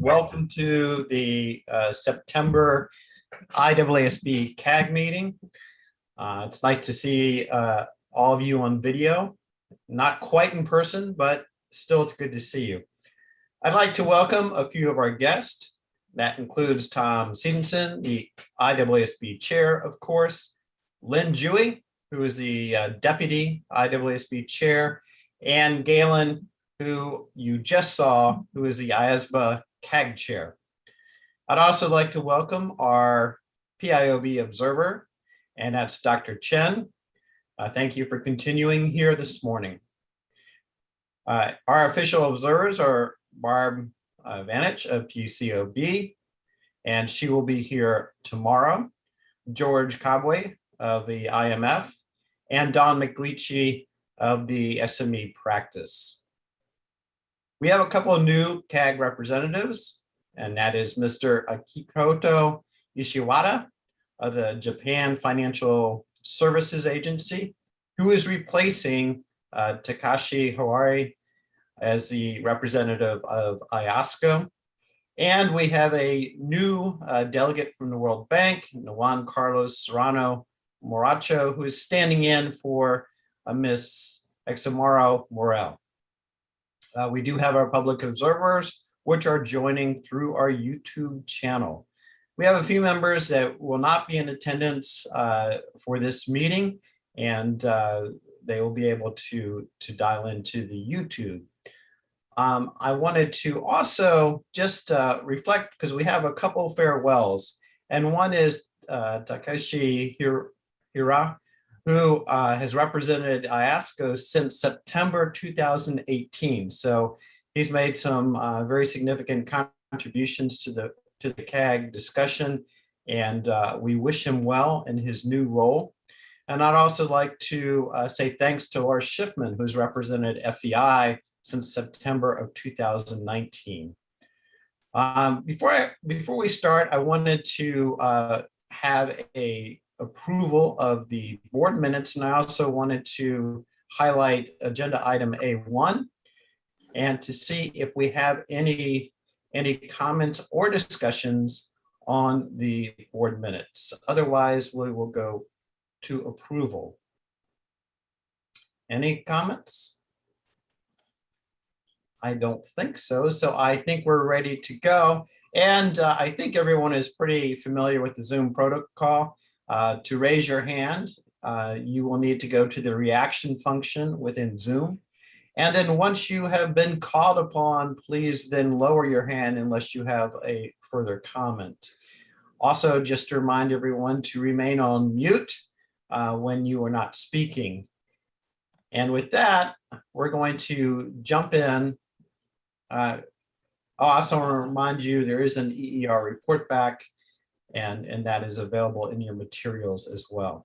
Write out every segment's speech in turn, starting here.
welcome to the September IAASB CAG meeting. It's nice to see all of you on video, not quite in person, but still it's good to see you. I'd like to welcome a few of our guests. That includes Tom Stevenson, the IAASB chair, of course, Lynn Dewey, who is the deputy IAASB chair, and Galen, who you just saw, who is the IASB CAG chair. I'd also like to welcome our PIOB observer, and that's Dr. Chen. Thank you for continuing here this morning. Our official observers are Barb Vanich of PCOB, and she will be here tomorrow, George Cobway of the IMF, and Don McLeachy of the SME practice. We have a couple of new CAG representatives, and that is Mr. Akikoto Ishiwata of the Japan Financial Services Agency, who is replacing Takashi Hawari as the representative of IASCO. And we have a new delegate from the World Bank, Juan Carlos Serrano Moracho, who is standing in for Ms. Examaro Morel. We do have our public observers, which are joining through our YouTube channel. We have a few members that will not be in attendance for this meeting, and they will be able to dial into the YouTube. I wanted to also just reflect, because we have a couple of farewells, and one is Takashi Hira, who has represented IASCO since September 2018. So he's made some very significant contributions to the CAG discussion, and we wish him well in his new role. And I'd also like to say thanks to Lars Schiffman, who's represented FEI since September of 2019. Before we start, I wanted to have a approval of the board minutes, and I also wanted to highlight agenda item A1 and to see if we have any comments or discussions on the board minutes. Otherwise, we will go to approval. Any comments? I don't think so. So I think we're ready to go. And I think everyone is pretty familiar with the Zoom protocol. To raise your hand, you will need to go to the reaction function within Zoom. And then once you have been called upon, please then lower your hand unless you have a further comment. Also, just to remind everyone to remain on mute when you are not speaking. And with that, we're going to jump in. I'll also want to remind you there is an EER report back, and that is available in your materials as well.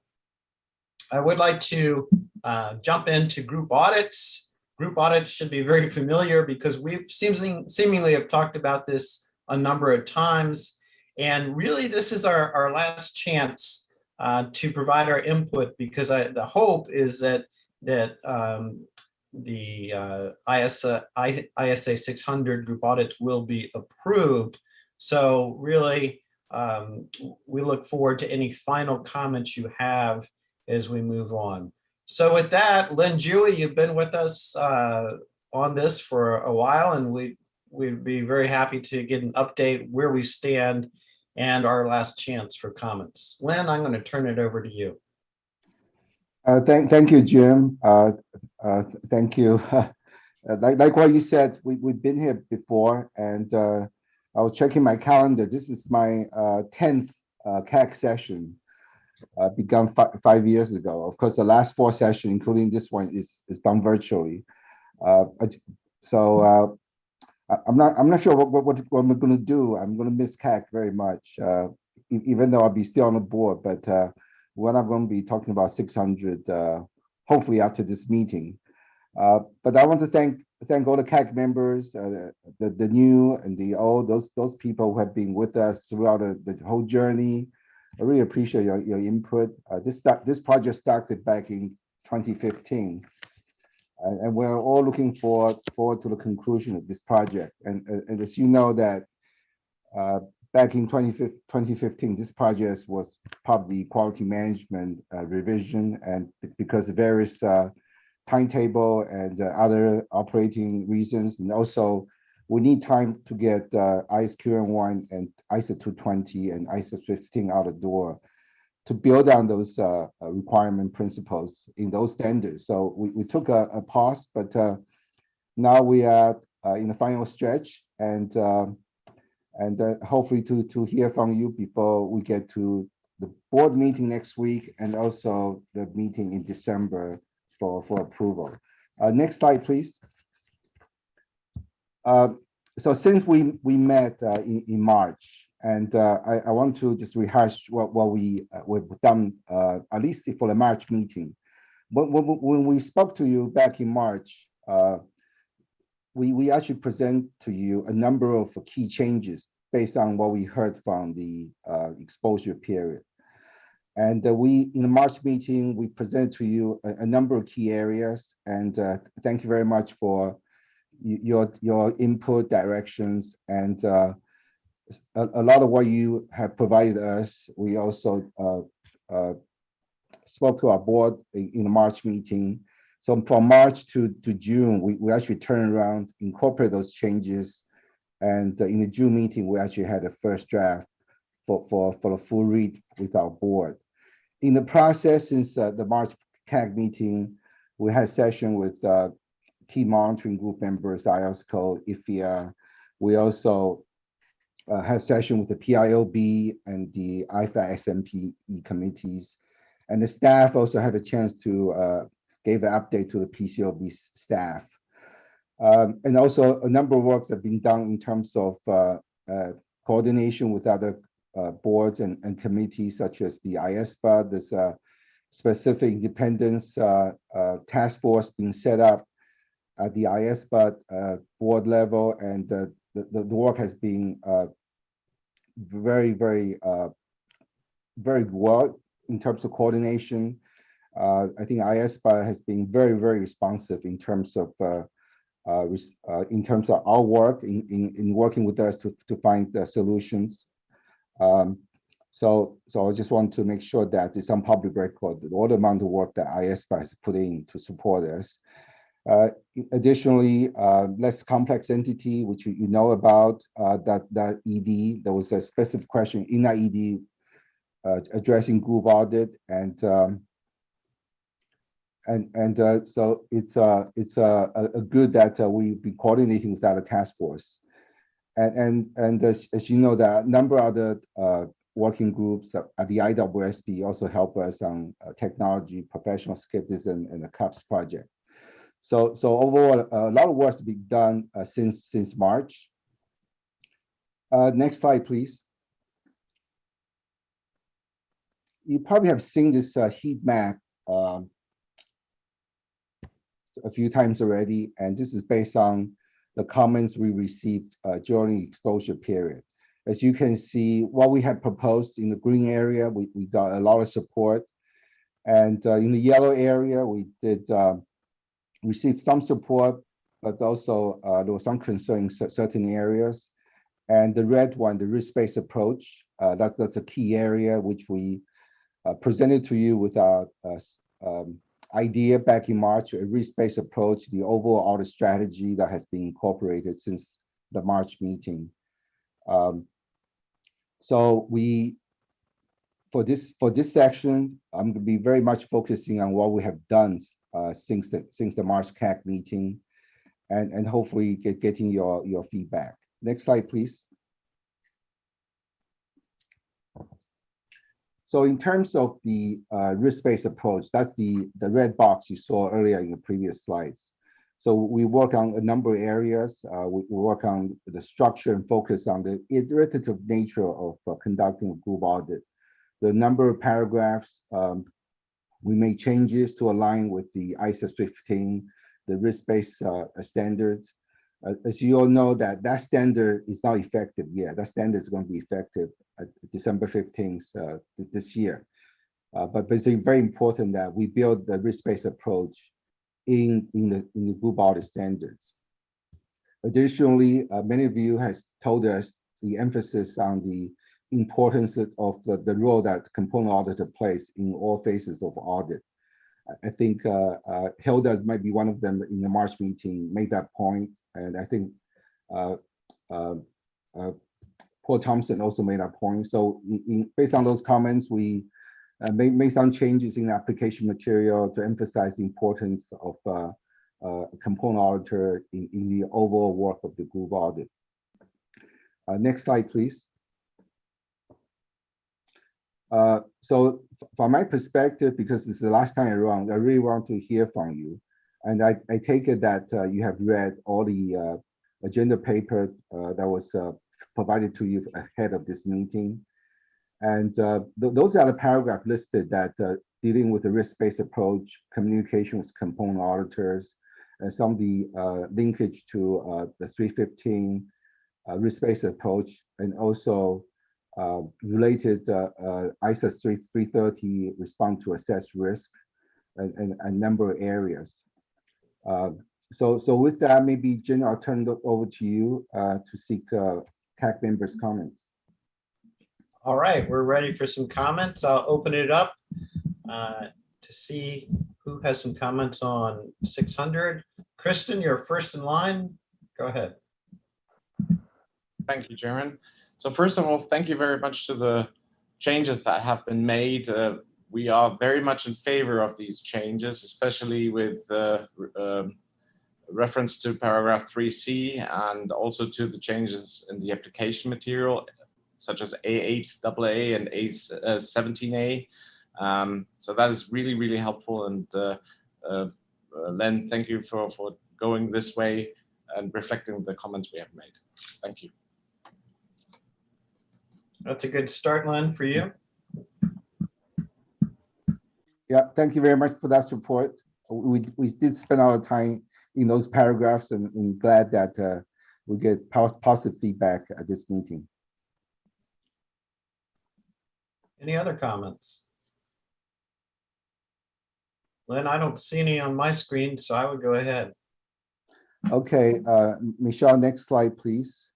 I would like to jump into group audits. Group audits should be very familiar because we've seemingly have talked about this a number of times. And really, this is our last chance to provide our input, because the hope is that the ISA 600 group audits will be approved. So really, we look forward to any final comments you have as we move on. So with that, Lynn Dewey, you've been with us on this for a while, and we'd be very happy to get an update where we stand and our last chance for comments. Lynn, I'm going to turn it over to you. Thank you, Jim. Thank you. Like what you said, we've been here before, and I was checking my calendar. This is my 10th CAG session, begun 5 years ago. Of course, the last 4 sessions, including this one, is done virtually. So I'm not sure what we're going to do. I'm going to miss CAG very much, even though I'll be still on the board. But we're not going to be talking about 600, hopefully after this meeting. But I want to thank all the CAG members, the new and the old, those people who have been with us throughout the whole journey. I really appreciate your input. This project started back in 2015, and we're all looking forward to the conclusion of this project. And as you know, that Back in 2015, this project was part of the quality management revision, and because of various timetable and other operating reasons, and also we need time to get ISQN1 and ISO 220 and ISO 15 out the door to build on those requirement principles in those standards. So we took a pause, but now we are in the final stretch, and hopefully to hear from you before we get to the board meeting next week, and also the meeting in December for approval. Next slide, please. So since we met in March, and I want to just rehash what we've done, at least for the March meeting. When we spoke to you back in March, we actually present to you a number of key changes based on what we heard from the exposure period. And in the March meeting, we presented to you a number of key areas, and thank you very much for your input, directions, and a lot of what you have provided us. We also spoke to our board in the March meeting. So from March to June, we actually turned around, incorporate those changes, and in the June meeting, we actually had a first draft for the full read with our board. In the process, since the March CAG meeting, we had a session with key monitoring group members, IOSCO, IFIA. We also had a session with the PIOB and the IFA SMPE committees. And the staff also had a chance to give an update to the PCOB staff. And also a number of works have been done in terms of coordination with other boards and committees, such as the IAASB. There's a specific independence task force being set up at the IAASB board level, and the work has been very well in terms of coordination. I think IAASB has been very responsive in terms of our work in working with us to find the solutions. So I just want to make sure that it's on public record that all the amount of work that IAASB has put in to support us. Additionally, less complex entity, which you know about, that ED, there was a specific question in that ED addressing group audit, and so it's a good that we've been coordinating with other task force, and as you know, that a number of other working groups at the IAASB also help us on technology, professional skeptics, and the CUPS project. So overall, a lot of work has been done since March. Next slide, please. You probably have seen this heat map a few times already, and this is based on the comments we received during the exposure period. As you can see, what we have proposed in the green area, we got a lot of support, and in the yellow area, we did receive some support, but also there was some concern in certain areas. And the red one, the risk-based approach, that's a key area which we presented to you with our idea back in March, a risk-based approach, the overall audit strategy that has been incorporated since the March meeting. So for this section, I'm going to be very much focusing on what we have done since the March CAG meeting, and hopefully getting your feedback. Next slide, please. So in terms of the risk-based approach, that's the red box you saw earlier in the previous slides. So we work on a number of areas. We work on the structure and focus on the iterative nature of conducting a group audit. The number of paragraphs, we made changes to align with the ISO 15, the risk-based standards. As you all know, that standard is not effective yet. That standard is going to be effective at December 15th this year. But it's very important that we build the risk-based approach in the group audit standards. Additionally, many of you has told us the emphasis on the importance of the role that component auditor plays in all phases of audit. I think Hilda might be one of them in the March meeting made that point, and I think Paul Thompson also made that point. So based on those comments, we made some changes in the application material to emphasize the importance of component auditor in the overall work of the group audit. Next slide, please. So from my perspective, because this is the last time around, I really want to hear from you. And I take it that you have read all the agenda paper that was provided to you ahead of this meeting. And those are the paragraphs listed that dealing with the risk-based approach, communication with component auditors, and some of the linkage to the 315 risk-based approach, and also related ISO 330 respond to assess risk and a number of areas. So with that, maybe Jen, I'll turn it over to you to seek CAG members' comments. All right, we're ready for some comments. I'll open it up to see who has some comments on 600. Kristen, you're first in line. Go ahead. Thank you, Chairman. So first of all, thank you very much to the changes that have been made. We are very much in favor of these changes, especially with reference to paragraph 3C and also to the changes in the application material, such as A8 AA and A17A. So that is really, really helpful. And Len, thank you for going this way and reflecting the comments we have made. Thank you. That's a good start, Len, for you. Yeah, thank you very much for that support. We did spend a lot of time in those paragraphs, and I'm glad that we get positive feedback at this meeting. Any other comments? Len, I don't see any on my screen, so I would go ahead. Okay, Michelle, next slide, please.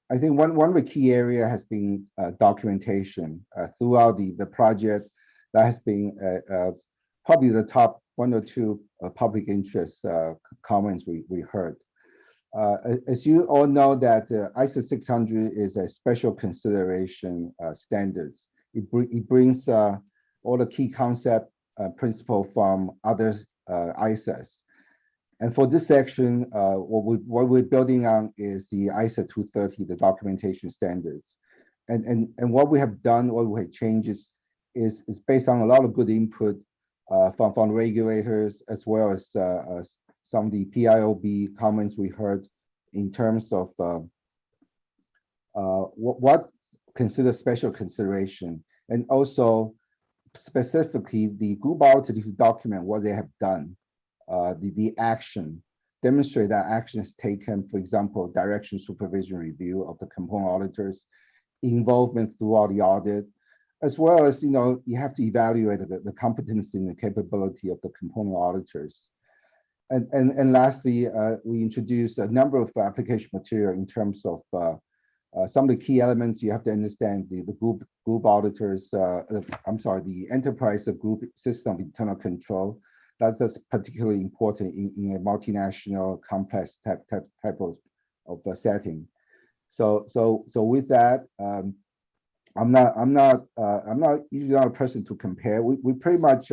I think one of the key area has been documentation throughout the project. That has been probably the top 1 or 2 public interest comments we heard. As you all know, that ISO 600 is a special consideration standards. It brings all the key concept principle from other ISOs. And for this section, what we're building on is the ISO 230, the documentation standards. And what we have done, what we have changes is based on a lot of good input from regulators, as well as some of the PIOB comments we heard in terms of what consider special consideration, and also specifically the group audit to document what they have done. The action, demonstrate that action is taken, for example, direction supervision review of the component auditors, involvement throughout the audit, as well as, you have to evaluate the competency and the capability of the component auditors. And lastly, we introduced a number of application material in terms of some of the key elements. You have to understand the group auditors, the enterprise group system of internal control. That's particularly important in a multinational complex type of setting. So with that, I'm not usually not a person to compare. We pretty much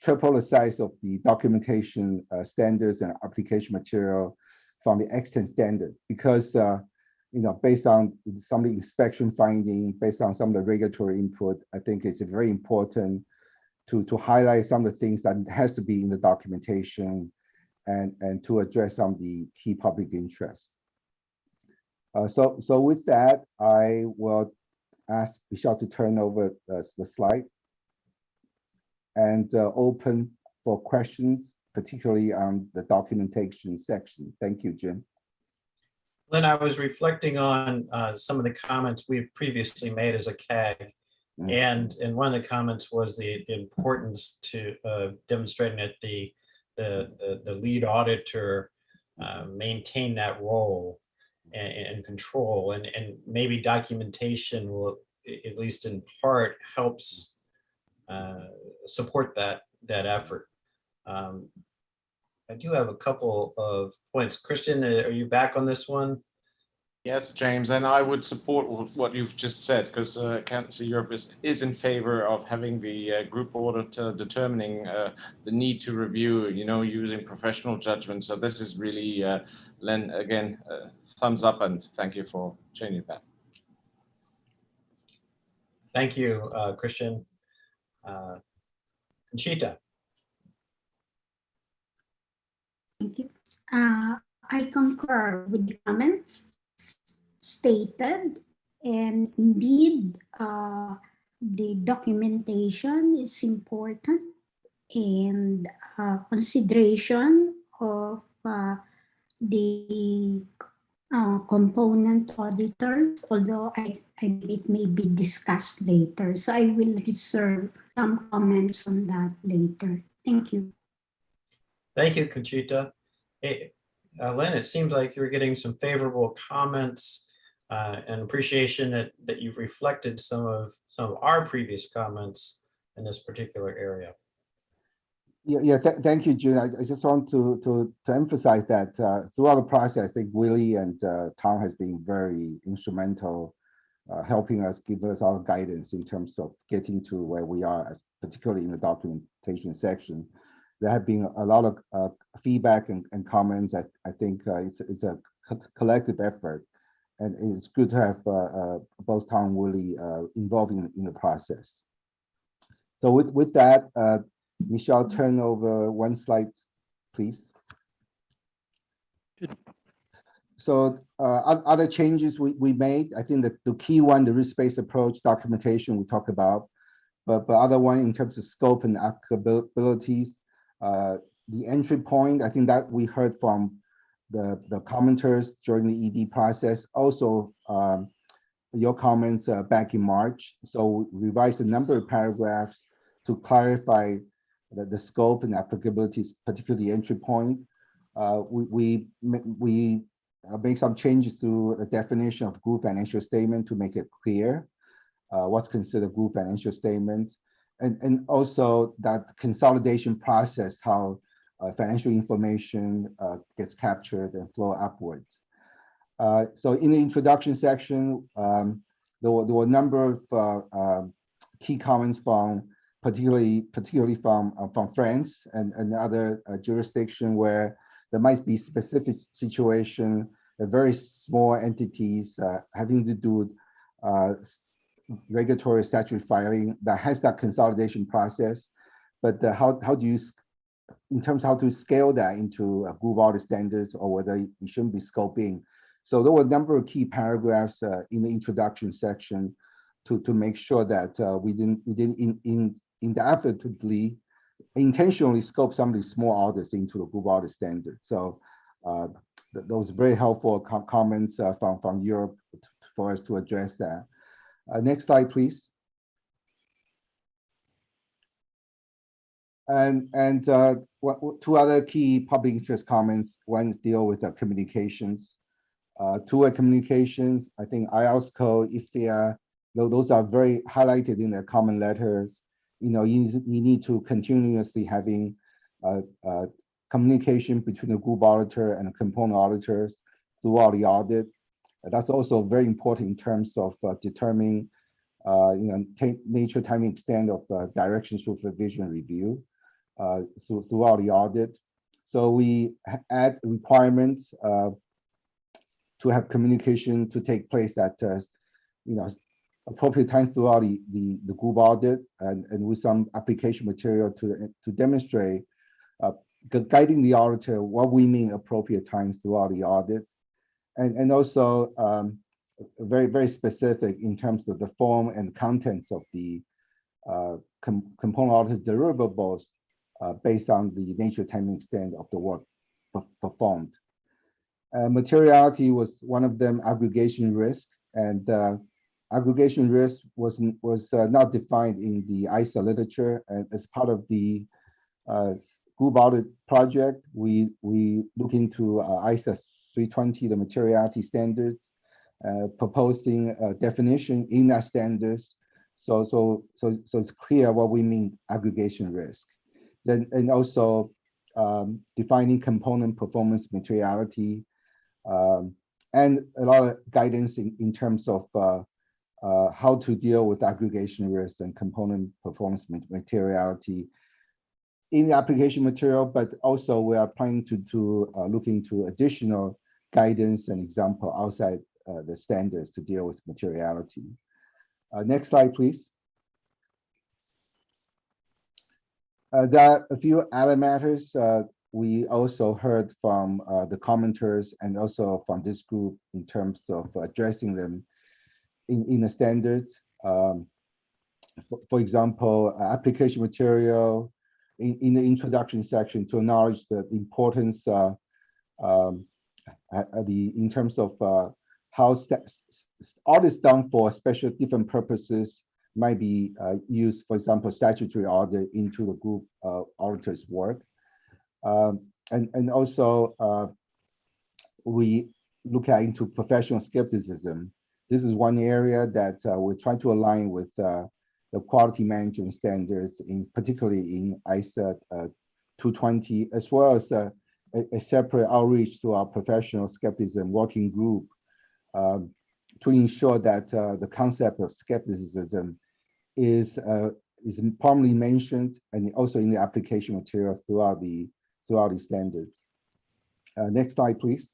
triple the size of the documentation standards and application material from the extant standard, because based on some of the inspection finding, based on some of the regulatory input, I think it's very important to highlight some of the things that has to be in the documentation and to address some of the key public interests. So with that, I will ask Michelle to turn over the slide and open for questions, particularly on the documentation section. Thank you, Jim. Lynn, I was reflecting on some of the comments we've previously made as a CAG. And one of the comments was the importance to demonstrating that the lead auditor maintain that role. and control, and maybe documentation will, at least in part, helps support that effort. I do have a couple of points. Christian, are you back on this one? Yes, James, and I would support what you've just said, because Accountancy Europe is in favor of having the group auditor determining the need to review, using professional judgment. So this is really, Len, again, thumbs up, and thank you for changing that. Thank you, Christian. Conchita. Thank you. I concur with the comments stated, and indeed the documentation is important, and consideration of the component auditors, although it may be discussed later. So I will reserve some comments on that later. Thank you. Thank you, Conchita. Hey, Len, it seems like you're getting some favorable comments and appreciation that you've reflected some of our previous comments in this particular area. Yeah, thank you, June. I just want to emphasize that throughout the process, I think Willie and Tom has been very instrumental, helping us, give us our guidance in terms of getting to where we are, particularly in the documentation section. There have been a lot of feedback and comments. I think it's a collective effort, and it's good to have both Tom and Willie involved in the process. So with that, Michelle, turn over one slide, please. Good. So other changes we made, I think that the key one, the risk-based approach documentation we talked about, but other one in terms of scope and applicabilities, the entry point, I think that we heard from the commenters during the ED process. Also, your comments back in March. So we revised a number of paragraphs to clarify the scope and applicabilities, particularly the entry point. We make some changes to the definition of group financial statement to make it clear what's considered group financial statements, and also that consolidation process, how financial information gets captured and flow upwards. So in the introduction section, there were a number of key comments from particularly from France and other jurisdiction where there might be specific situation, very small entities having to do regulatory statutory filing that has that consolidation process. But how do you, in terms of how to scale that into group audit standards, or whether you shouldn't be scoping. So there were a number of key paragraphs in the introduction section to make sure that we didn't indefinitely, intentionally scope some of these small audits into the group audit standard. So those very helpful comments from Europe for us to address that. Next slide, please. And two other key public interest comments. One is deal with communications. Two-way communications, I think IAASB, IFIA, those are very highlighted in their common letters. You need to continuously having communication between the group auditor and the component auditors throughout the audit. That's also very important in terms of determining nature, timing, extent of direction supervision review throughout the audit. So we add requirements to have communication to take place at appropriate time throughout the group audit, and with some application material to demonstrate guiding the auditor what we mean appropriate times throughout the audit, and also very, very specific in terms of the form and contents of the component auditor's deliverables based on the nature, timing, extent of the work performed. Materiality was one of them, aggregation risk, and aggregation risk was not defined in the ISA literature. And as part of the group audit project, we look into ISA 320, the materiality standards, proposing a definition in that standards. So it's clear what we mean aggregation risk. Then, and also defining component performance materiality, and a lot of guidance in terms of how to deal with aggregation risk and component performance materiality in the application material, but also we are planning to look into additional guidance and example outside the standards to deal with materiality. Next slide, please. There are a few other matters we also heard from the commenters and also from this group in terms of addressing them in the standards. For example, application material in the introduction section to acknowledge the importance in terms of how audits done for special different purposes might be used, for example, statutory audit into the group auditors' work. And also we look at into professional skepticism. This is one area that we're trying to align with the quality management standards, particularly in ISA 220, as well as a separate outreach to our professional skepticism working group to ensure that the concept of skepticism is prominently mentioned and also in the application material throughout the standards. Next slide, please.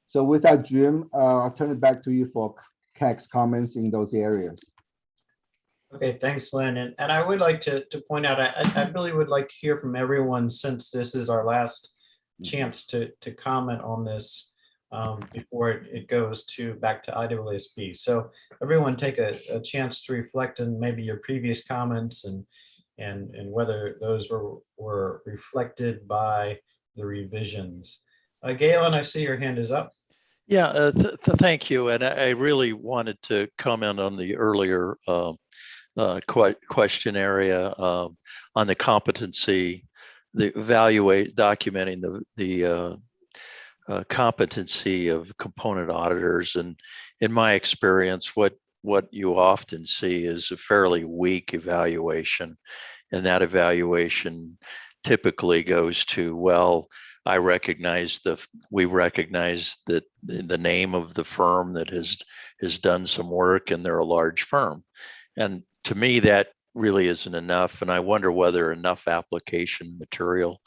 So with that, Jim, I'll turn it back to you for CAG's comments in those areas. Okay, thanks, Lynn. And I would like to point out, I really would like to hear from everyone, since this is our last chance to comment on this before it goes back to IAASB. So everyone take a chance to reflect on maybe your previous comments and whether those were reflected by the revisions. Galen, I see your hand is up. Yeah, thank you. And I really wanted to comment on the earlier question area on the competency, documenting the competency of component auditors. And in my experience, what you often see is a fairly weak evaluation. And that evaluation typically goes to, well, we recognize that the name of the firm that has done some work, and they're a large firm. And to me, that really isn't enough. And I wonder whether enough application material,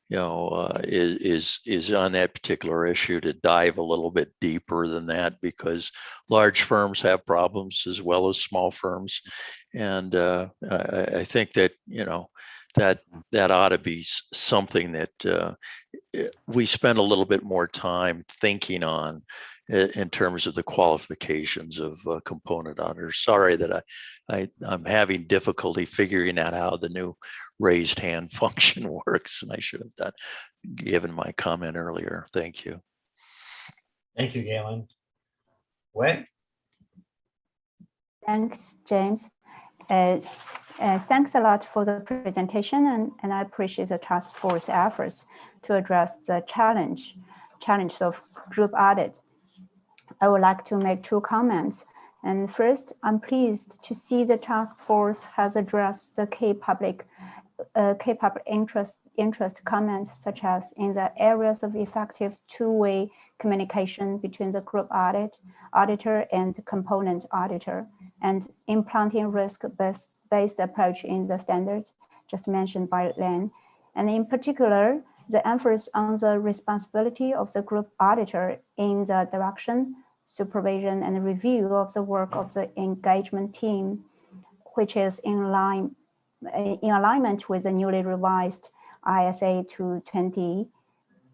is on that particular issue to dive a little bit deeper than that, because large firms have problems as well as small firms. And I think that, that ought to be something that we spend a little bit more time thinking on in terms of the qualifications of component auditors. Sorry that I'm having difficulty figuring out how the new raised hand function works, and I should have given my comment earlier. Thank you. Thank you, Galen. Wei? Thanks, James. Thanks a lot for the presentation, and I appreciate the task force efforts to address the challenge of group audit. I would like to make 2 comments. And first, I'm pleased to see the task force has addressed the key public interest comments, such as in the areas of effective two-way communication between the group auditor and the component auditor, and implanting risk-based approach in the standards just mentioned by Len. And in particular, the emphasis on the responsibility of the group auditor in the direction, supervision, and review of the work of the engagement team, which is in alignment with the newly revised ISA 220.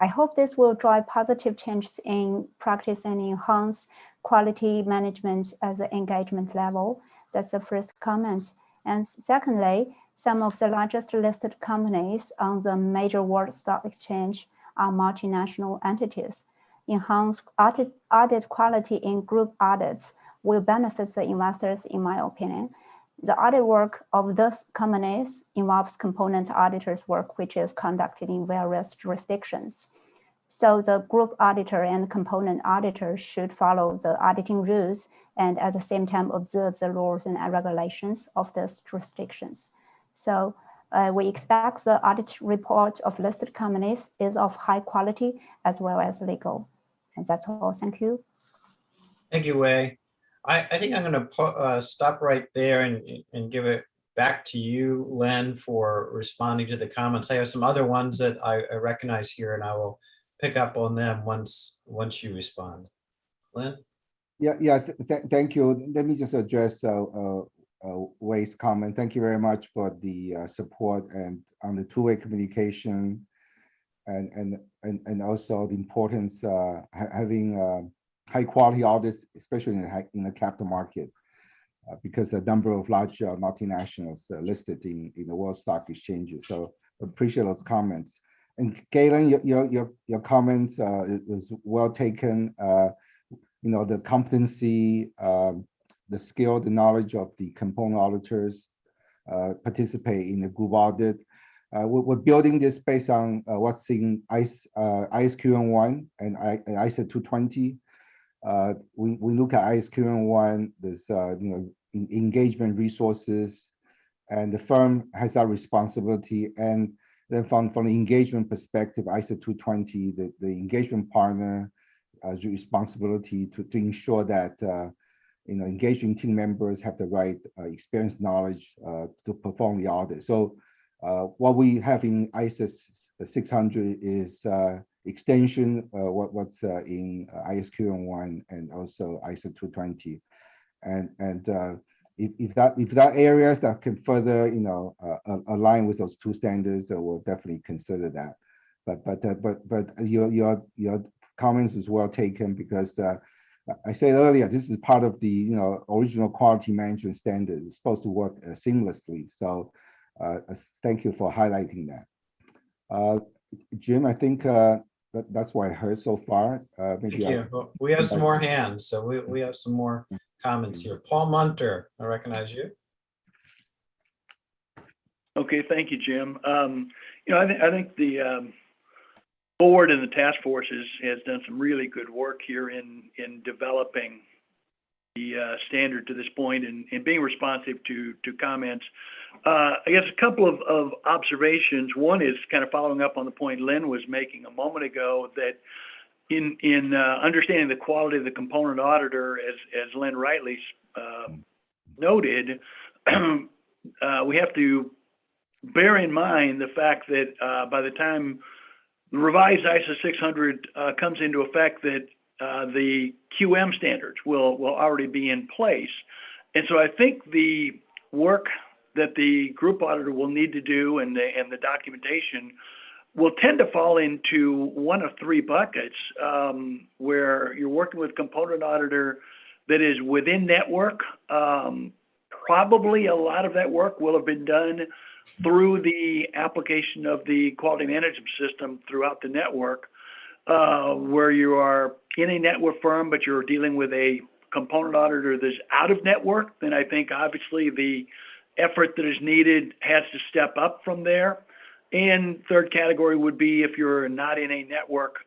I hope this will drive positive changes in practice and enhance quality management at the engagement level. That's the first comment. And secondly, some of the largest listed companies on the major world stock exchange are multinational entities. Enhanced audit quality in group audits will benefit the investors, in my opinion. The audit work of this companies involves component auditors' work, which is conducted in various jurisdictions. So the group auditor and component auditor should follow the auditing rules and at the same time observe the rules and regulations of these jurisdictions. So we expect the audit report of listed companies is of high quality as well as legal. And that's all. Thank you. Thank you, Wei. I think I'm going to stop right there and give it back to you, Len, for responding to the comments. I have some other ones that I recognize here, and I will pick up on them once you respond. Len? Yeah, thank you. Let me just address Wei's comment. Thank you very much for the support and on the two-way communication and also the importance having high quality audits, especially in the capital market, because a number of large multinationals listed in the world stock exchanges. So appreciate those comments. And Galen, your comments is well taken. The competency, the skill, the knowledge of the component auditors participate in the group audit. We're building this based on what's in ISQN1 and ISA 220. We look at ISQN1, there's engagement resources, and the firm has that responsibility. And then from the engagement perspective, ISA 220, the engagement partner has responsibility to ensure that engaging team members have the right experience, knowledge to perform the audit. So what we have in ISA 600 is extension what's in ISQN1 and also ISA 220, and if that areas that can further align with those two standards, we'll definitely consider that. But your comments is well taken, because I said earlier, this is part of the original quality management standard. It's supposed to work seamlessly. So thank you for highlighting that. Jim, I think that's what I heard so far. Thank you. Well, we have some more hands, so we have some more comments here. Paul Munter, I recognize you. Okay, thank you, Jim. I think the board and the task force has done some really good work here in developing the standard to this point and being responsive to comments. I guess a couple of observations. One is kind of following up on the point Len was making a moment ago, that in understanding the quality of the component auditor, as Len rightly noted, we have to bear in mind the fact that by the time the revised ISA 600 comes into effect, that the QM standards will already be in place. And so I think the work that the group auditor will need to do and the documentation will tend to fall into one of three buckets, where you're working with component auditor that is within network. Probably a lot of that work will have been done through the application of the quality management system throughout the network, where you are in a network firm, but you're dealing with a component auditor that's out of network. Then I think obviously the effort that is needed has to step up from there. And third category would be if you're not in a network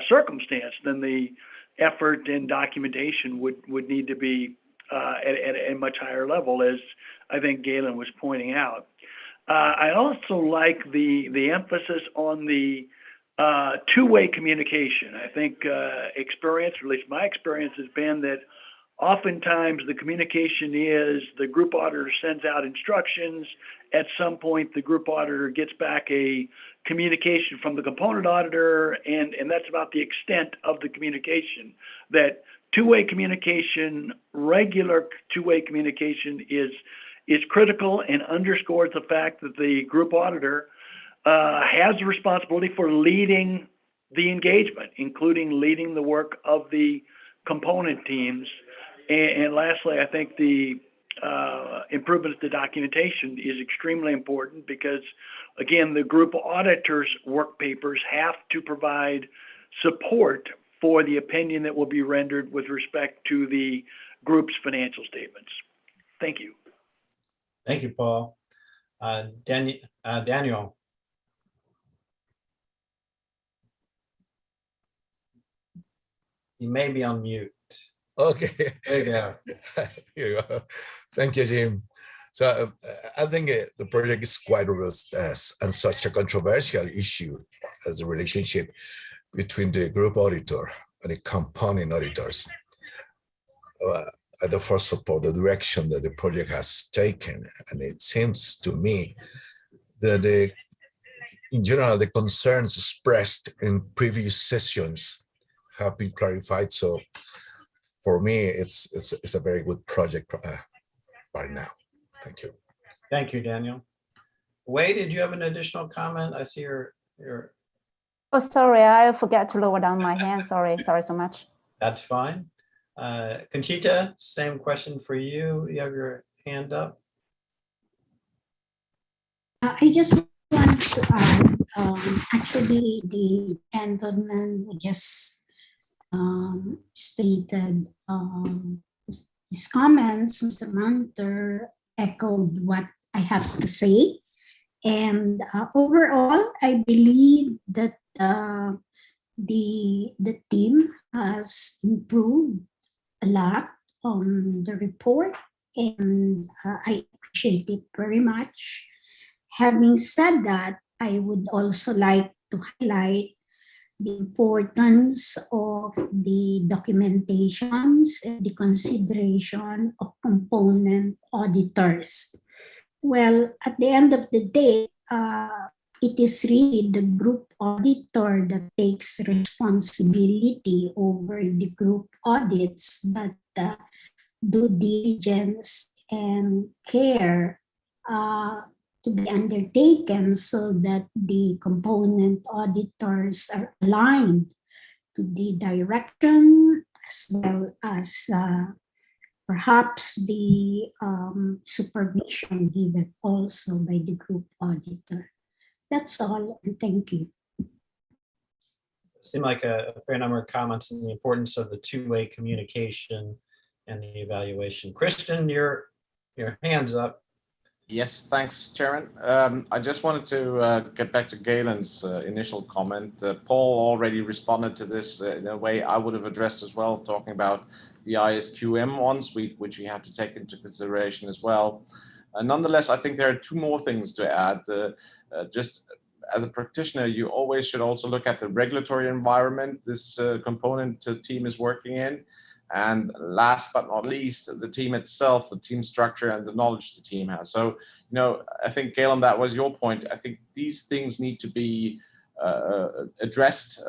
circumstance, then the effort and documentation would need to be at a much higher level, as I think Galen was pointing out. I also like the emphasis on the two-way communication. I think experience, or at least my experience, has been that oftentimes the communication is the group auditor sends out instructions. At some point, the group auditor gets back a communication from the component auditor, and that's about the extent of the communication. That two-way communication, regular two-way communication is critical and underscores the fact that the group auditor has the responsibility for leading the engagement, including leading the work of the component teams. And lastly, I think the improvements to documentation is extremely important, because, again, the group auditors' work papers have to provide support for the opinion that will be rendered with respect to the group's financial statements. Thank you. Thank you, Paul. Daniel. You may be on mute. Okay. There you go. Here you go. Thank you, Jim. So I think the project is quite robust and such a controversial issue as the relationship between the group auditor and the component auditors. I therefore support the direction that the project has taken, and it seems to me that in general, the concerns expressed in previous sessions have been clarified. So for me, it's a very good project right now. Thank you. Thank you, Daniel. Wade, did you have an additional comment? I see your. Oh, sorry, I forgot to lower down my hand. Sorry so much. That's fine. Conchita, same question for you. You have your hand up. I just want to add, actually, the gentleman who just stated his comments, Mr. Munter, echoed what I have to say. And overall, I believe that the team has improved a lot on the report, and I appreciate it very much. Having said that, I would also like to highlight the importance of the documentations and the consideration of component auditors. Well, at the end of the day, it is really the group auditor that takes responsibility over the group audits, but due diligence and care to be undertaken so that the component auditors are aligned to the direction as well as perhaps the supervision given also by the group auditor. That's all, and thank you. Seemed like a fair number of comments on the importance of the two-way communication and the evaluation. Christian, your hand's up. Yes, thanks, Chairman. I just wanted to get back to Galen's initial comment. Paul already responded to this in a way I would have addressed as well, talking about the ISQM ones, which we have to take into consideration as well. Nonetheless, I think there are two more things to add. Just as a practitioner, you always should also look at the regulatory environment this component team is working in. And last but not least, the team itself, the team structure and the knowledge the team has. So, I think, Galen, that was your point. I think these things need to be addressed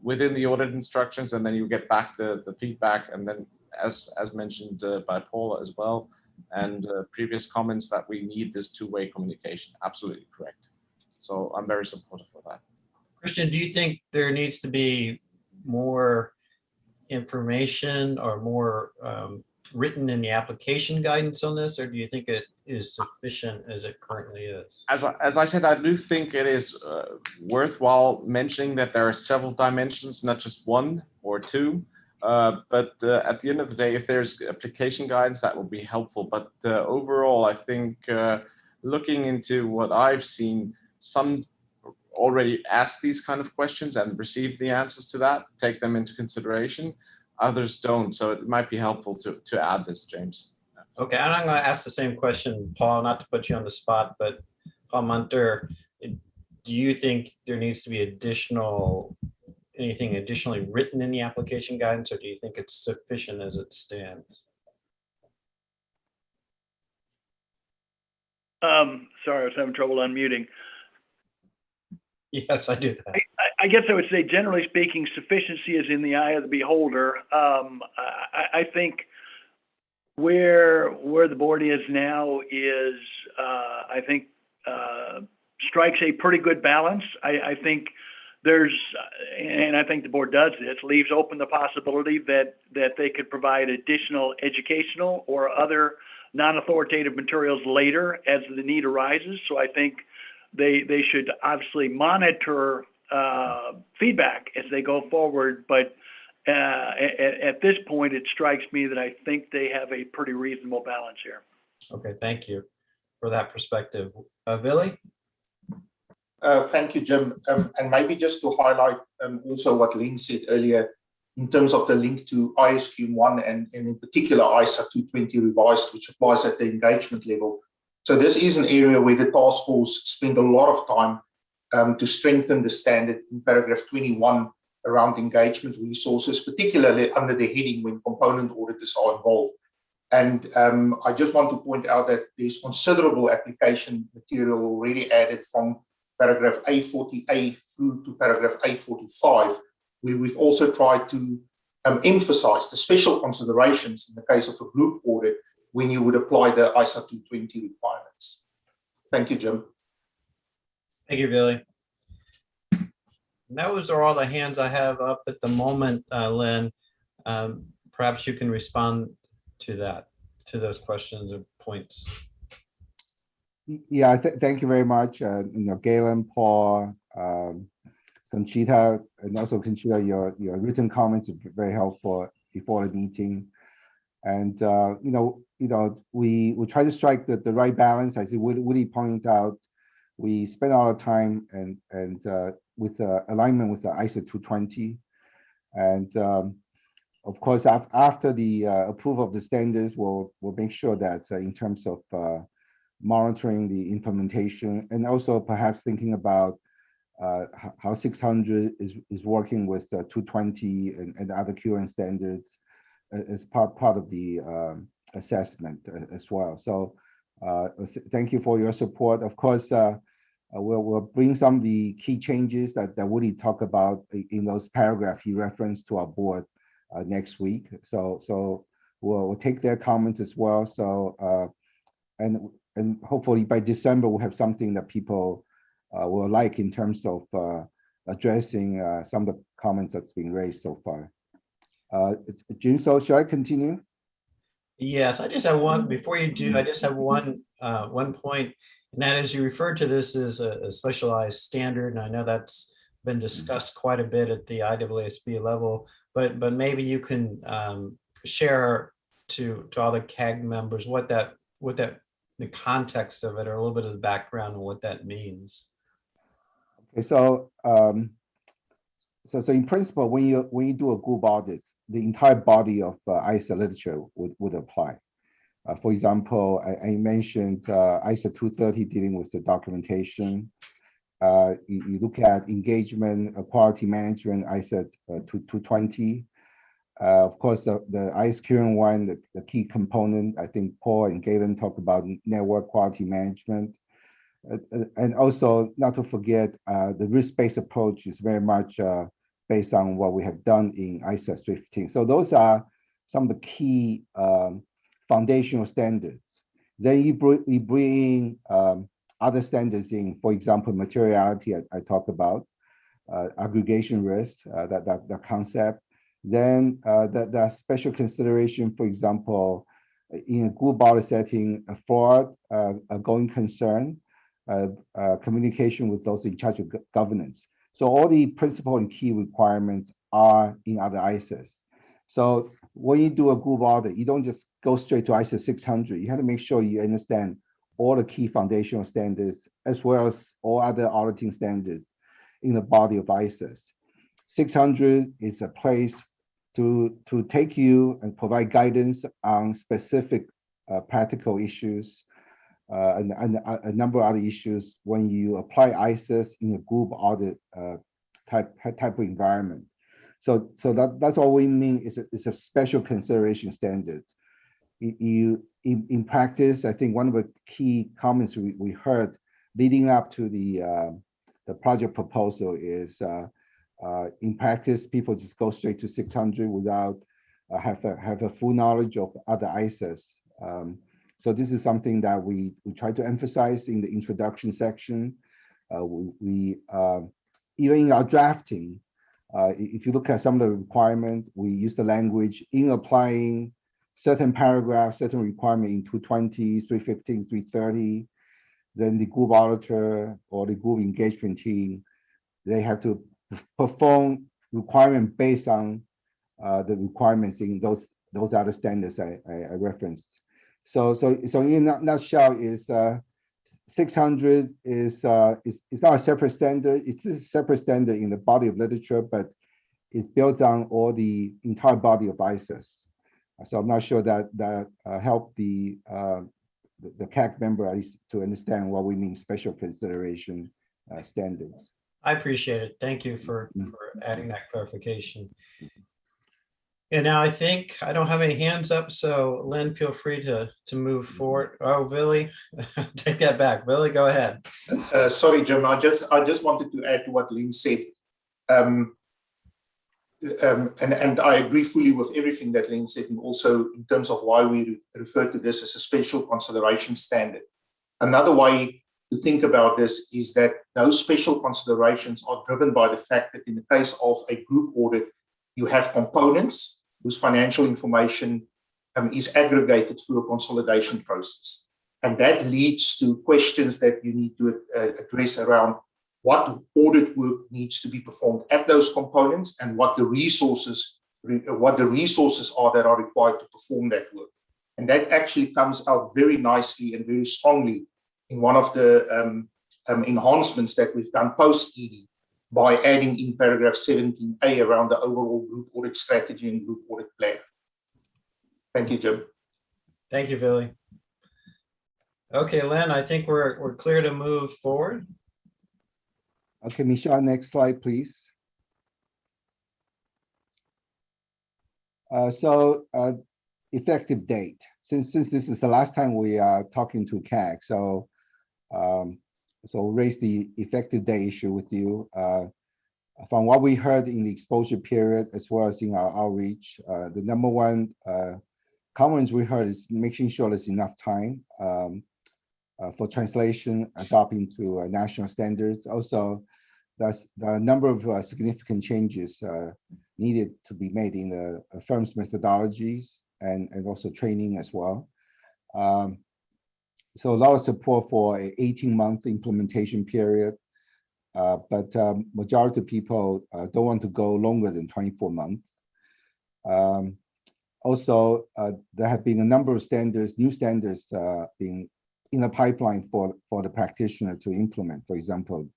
within the audit instructions, and then you get back the feedback. And then, as mentioned by Paul as well, and previous comments, that we need this two-way communication. Absolutely correct. So I'm very supportive of that. Christian, do you think there needs to be more information or more written in the application guidance on this, or do you think it is sufficient as it currently is? As I said, I do think it is worthwhile mentioning that there are several dimensions, not just one or two. But at the end of the day, if there's application guidance, that will be helpful. But overall, I think looking into what I've seen, some already asked these kind of questions and received the answers to that, take them into consideration. Others don't. So it might be helpful to add this, James. Okay, and I'm going to ask the same question, Paul, not to put you on the spot, but Paul Munter, do you think there needs to be anything additionally written in the application guidance, or do you think it's sufficient as it stands? Sorry, I was having trouble unmuting. Yes, I do that. I guess I would say, generally speaking, sufficiency is in the eye of the beholder. I think where the board is now is, I think, strikes a pretty good balance. I think and I think the board does this, leaves open the possibility that they could provide additional educational or other non-authoritative materials later as the need arises. So I think they should obviously monitor feedback as they go forward, but at this point, it strikes me that I think they have a pretty reasonable balance here. Okay, thank you. for that perspective. Billy? Thank you, Jim. And maybe just to highlight also what Lynn said earlier, in terms of the link to ISQ1 and in particular ISA 220 revised, which applies at the engagement level. So this is an area where the task force spent a lot of time to strengthen the standard in paragraph 21 around engagement resources, particularly under the heading when component auditors are involved. And I just want to point out that there's considerable application material already added from paragraph A40A through to paragraph A45, where we've also tried to emphasize the special considerations in the case of a group audit when you would apply the ISA 220 requirements. Thank you, Jim. Thank you, Billy. And those are all the hands I have up at the moment, Lynn. Perhaps you can respond to that, to those questions or points. Yeah, thank you very much. Galen, Paul, Conchita, and also Conchita, your written comments are very helpful before the meeting. And we try to strike the right balance. As Woody pointed out, we spend a lot of time and with alignment with the ISA 220, and of course after the approval of the standards, we'll make sure that in terms of monitoring the implementation, and also perhaps thinking about how 600 is working with 220 and other QN standards as part of the assessment as well. So thank you for your support. Of course, we'll bring some of the key changes that Woody talked about in those paragraphs he referenced to our board next week. So we'll take their comments as well. So and hopefully by December we'll have something that people will like in terms of addressing some of the comments that's been raised so far. Jim, so should I continue? Yes, I just have one, before you do, I just have one point, and that is you referred to this as a specialized standard, and I know that's been discussed quite a bit at the IAASB level, but maybe you can share to all the CAG members what that the context of it, or a little bit of the background and what that means. Okay, so so in principle, when you do a group audit, the entire body of ISA literature would apply. For example, I mentioned ISA 230 dealing with the documentation. You look at engagement, quality management, ISA 220. Of course, the ISQN one, the key component, I think Paul and Galen talked about network quality management. And also, not to forget, the risk-based approach is very much based on what we have done in ISA 15. So those are some of the key foundational standards. Then you bring other standards in, for example, materiality, I talked about, aggregation risk, that concept. Then the special consideration, for example, in a group audit setting, a fraud, a going concern, communication with those in charge of governance. So all the principal and key requirements are in other ISAs. So when you do a group audit, you don't just go straight to ISA 600. You have to make sure you understand all the key foundational standards, as well as all other auditing standards in the body of ISAs. 600 is a place to take you and provide guidance on specific practical issues, and a number of other issues when you apply ISAs in a group audit type of environment. So that's all we mean is a special consideration standards. In practice, I think one of the key comments we heard leading up to the project proposal is in practice, people just go straight to 600 without have a full knowledge of other ISAs. So this is something that we try to emphasize in the introduction section. We even in our drafting, if you look at some of the requirements, we use the language in applying certain paragraphs, certain requirement in 220, 315, 330. Then the group auditor or the group engagement team, they have to perform requirement based on the requirements in those other standards I referenced. So in a nutshell is 600 is not a separate standard. It's a separate standard in the body of literature, but it's built on all the entire body of ISAs. So I'm not sure that helped the CAG member at least to understand what we mean special consideration standards. I appreciate it. Thank you for adding that clarification. And now I think I don't have any hands up, so Lynn, feel free to move forward. Oh, Billy, take that back. Billy, go ahead. Sorry, Jim. I just wanted to add to what Lynn said. And I agree fully with everything that Lynn said, and also in terms of why we refer to this as a special consideration standard. Another way to think about this is that those special considerations are driven by the fact that in the case of a group audit, you have components whose financial information is aggregated through a consolidation process. And that leads to questions that you need to address around what audit work needs to be performed at those components and what the resources are that are required to perform that work. And that actually comes out very nicely and very strongly in one of the enhancements that we've done post-ED by adding in paragraph 17A around the overall group audit strategy and group audit plan. Thank you, Jim. Thank you, Billy. Okay, Lynn, I think we're clear to move forward. Okay, Michelle, next slide, please. Effective date. Since this is the last time we are talking to CAG, so raise the effective date issue with you. From what we heard in the exposure period, as well as in our outreach, the number one comments we heard is making sure there's enough time for translation, adopting to national standards. Also, there's a number of significant changes needed to be made in the firm's methodologies and also training as well. So a lot of support for an 18-month implementation period, but majority of people don't want to go longer than 24 months. Also, there have been a number of standards, new standards being in the pipeline for the practitioner to implement. For example,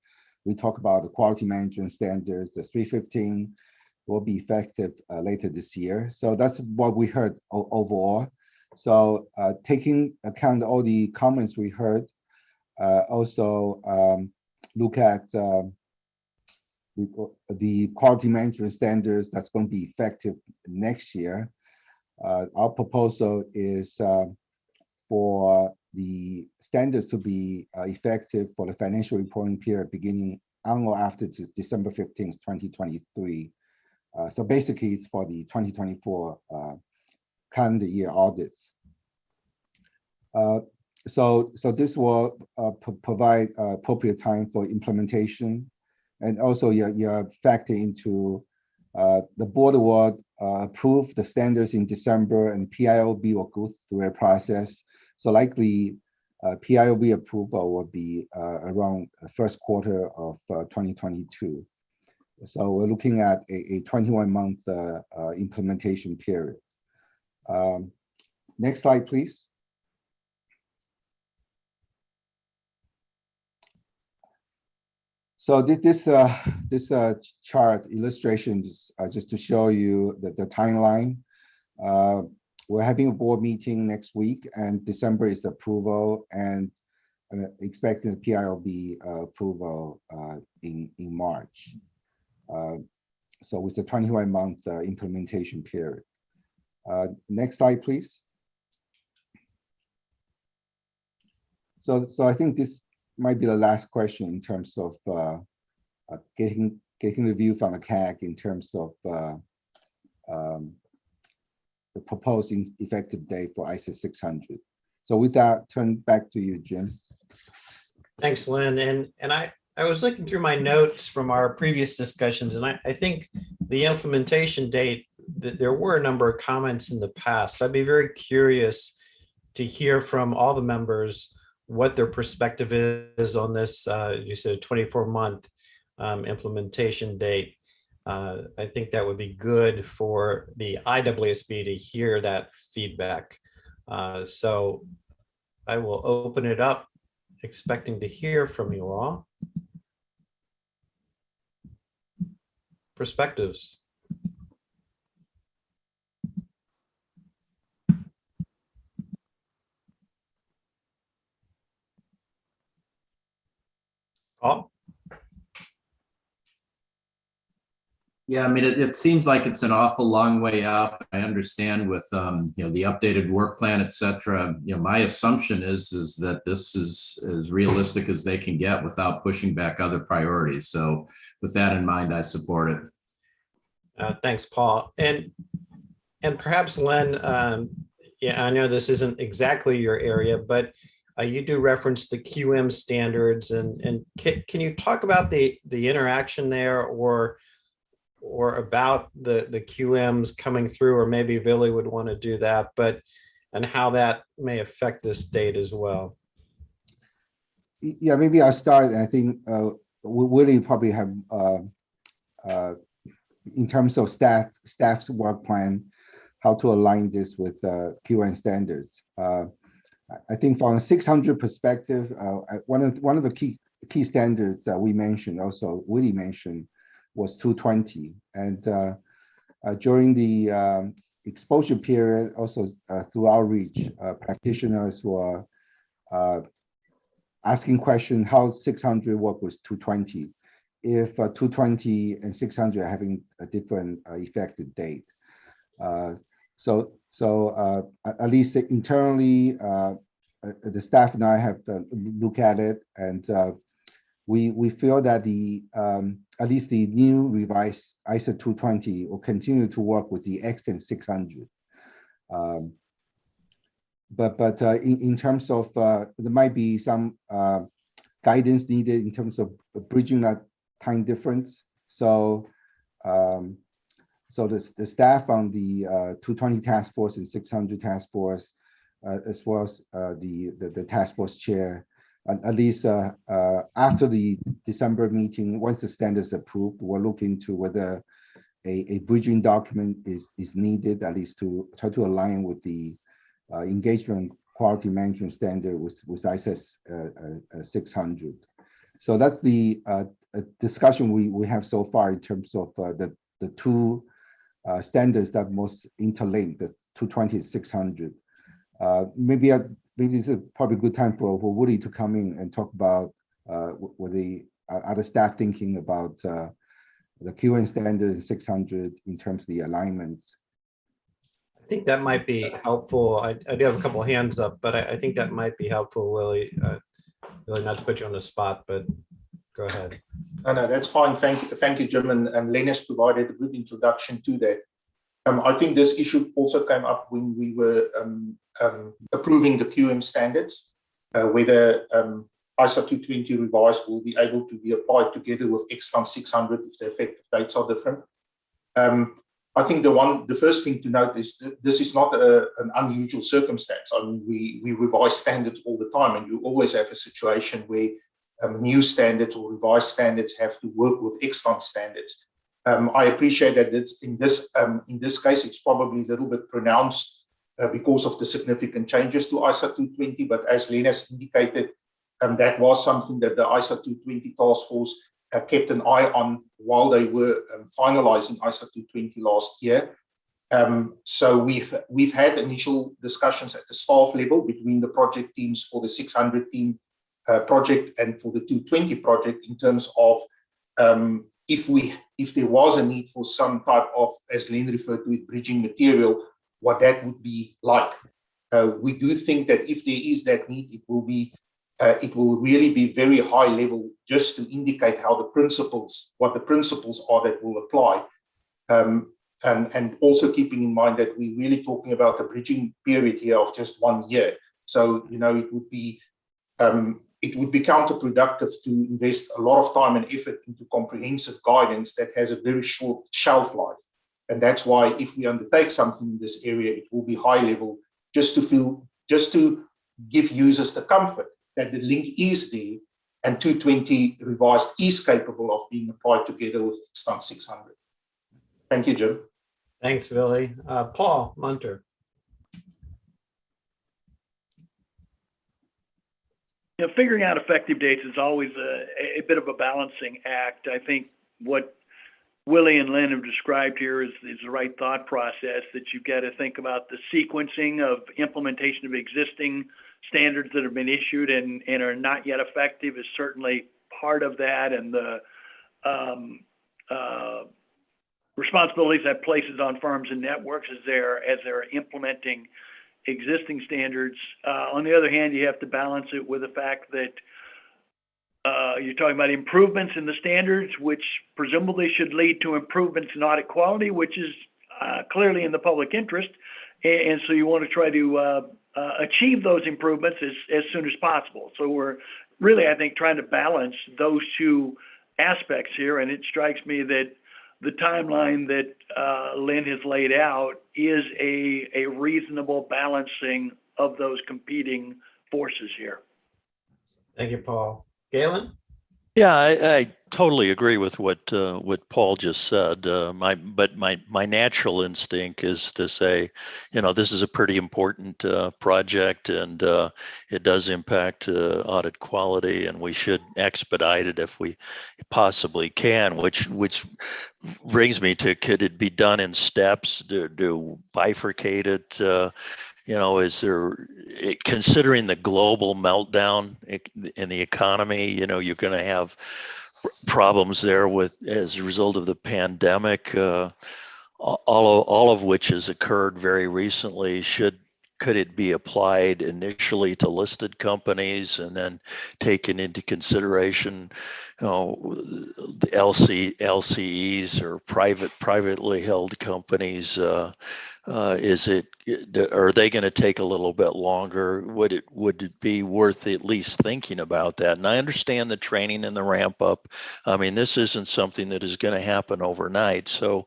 we talk about the quality management standards, the 315 will be effective later this year. So that's what we heard overall. So taking account all the comments we heard, also look at the quality management standards that's going to be effective next year. Our proposal is for the standards to be effective for the financial reporting period beginning on or after December 15th, 2023. So basically, it's for the 2024 calendar year audits. So this will provide appropriate time for implementation, and also you factor into the board will approve the standards in December, and PIOB will go through a process. So likely PIOB approval will be around the first quarter of 2022. So we're looking at a 21-month implementation period. Next slide, please. So this chart illustration is just to show you the timeline. We're having a board meeting next week, and December is the approval, and expecting the PIOB approval in March. So with the 21-month implementation period. Next slide, please. So I think this might be the last question in terms of getting the view from the CAG in terms of the proposed effective date for ISA 600. So with that, turn back to you, Jim. Thanks, Lynn. And I was looking through my notes from our previous discussions, and I think the implementation date, there were a number of comments in the past. I'd be very curious to hear from all the members what their perspective is on this, you said 24-month implementation date. I think that would be good for the IAASB to hear that feedback. So I will open it up expecting to hear from you all. Perspectives. Paul? Yeah, I mean, it seems like it's an awful long way up. I understand with the updated work plan, et cetera. My assumption is that this is as realistic as they can get without pushing back other priorities. So with that in mind, I support it. Thanks, Paul. And perhaps Len, yeah, I know this isn't exactly your area, but you do reference the QM standards, and can you talk about the interaction there, or about the QMs coming through, or maybe Billy would want to do that, and how that may affect this date as well? Yeah, maybe I'll start. I think Willie probably have, in terms of staff's work plan, how to align this with QM standards. I think from a 600 perspective, one of the key standards that we mentioned, also Willie mentioned, was 220. And during the exposure period, also through outreach, practitioners were asking questions how 600 work with 220, if 220 and 600 are having a different effective date. So at least internally, the staff and I have to look at it, and we feel that at least the new revised ISO 220 will continue to work with the extant 600. But in terms of there might be some guidance needed in terms of bridging that time difference. So the staff on the 220 task force and 600 task force, as well as the task force chair, at least after the December meeting, once the standards approved, we'll look into whether a bridging document is needed, at least to try to align with the engagement quality management standard with ISO 600. So that's the discussion we have so far in terms of the two standards that most interlinked, the 220 and 600. Maybe this is probably a good time for Woody to come in and talk about what the other staff thinking about the QN standard and 600 in terms of the alignments. I think that might be helpful. I do have a couple of hands up, but I think that might be helpful, Willie. Really not to put you on the spot, but go ahead. No, that's fine. Thank you, Jim, and Len has provided a good introduction to that. I think this issue also came up when we were approving the QM standards, whether ISO 220 revised will be able to be applied together with Extant 600 if the effective dates are different. I think the first thing to note is that this is not an unusual circumstance. I mean, we revise standards all the time, and you always have a situation where new standards or revised standards have to work with Extant standards. I appreciate that in this case, it's probably a little bit pronounced because of the significant changes to ISO 220, but as Len has indicated, that was something that the ISO 220 task force kept an eye on while they were finalizing ISO 220 last year. So we've had initial discussions at the staff level between the project teams for the 600 team project and for the 220 project in terms of if there was a need for some type of, as Len referred to it, bridging material, what that would be like. We do think that if there is that need, it will really be very high level, just to indicate how what the principles are that will apply. And also keeping in mind that we're really talking about a bridging period here of just 1 year. So, it would be counterproductive to invest a lot of time and effort into comprehensive guidance that has a very short shelf life. And that's why if we undertake something in this area, it will be high level, just to give users the comfort that the link is there and 220 revised is capable of being applied together with Extant 600. Thank you, Jim. Thanks, Willie. Paul Munter. figuring out effective dates is always a bit of a balancing act. I think what Willie and Lynn have described here is the right thought process, that you've got to think about the sequencing of implementation of existing standards that have been issued and are not yet effective is certainly part of that, and the responsibilities that places on firms and networks as they're implementing existing standards. On the other hand, you have to balance it with the fact that you're talking about improvements in the standards, which presumably should lead to improvements in audit quality, which is clearly in the public interest. And so you want to try to achieve those improvements as soon as possible. So we're really, I think, trying to balance those two aspects here. And it strikes me that the timeline that Lynn has laid out is a reasonable balancing of those competing forces here. Thank you, Paul. Galen? Yeah, I totally agree with what Paul just said. My natural instinct is to say, this is a pretty important project, and it does impact audit quality, and we should expedite it if we possibly can. Which brings me to, could it be done in steps? Do bifurcate it? Is there, considering the global meltdown in the economy, you're going to have problems there as a result of the pandemic, all of which has occurred very recently. Could it be applied initially to listed companies and then taken into consideration, the LCEs or privately held companies? Are they going to take a little bit longer? Would it be worth at least thinking about that? And I understand the training and the ramp up. I mean, this isn't something that is going to happen overnight. So,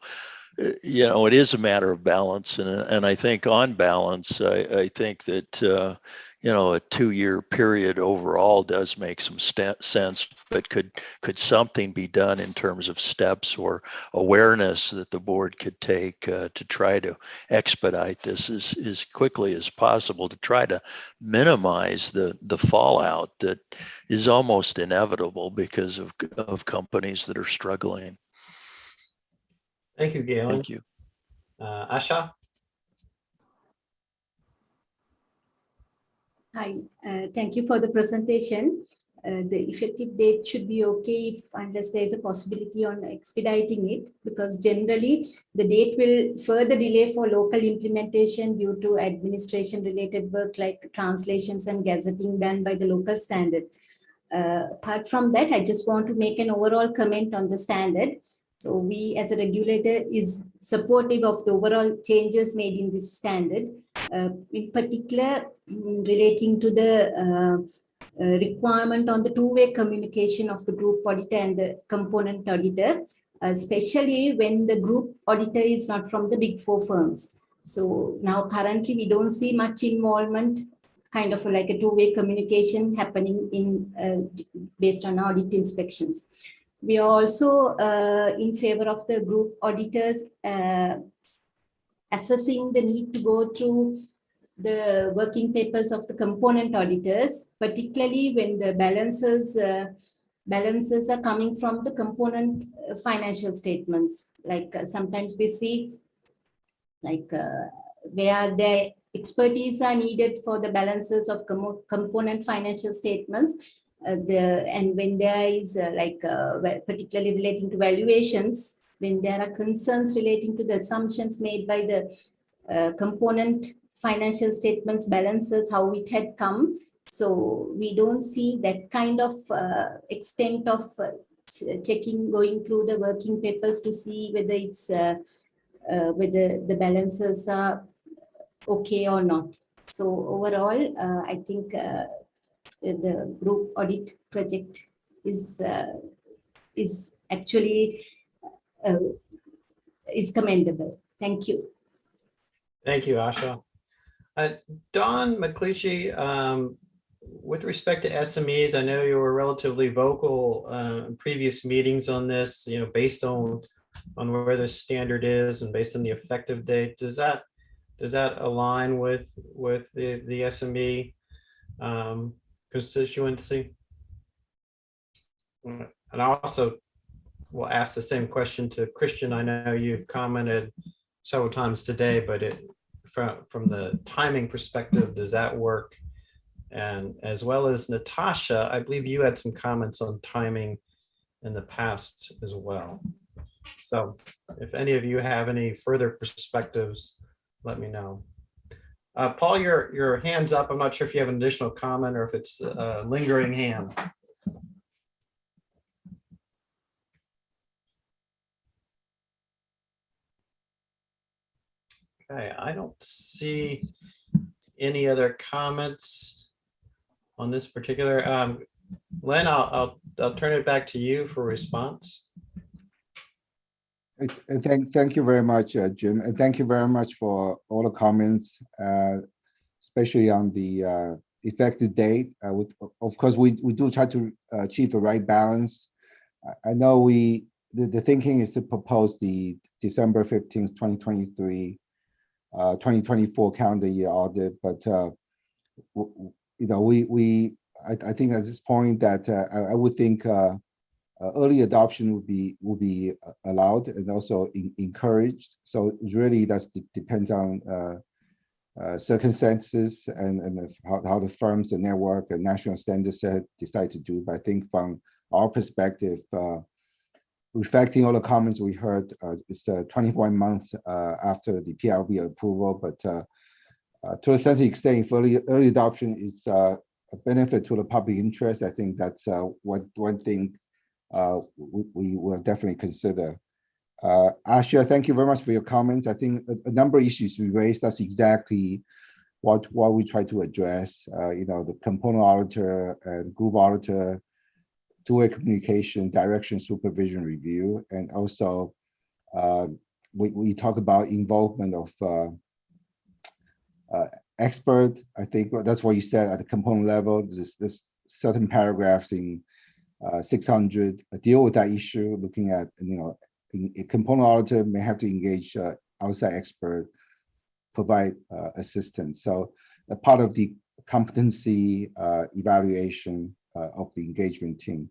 it is a matter of balance. And I think on balance, I think that, a 2-year period overall does make some sense, but could something be done in terms of steps or awareness that the board could take to try to expedite this as quickly as possible, to try to minimize the fallout that is almost inevitable because of companies that are struggling? Thank you, Galen. Thank you. Asha? Hi, thank you for the presentation. The effective date should be okay unless there is a possibility on expediting it, because generally the date will further delay for local implementation due to administration related work like translations and gazetting done by the local standard. Apart from that, I just want to make an overall comment on the standard. So we as a regulator is supportive of the overall changes made in this standard, in particular relating to the requirement on the two-way communication of the group auditor and the component auditor, especially when the group auditor is not from the big four firms. So now currently we don't see much involvement, kind of like a two-way communication happening in based on audit inspections. We are also in favor of the group auditors assessing the need to go through the working papers of the component auditors, particularly when the balances are coming from the component financial statements. Like sometimes we see where the expertise are needed for the balances of component financial statements. And when there is particularly relating to valuations, when there are concerns relating to the assumptions made by the component financial statements balances, how it had come. So we don't see that kind of extent of checking, going through the working papers to see whether it's whether the balances are okay or not. So overall, I think the group audit project is actually is commendable. Thank you. Thank you, Asha. Don McCleachy, with respect to SMEs, I know you were relatively vocal in previous meetings on this, based on where the standard is and based on the effective date. Does that align with the SME constituency? And I also will ask the same question to Christian. I know you've commented several times today, but from the timing perspective, does that work? And as well as Natasha, I believe you had some comments on timing in the past as well. So if any of you have any further perspectives, let me know. Paul, your hand's up. I'm not sure if you have an additional comment or if it's a lingering hand. Okay, I don't see any other comments on this particular. Len, I'll turn it back to you for response. Thank you very much, Jim, and thank you very much for all the comments, especially on the effective date. Of course, we do try to achieve the right balance. I know the thinking is to propose the December 15th, 2023, 2024 calendar year audit, but you know, I think at this point that I would think early adoption would be allowed and also encouraged. So really that depends on circumstances and how the firms, the network, and national standards decide to do. But I think from our perspective, reflecting all the comments we heard, it's 21 months after the PLB approval, but to a certain extent, if early adoption is a benefit to the public interest, I think that's one thing we will definitely consider. Asha, thank you very much for your comments. I think a number of issues we raised, that's exactly what we try to address. You know, the component auditor and group auditor, two-way communication, direction, supervision, review, and also we talk about involvement of expert. I think that's what you said at the component level. There's certain paragraphs in 600 deal with that issue, looking at, you know, a component auditor may have to engage outside expert, provide assistance. So a part of the competency evaluation of the engagement team.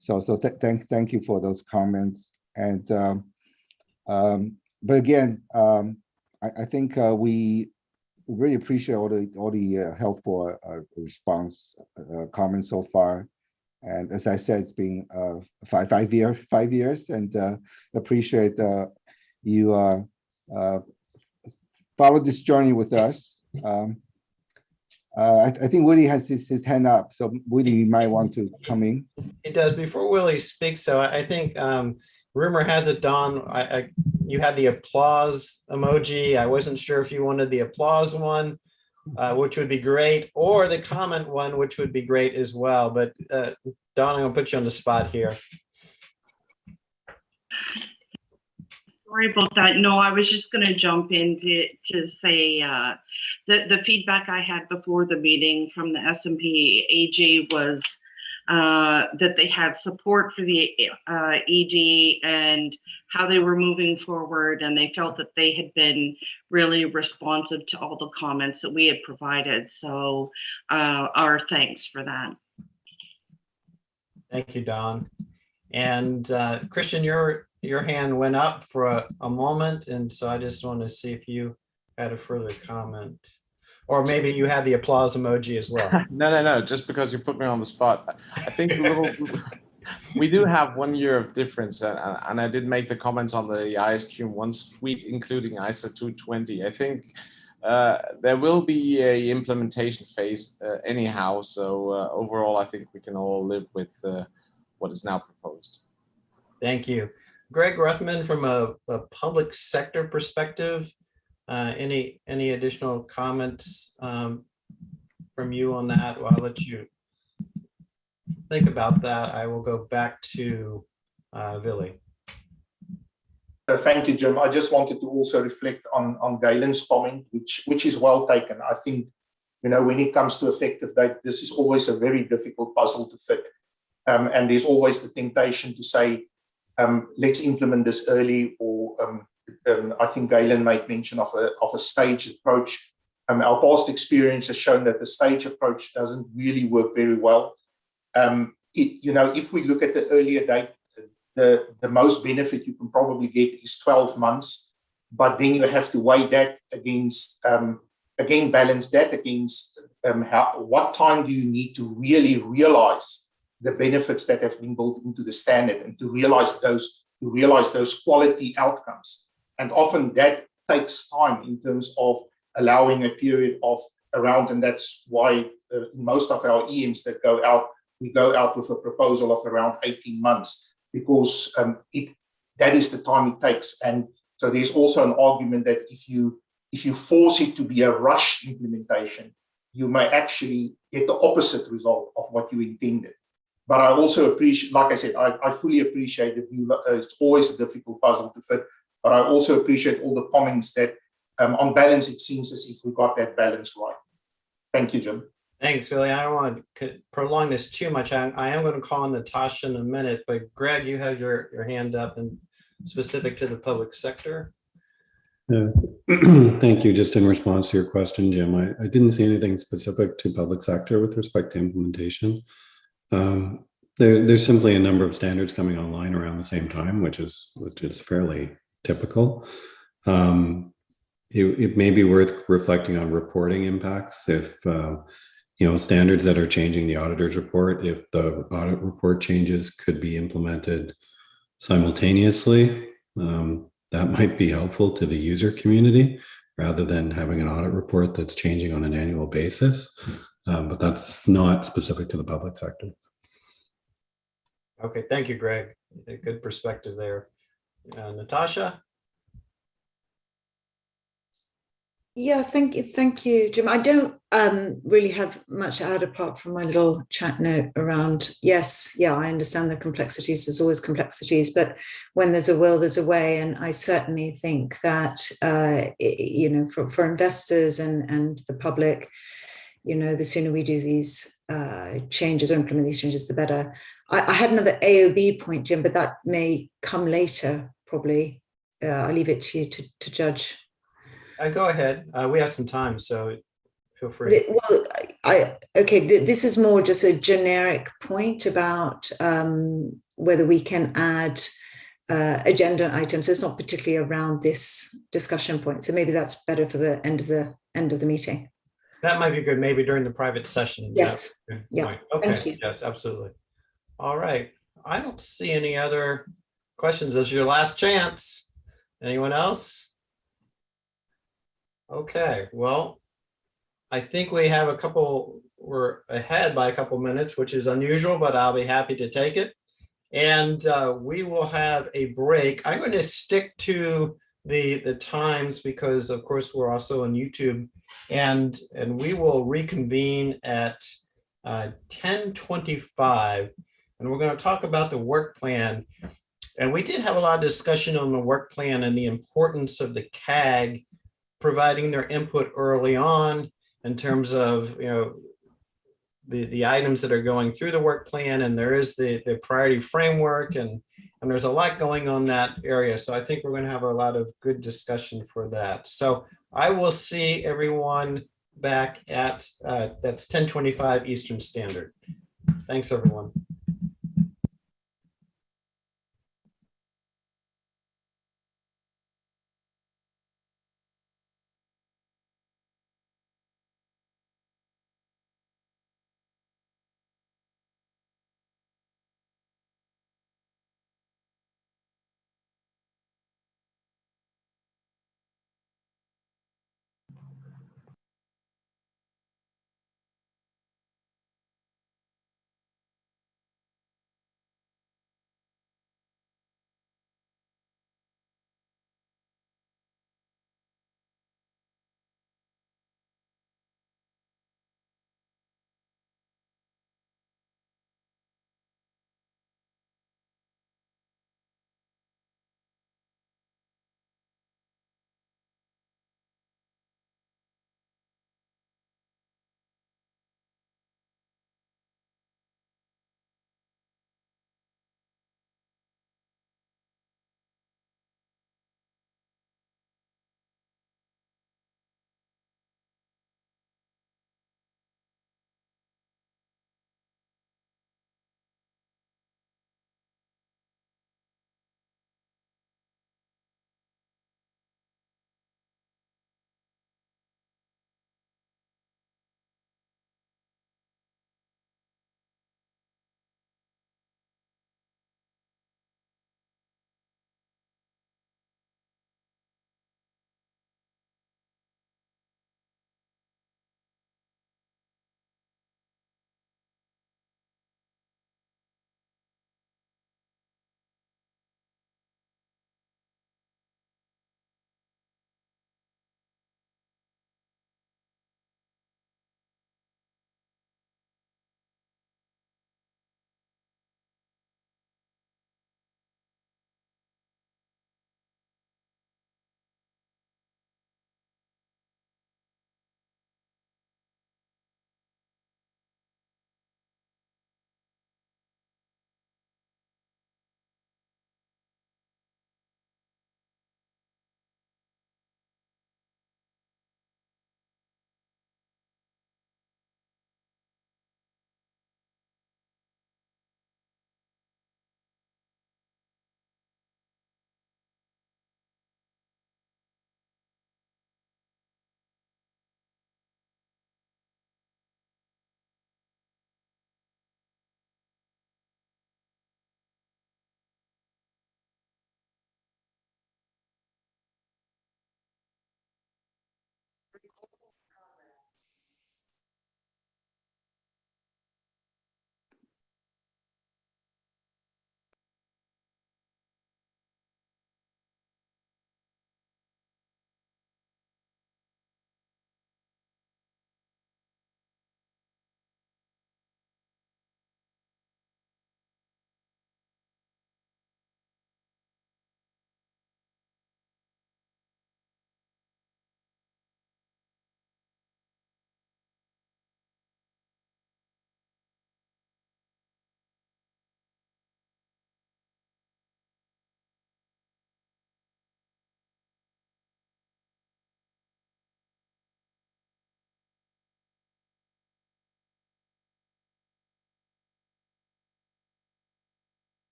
So thank you for those comments. And but again, I think we really appreciate all the helpful response comments so far. And as I said, it's been 5 years, and appreciate you followed this journey with us. I think Willie has his hand up, so Willie, you might want to come in. It does. Before Willie speaks, so I think rumor has it, Don, you had the applause emoji. I wasn't sure if you wanted the applause one, which would be great, or the comment one, which would be great as well. But Don, I'm gonna put you on the spot here. Sorry about that. No, I was just going to jump in to say the feedback I had before the meeting from the S&P AG was that they had support for the ED and how they were moving forward, and they felt that they had been really responsive to all the comments that we had provided. So our thanks for that. Thank you, Don. And Christian, your hand went up for a moment, and so I just want to see if you had a further comment, or maybe you had the applause emoji as well. No. Just because you put me on the spot, I think we do have 1 year of difference, and I did make the comments on the ISQ1 suite, including ISA 220. I think there will be a implementation phase anyhow. So overall, I think we can all live with what is now proposed. Thank you. Greg Ruthman, from a public sector perspective, any additional comments from you on that? Well, I'll let you think about that. I will go back to Willie. Thank you, Jim. I just wanted to also reflect on Galen's comment, which is well taken. I think, you know, when it comes to effective date, this is always a very difficult puzzle to fit. And there's always the temptation to say, let's implement this early, or I think Galen made mention of a staged approach. Our past experience has shown that the stage approach doesn't really work very well. If we look at the earlier date, the most benefit you can probably get is 12 months, but then you have to weigh that against, balance that against what time do you need to really realize the benefits that have been built into the standard and to realize those quality outcomes. And often that takes time in terms of allowing a period of around, and that's why in most of our EMs that go out, we go out with a proposal of around 18 months, because that is the time it takes. And so there's also an argument that if you force it to be a rushed implementation, you may actually get the opposite result of what you intended. But I also appreciate, like I said, I fully appreciate the view. It's always a difficult puzzle to fit, but I also appreciate all the comments that on balance, it seems as if we got that balance right. Thank you, Jim. Thanks, Billy. I don't want to prolong this too much. I am going to call on Natasha in a minute, but Greg, you have your hand up and specific to the public sector. Thank you. Just in response to your question, Jim, I didn't see anything specific to public sector with respect to implementation. There's simply a number of standards coming online around the same time, which is fairly typical. It may be worth reflecting on reporting impacts. If standards that are changing the auditor's report, if the audit report changes could be implemented simultaneously, that might be helpful to the user community rather than having an audit report that's changing on an annual basis. But that's not specific to the public sector. Okay, thank you, Greg. A good perspective there. Natasha? Yeah, thank you, Jim. I don't really have much to add apart from my little chat note around, yes, yeah, I understand the complexities. There's always complexities, but when there's a will, there's a way. And I certainly think that, for investors and the public, the sooner we do these changes or implement these changes, the better. I had another AOB point, Jim, but that may come later, probably. I'll leave it to you to judge. Go ahead. We have some time, so feel free. Well, this is more just a generic point about whether we can add agenda items. It's not particularly around this discussion point, so maybe that's better for the end of the meeting. That might be good. Maybe during the private session. Yes. Yeah. Point. Okay. Thank you. Yes, absolutely. All right. I don't see any other questions. This is your last chance. Anyone else? Okay, well, I think we have we're ahead by a couple minutes, which is unusual, but I'll be happy to take it. And we will have a break. I'm going to stick to the times because, of course, we're also on YouTube. And we will reconvene at 10:25. And we're going to talk about the work plan. And we did have a lot of discussion on the work plan and the importance of the CAG providing their input early on in terms of the items that are going through the work plan, and there is the priority framework, and there's a lot going on that area. So I think we're going to have a lot of good discussion for that. So I will see everyone back at that's 10:25 Eastern Standard. Thanks, everyone.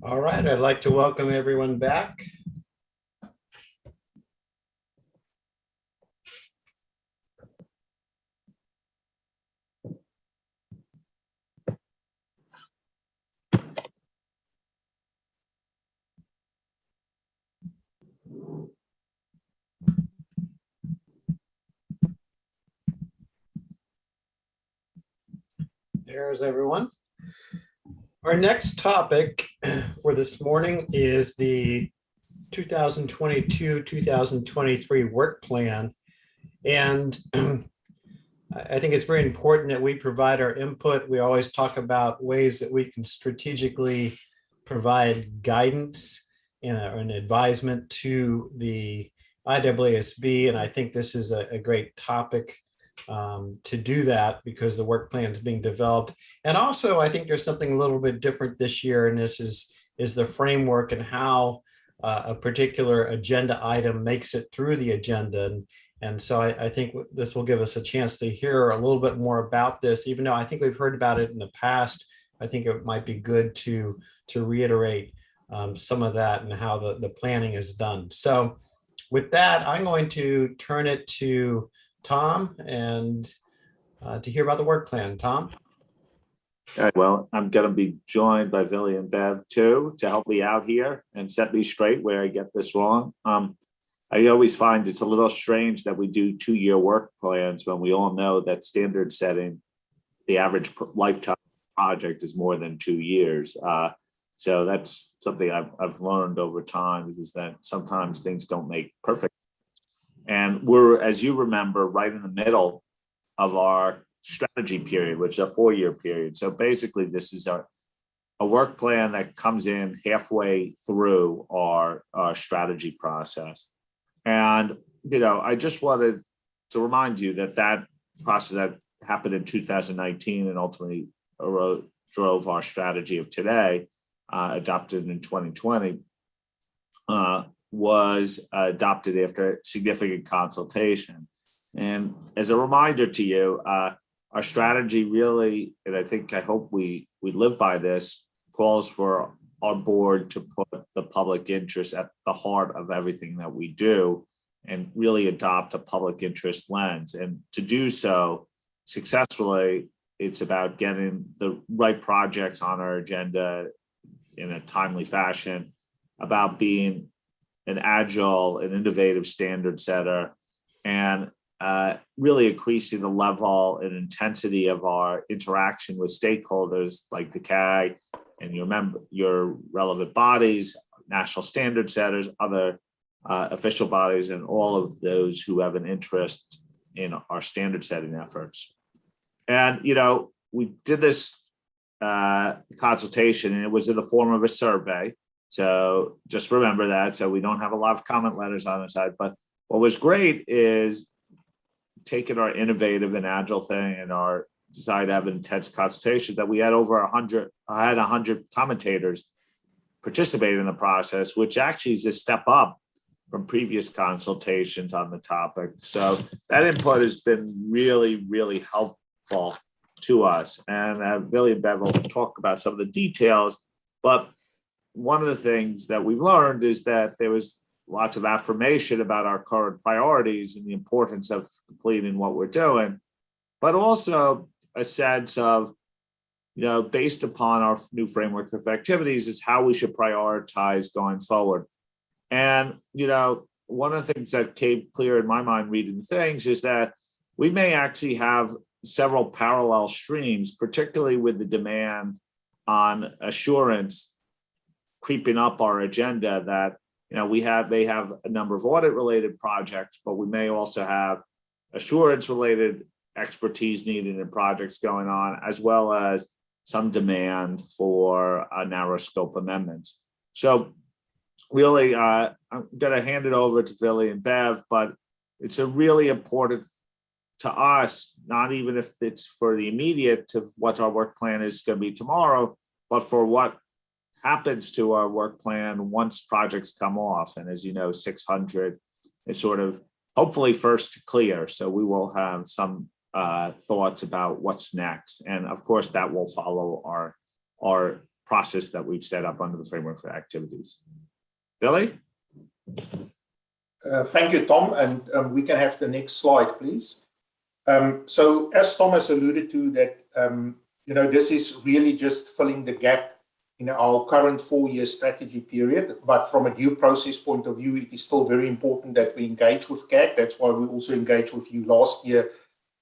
All right, I'd like to welcome everyone back. There's everyone. Our next topic for this morning is the 2022-2023 work plan. And I think it's very important that we provide our input. We always talk about ways that we can strategically provide guidance and advisement to the IAASB. And I think this is a great topic to do that because the work plan is being developed. And also, I think there's something a little bit different this year, and this is the framework and how a particular agenda item makes it through the agenda. And so I think this will give us a chance to hear a little bit more about this, even though I think we've heard about it in the past. I think it might be good to reiterate some of that and how the planning is done. So with that, I'm going to turn it to Tom and to hear about the work plan. Tom? All right, well, I'm going to be joined by Billy and Bev too to help me out here and set me straight where I get this wrong. I always find it's a little strange that we do 2-year work plans when we all know that standard setting, the average lifetime project is more than 2 years. So that's something I've learned over time, is that sometimes things don't make perfect. And we're, as you remember, right in the middle of our strategy period, which is a 4-year period. So basically, this is a work plan that comes in halfway through our strategy process. And, you know, I just wanted to remind you that that process that happened in 2019 and ultimately drove our strategy of today, adopted in 2020, was adopted after significant consultation. And as a reminder to you, our strategy really, and I hope we live by this, calls for our board to put the public interest at the heart of everything that we do and really adopt a public interest lens. And to do so successfully, it's about getting the right projects on our agenda in a timely fashion, about being an agile and innovative standard setter, and really increasing the level and intensity of our interaction with stakeholders like the CAG and your relevant bodies, national standard setters, other official bodies, and all of those who have an interest in our standard setting efforts. And, you know, we did this consultation, and it was in the form of a survey. So just remember that. So we don't have a lot of comment letters on the side. But what was great is taking our innovative and agile thing and our desire to have an intense consultation, that we had over 100 commentators participate in the process, which actually is a step up from previous consultations on the topic. So that input has been really, really helpful to us. And Billy and Bev will talk about some of the details. But one of the things that we've learned is that there was lots of affirmation about our current priorities and the importance of completing what we're doing, but also a sense of, you know, based upon our new framework of activities, is how we should prioritize going forward. And, you know, one of the things that came clear in my mind reading things is that we may actually have several parallel streams, particularly with the demand on assurance creeping up our agenda, that, you know, they have a number of audit related projects, but we may also have assurance related expertise needed in projects going on, as well as some demand for narrow scope amendments. So really, I'm going to hand it over to Billy and Bev, but it's a really important to us, not even if it's for the immediate to what our work plan is going to be tomorrow, but for what happens to our work plan once projects come off. And as you know, 600 is sort of hopefully first to clear. So we will have some thoughts about what's next. And of course, that will follow our process that we've set up under the framework for activities. Billy? Thank you, Tom, and we can have the next slide, please. So as Thomas alluded to, that this is really just filling the gap in our current 4-year strategy period, but from a due process point of view, it is still very important that we engage with CAG. That's why we also engaged with you last year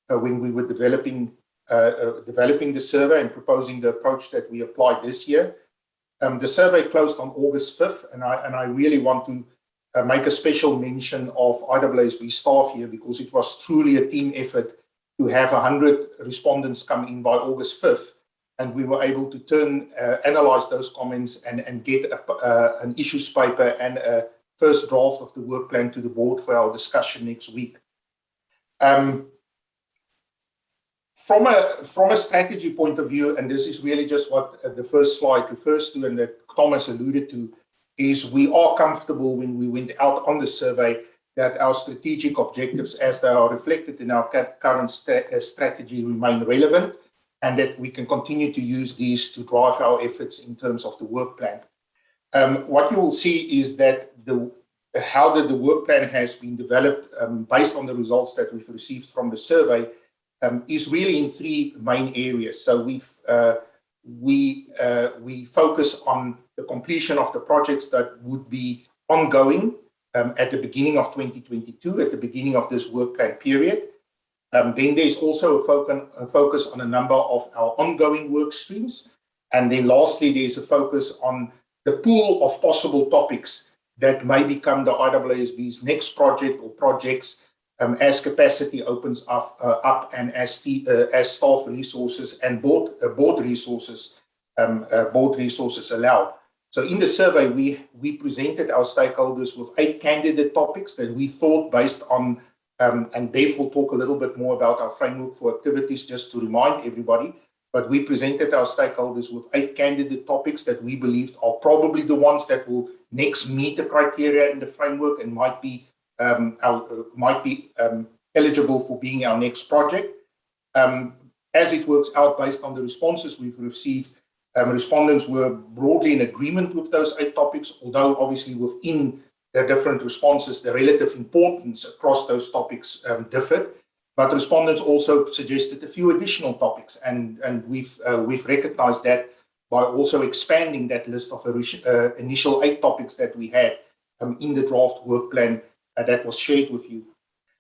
when we were developing the survey and proposing the approach that we applied this year. The survey closed on August 5th, and I really want to make a special mention of IAASB staff here, because it was truly a team effort to have 100 respondents come in by August 5th. And we were able to analyze those comments and get an issues paper and a first draft of the work plan to the board for our discussion next week. From a strategy point of view, and this is really just what the first slide refers to and that Thomas alluded to, is we are comfortable when we went out on the survey that our strategic objectives as they are reflected in our current strategy remain relevant, and that we can continue to use these to drive our efforts in terms of the work plan. What you will see is that how the work plan has been developed based on the results that we've received from the survey is really in 3 main areas. So we focus on the completion of the projects that would be ongoing at the beginning of 2022, at the beginning of this work plan period. Then there's also a focus on a number of our ongoing work streams. And then lastly, there's a focus on the pool of possible topics that may become the IAASB's next project or projects as capacity opens up and as staff resources and board resources allow. So in the survey, we presented our stakeholders with 8 candidate topics that we thought based on and Dave will talk a little bit more about our framework for activities, just to remind everybody. But we presented our stakeholders with 8 candidate topics that we believed are probably the ones that will next meet the criteria in the framework and might be eligible for being our next project. As it works out, based on the responses we've received, respondents were broadly in agreement with those 8 topics, although obviously within the different responses, the relative importance across those topics differed. But respondents also suggested a few additional topics, and we've recognized that by also expanding that list of initial 8 topics that we had in the draft work plan that was shared with you.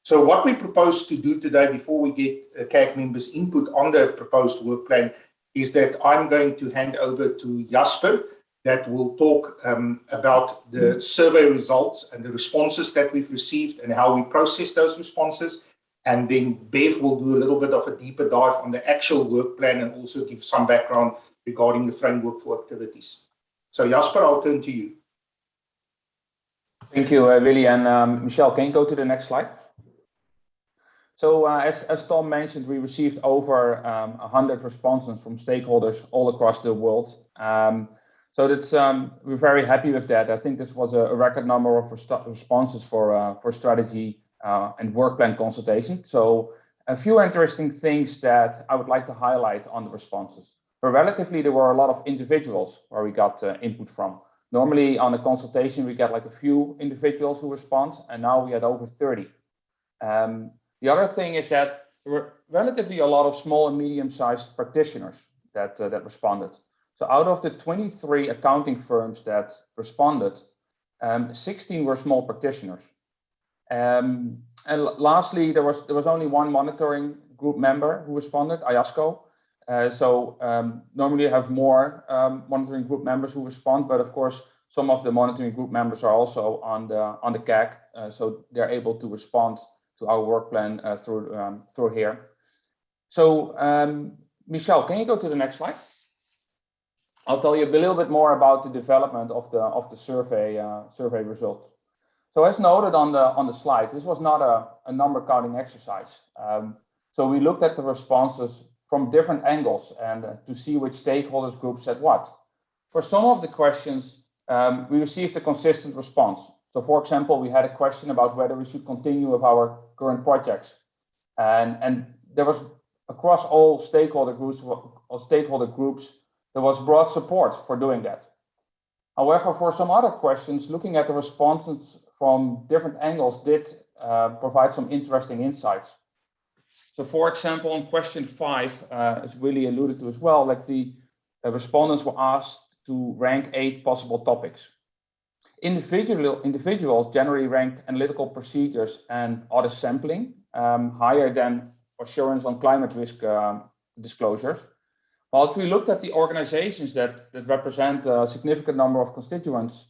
So what we propose to do today, before we get CAG members' input on the proposed work plan, is that I'm going to hand over to Jasper, that will talk about the survey results and the responses that we've received and how we process those responses. And then Bev will do a little bit of a deeper dive on the actual work plan and also give some background regarding the framework for activities. So Jasper, I'll turn to you. Thank you, Willy. And Michelle, can you go to the next slide? So as Tom mentioned, we received over 100 responses from stakeholders all across the world. So that's we're very happy with that. I think this was a record number of responses for strategy and work plan consultation. So a few interesting things that I would like to highlight on the responses. But relatively, there were a lot of individuals where we got input from. Normally on a consultation, we get like a few individuals who respond, and now we had over 30. The other thing is that there were relatively a lot of small and medium-sized practitioners that responded. So out of the 23 accounting firms that responded, 16 were small practitioners. And lastly, there was only one monitoring group member who responded, IASCO. Normally you have more monitoring group members who respond, but of course, some of the monitoring group members are also on the CAG, so they're able to respond to our work plan through here. So Michelle, can you go to the next slide? I'll tell you a little bit more about the development of the survey results. So as noted on the slide, this was not a number counting exercise. So we looked at the responses from different angles and to see which stakeholders groups said what. For some of the questions, we received a consistent response. So for example, we had a question about whether we should continue with our current projects. And there was across all stakeholder groups There was broad support for doing that. However, for some other questions, looking at the responses from different angles did provide some interesting insights. So for example, on question 5, as Willie alluded to as well, like the respondents were asked to rank 8 possible topics. Individuals generally ranked analytical procedures and audit sampling higher than assurance on climate risk disclosures. While if we looked at the organizations that represent a significant number of constituents,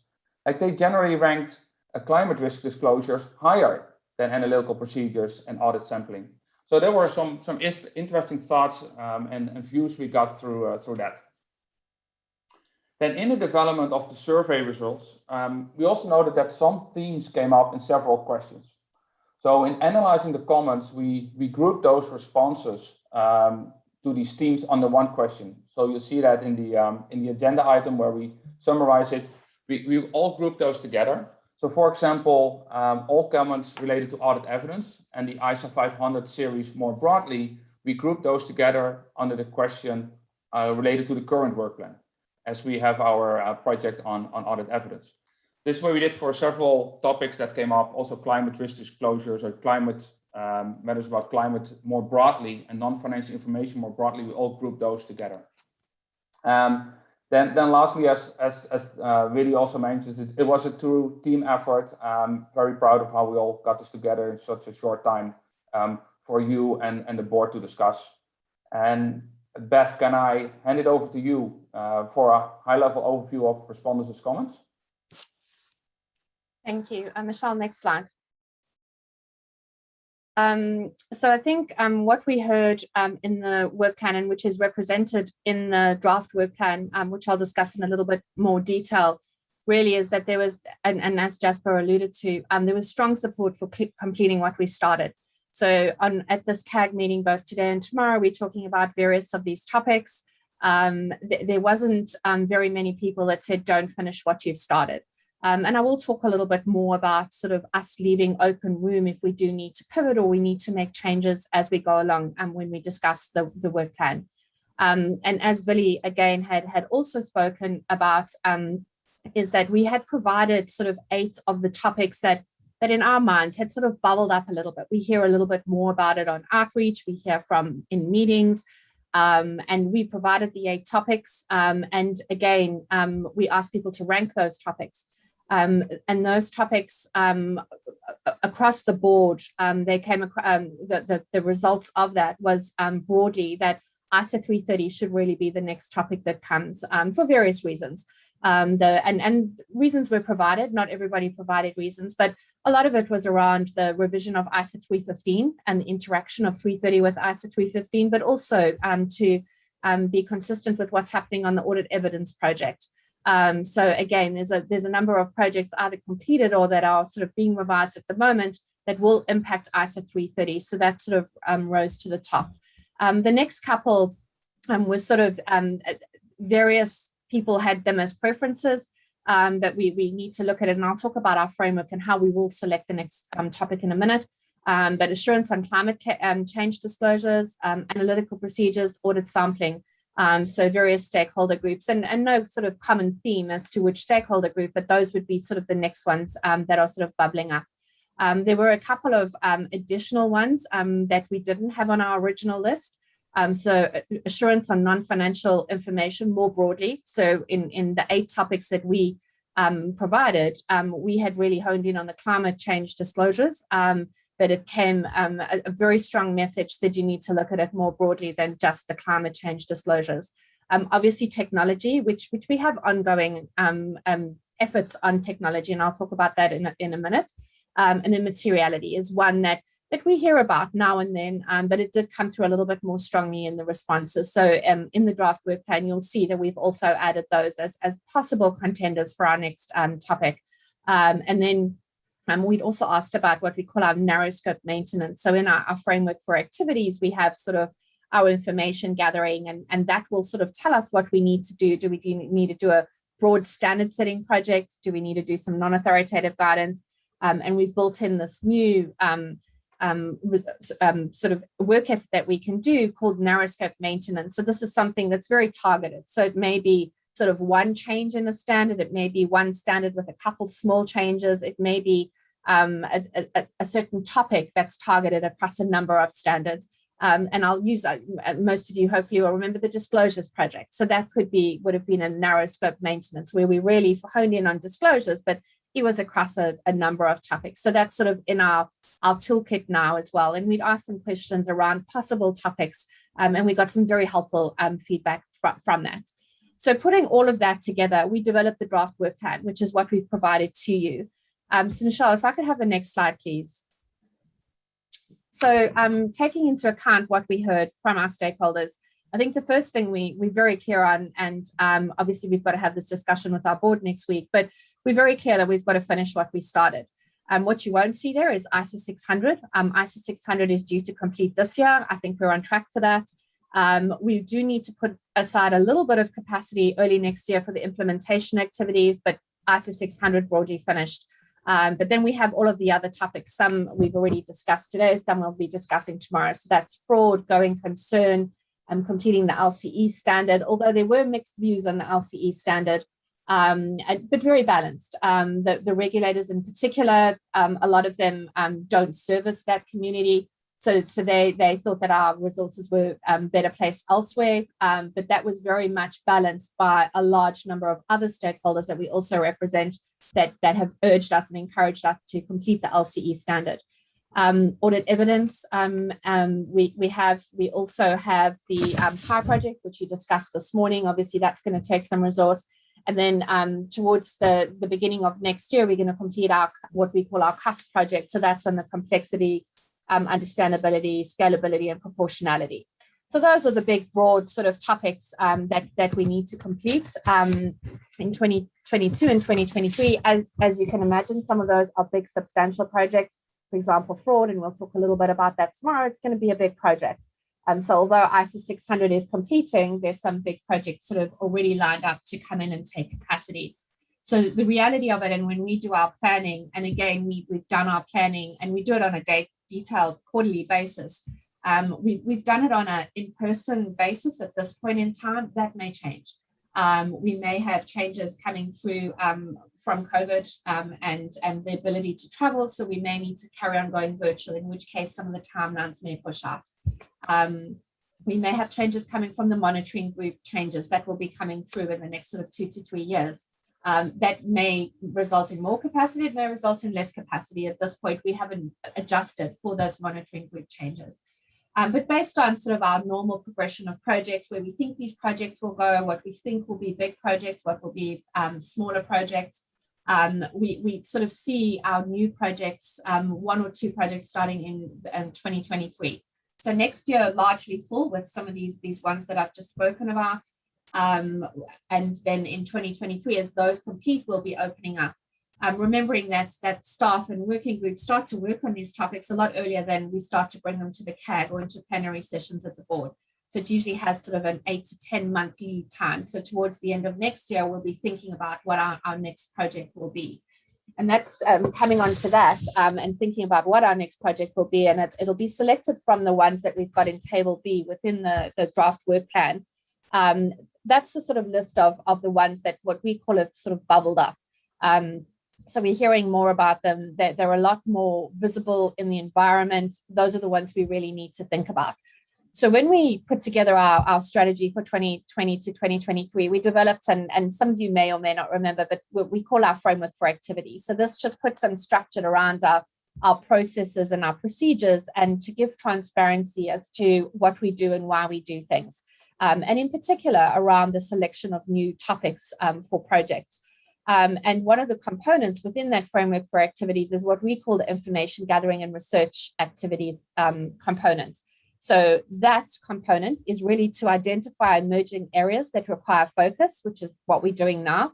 like they generally ranked climate risk disclosures higher than analytical procedures and audit sampling. So there were some interesting thoughts and views we got through that. Then in the development of the survey results, we also noted that some themes came up in several questions. So in analyzing the comments, we grouped those responses to these themes under one question. So you'll see that in the agenda item where we summarize it, we all grouped those together. So for example, all comments related to audit evidence and the ISA 500 series more broadly, we grouped those together under the question related to the current work plan, as we have our project on audit evidence. This is what we did for several topics that came up, also climate risk disclosures or climate matters about climate more broadly and non-financial information more broadly. We all grouped those together. Then lastly, as Willie also mentions, it was a true team effort. I'm very proud of how we all got this together in such a short time for you and the board to discuss. And Beth, can I hand it over to you for a high-level overview of Respondus' comments? Thank you. Michelle, next slide. So I think what we heard in the work plan, and which is represented in the draft work plan, which I'll discuss in a little bit more detail, really is that there was, and as Jasper alluded to, there was strong support for completing what we started. So at this CAG meeting, both today and tomorrow, we're talking about various of these topics. There wasn't very many people that said, don't finish what you've started. And I will talk a little bit more about sort of us leaving open room if we do need to pivot or we need to make changes as we go along when we discuss the work plan. And as Willie again had also spoken about, is that we had provided sort of 8 of the topics that in our minds had sort of bubbled up a little bit. We hear a little bit more about it on outreach, we hear from in meetings, and we provided the 8 topics. And again, we asked people to rank those topics. And those topics across the board, they came across, the results of that was broadly that ISA 330 should really be the next topic that comes for various reasons. And reasons were provided, not everybody provided reasons, but a lot of it was around the revision of ISA 315 and the interaction of 330 with ISA 315, but also to be consistent with what's happening on the Audit Evidence project. So again, there's a number of projects either completed or that are sort of being revised at the moment that will impact ISA 330. So that sort of rose to the top. The next couple was sort of various people had them as preferences, but we need to look at it, and I'll talk about our framework and how we will select the next topic in a minute. But assurance on climate change disclosures, analytical procedures, audit sampling. So various stakeholder groups and no sort of common theme as to which stakeholder group, but those would be sort of the next ones that are sort of bubbling up. There were a couple of additional ones that we didn't have on our original list. So assurance on non-financial information more broadly. So in the 8 topics that we provided, we had really honed in on the climate change disclosures. But it came a very strong message that you need to look at it more broadly than just the climate change disclosures. Obviously, technology, which we have ongoing efforts on technology, and I'll talk about that in a minute. And then materiality is one that we hear about now and then, but it did come through a little bit more strongly in the responses. So in the draft work plan, you'll see that we've also added those as possible contenders for our next topic. And then we'd also asked about what we call our narrow scope maintenance. So in our framework for activities, we have sort of our information gathering, and that will sort of tell us what we need to do. Do we need to do a broad standard setting project? Do we need to do some non-authoritative guidance? And we've built in this new sort of work effort that we can do called narrow scope maintenance. So this is something that's very targeted. So it may be sort of one change in a standard. It may be one standard with a couple small changes. It may be a certain topic that's targeted across a number of standards. And I'll use, most of you hopefully will remember the disclosures project. So that would have been a narrow scope maintenance where we really honed in on disclosures, but it was across a number of topics. So that's sort of in our toolkit now as well. And we'd ask some questions around possible topics, and we got some very helpful feedback from that. So putting all of that together, we developed the draft work plan, which is what we've provided to you. So Michelle, if I could have the next slide, please. So taking into account what we heard from our stakeholders, I think the first thing we're very clear on, and obviously we've got to have this discussion with our board next week, but we're very clear that we've got to finish what we started. What you won't see there is ISO 600. ISO 600 is due to complete this year. I think we're on track for that. We do need to put aside a little bit of capacity early next year for the implementation activities, but ISO 600 broadly finished. But then we have all of the other topics. Some we've already discussed today, some we'll be discussing tomorrow. So that's fraud, going concern, and completing the LCE standard, although there were mixed views on the LCE standard, but very balanced. The regulators in particular, a lot of them don't service that community. So they thought that our resources were better placed elsewhere, but that was very much balanced by a large number of other stakeholders that we also represent that have urged us and encouraged us to complete the LCE standard. Audit Evidence, we also have the PI project, which you discussed this morning. Obviously, that's going to take some resource. And then towards the beginning of next year, we're going to complete what we call our CUSP project. So that's on the complexity, understandability, scalability, and proportionality. So those are the big, broad sort of topics that we need to complete in 2022 and 2023. As you can imagine, some of those are big, substantial projects. For example, fraud, and we'll talk a little bit about that tomorrow. It's going to be a big project. So although ISO 600 is completing, there's some big projects sort of already lined up to come in and take capacity. So the reality of it, and when we do our planning, and again, we've done our planning and we do it on a detailed quarterly basis. We've done it on an in-person basis at this point in time. That may change. We may have changes coming through from COVID and the ability to travel. So we may need to carry on going virtual, in which case some of the timelines may push out. We may have changes coming from the monitoring group changes that will be coming through in the next sort of 2 to 3 years. That may result in more capacity, it may result in less capacity. At this point, we haven't adjusted for those monitoring group changes. But based on sort of our normal progression of projects, where we think these projects will go, what we think will be big projects, what will be smaller projects, we sort of see our new projects, 1 or 2 projects starting in 2023. So next year, largely full with some of these ones that I've just spoken about. And then in 2023, as those complete, we'll be opening up. Remembering that staff and working groups start to work on these topics a lot earlier than we start to bring them to the CAG or into plenary sessions at the board. So it usually has sort of an 8 to 10 month lead time. So towards the end of next year, we'll be thinking about what our next project will be. And that's coming on to that and thinking about what our next project will be. And it'll be selected from the ones that we've got in table B within the draft work plan. That's the sort of list of the ones that what we call have sort of bubbled up. So we're hearing more about them, that they're a lot more visible in the environment. Those are the ones we really need to think about. So when we put together our strategy for 2020 to 2023, we developed, and some of you may or may not remember, but what we call our framework for activity. So this just puts some structure around our processes and our procedures, and to give transparency as to what we do and why we do things. And in particular around the selection of new topics for projects. And one of the components within that framework for activities is what we call the information gathering and research activities component. So that component is really to identify emerging areas that require focus, which is what we're doing now.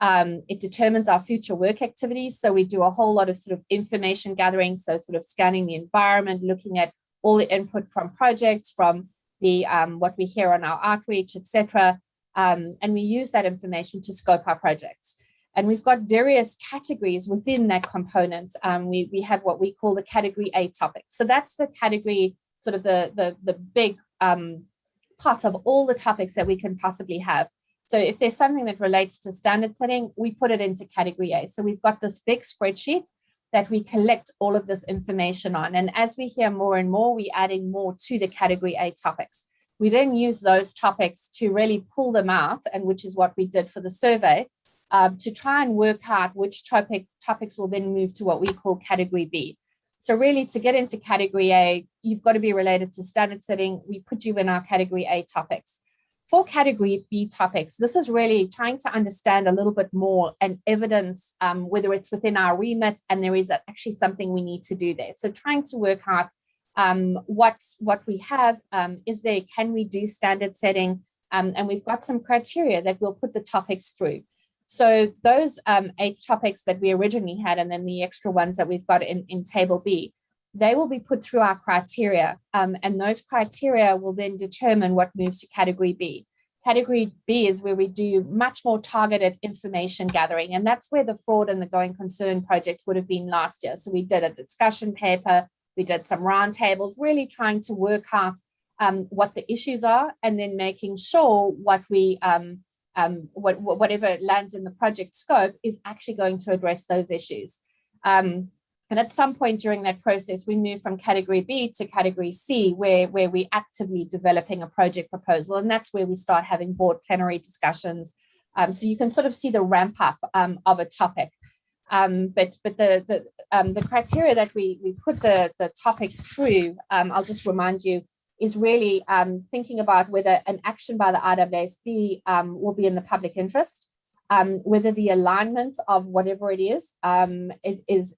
It determines our future work activities. So we do a whole lot of sort of information gathering, so sort of scanning the environment, looking at all the input from projects, from the what we hear on our outreach, etc. And we use that information to scope our projects. And we've got various categories within that component. We have what we call the category A topics. So that's the category, sort of the big part of all the topics that we can possibly have. So if there's something that relates to standard setting, we put it into category A. So we've got this big spreadsheet that we collect all of this information on. And as we hear more and more, we're adding more to the category A topics. We then use those topics to really pull them out, and which is what we did for the survey, to try and work out which topics will then move to what we call category B. So really, to get into category A, you've got to be related to standard setting. We put you in our category A topics. For category B topics, this is really trying to understand a little bit more and evidence whether it's within our remit and there is actually something we need to do there. So trying to work out what we have, can we do standard setting? And we've got some criteria that we'll put the topics through. So those 8 topics that we originally had, and then the extra ones that we've got in table B, they will be put through our criteria, and those criteria will then determine what moves to category B. Category B is where we do much more targeted information gathering, and that's where the fraud and the going concern project would have been last year. So we did a discussion paper, we did some roundtables, really trying to work out what the issues are, and then making sure what we whatever lands in the project scope is actually going to address those issues. And at some point during that process, we moved from category B to category C, where we're actively developing a project proposal. And that's where we start having board plenary discussions. So you can sort of see the ramp up of a topic. But the criteria that we put the topics through, I'll just remind you, is really thinking about whether an action by the IAASB will be in the public interest. Whether the alignment of whatever it is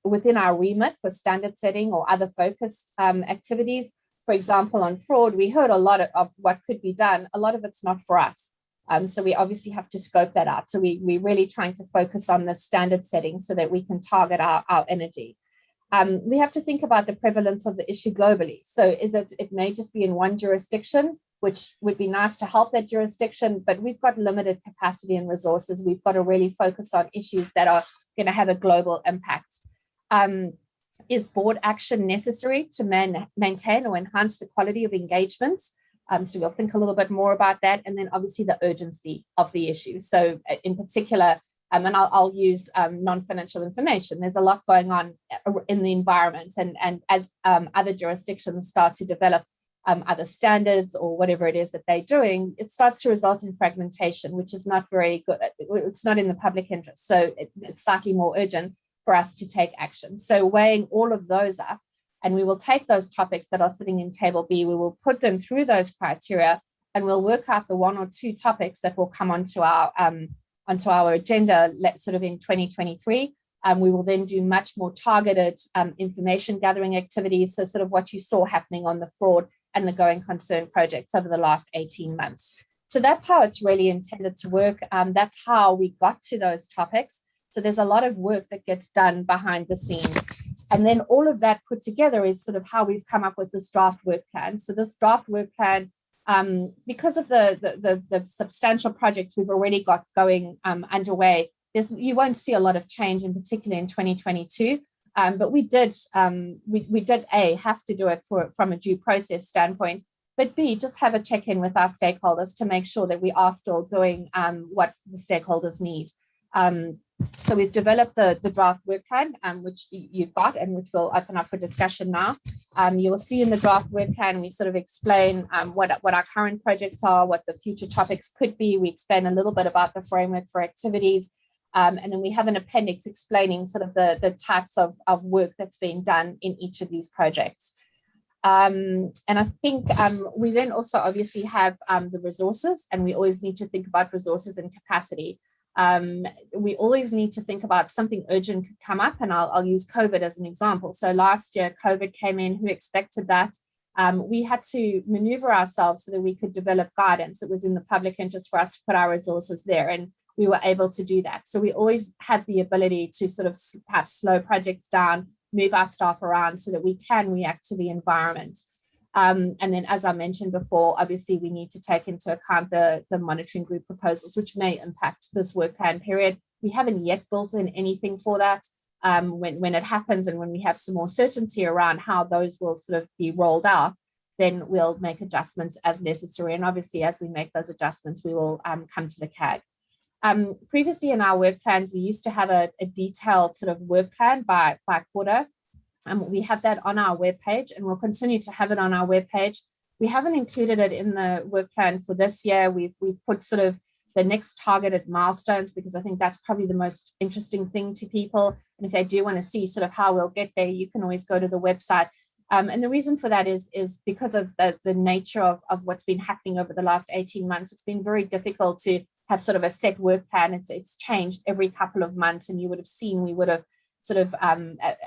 within our remit for standard setting or other focused activities. For example, on fraud, we heard a lot of what could be done. A lot of it's not for us. So we obviously have to scope that out. So we're really trying to focus on the standard setting so that we can target our energy. We have to think about the prevalence of the issue globally. So it may just be in one jurisdiction, which would be nice to help that jurisdiction, but we've got limited capacity and resources. We've got to really focus on issues that are going to have a global impact. Is board action necessary to maintain or enhance the quality of engagements? So we'll think a little bit more about that. And then obviously the urgency of the issue. So in particular, and I'll use non-financial information. There's a lot going on in the environment. And as other jurisdictions start to develop other standards or whatever it is that they're doing, it starts to result in fragmentation, which is not very good. It's not in the public interest. So it's slightly more urgent for us to take action. So weighing all of those up, and we will take those topics that are sitting in table B, we will put them through those criteria, and we'll work out the 1 or 2 topics that will come onto our agenda, sort of in 2023. We will then do much more targeted information gathering activities. So sort of what you saw happening on the fraud and the going concern projects over the last 18 months. So that's how it's really intended to work. That's how we got to those topics. So there's a lot of work that gets done behind the scenes. And then all of that put together is sort of how we've come up with this draft work plan. So this draft work plan, because of the substantial projects we've already got going underway, you won't see a lot of change, in particular in 2022. But we did A, have to do it from a due process standpoint, but B, just have a check-in with our stakeholders to make sure that we are still doing what the stakeholders need. So we've developed the draft work plan, which you've got and which we'll open up for discussion now. You will see in the draft work plan, we sort of explain what our current projects are, what the future topics could be. We explain a little bit about the framework for activities. And then we have an appendix explaining sort of the types of work that's being done in each of these projects. And I think we then also obviously have the resources, and we always need to think about resources and capacity. We always need to think about something urgent could come up, and I'll use COVID as an example. So last year, COVID came in. Who expected that? We had to maneuver ourselves so that we could develop guidance. It was in the public interest for us to put our resources there, and we were able to do that. So we always have the ability to sort of perhaps slow projects down, move our staff around so that we can react to the environment. And then, as I mentioned before, obviously we need to take into account the monitoring group proposals, which may impact this work plan period. We haven't yet built in anything for that. When it happens and when we have some more certainty around how those will sort of be rolled out, then we'll make adjustments as necessary. And obviously, as we make those adjustments, we will come to the CAG. Previously in our work plans, we used to have a detailed sort of work plan by quarter. We have that on our webpage, and we'll continue to have it on our webpage. We haven't included it in the work plan for this year. We've put sort of the next targeted milestones, because I think that's probably the most interesting thing to people. And if they do want to see sort of how we'll get there, you can always go to the website. And the reason for that is because of the nature of what's been happening over the last 18 months. It's been very difficult to have sort of a set work plan. It's changed every couple of months, and you would have seen, we would have sort of,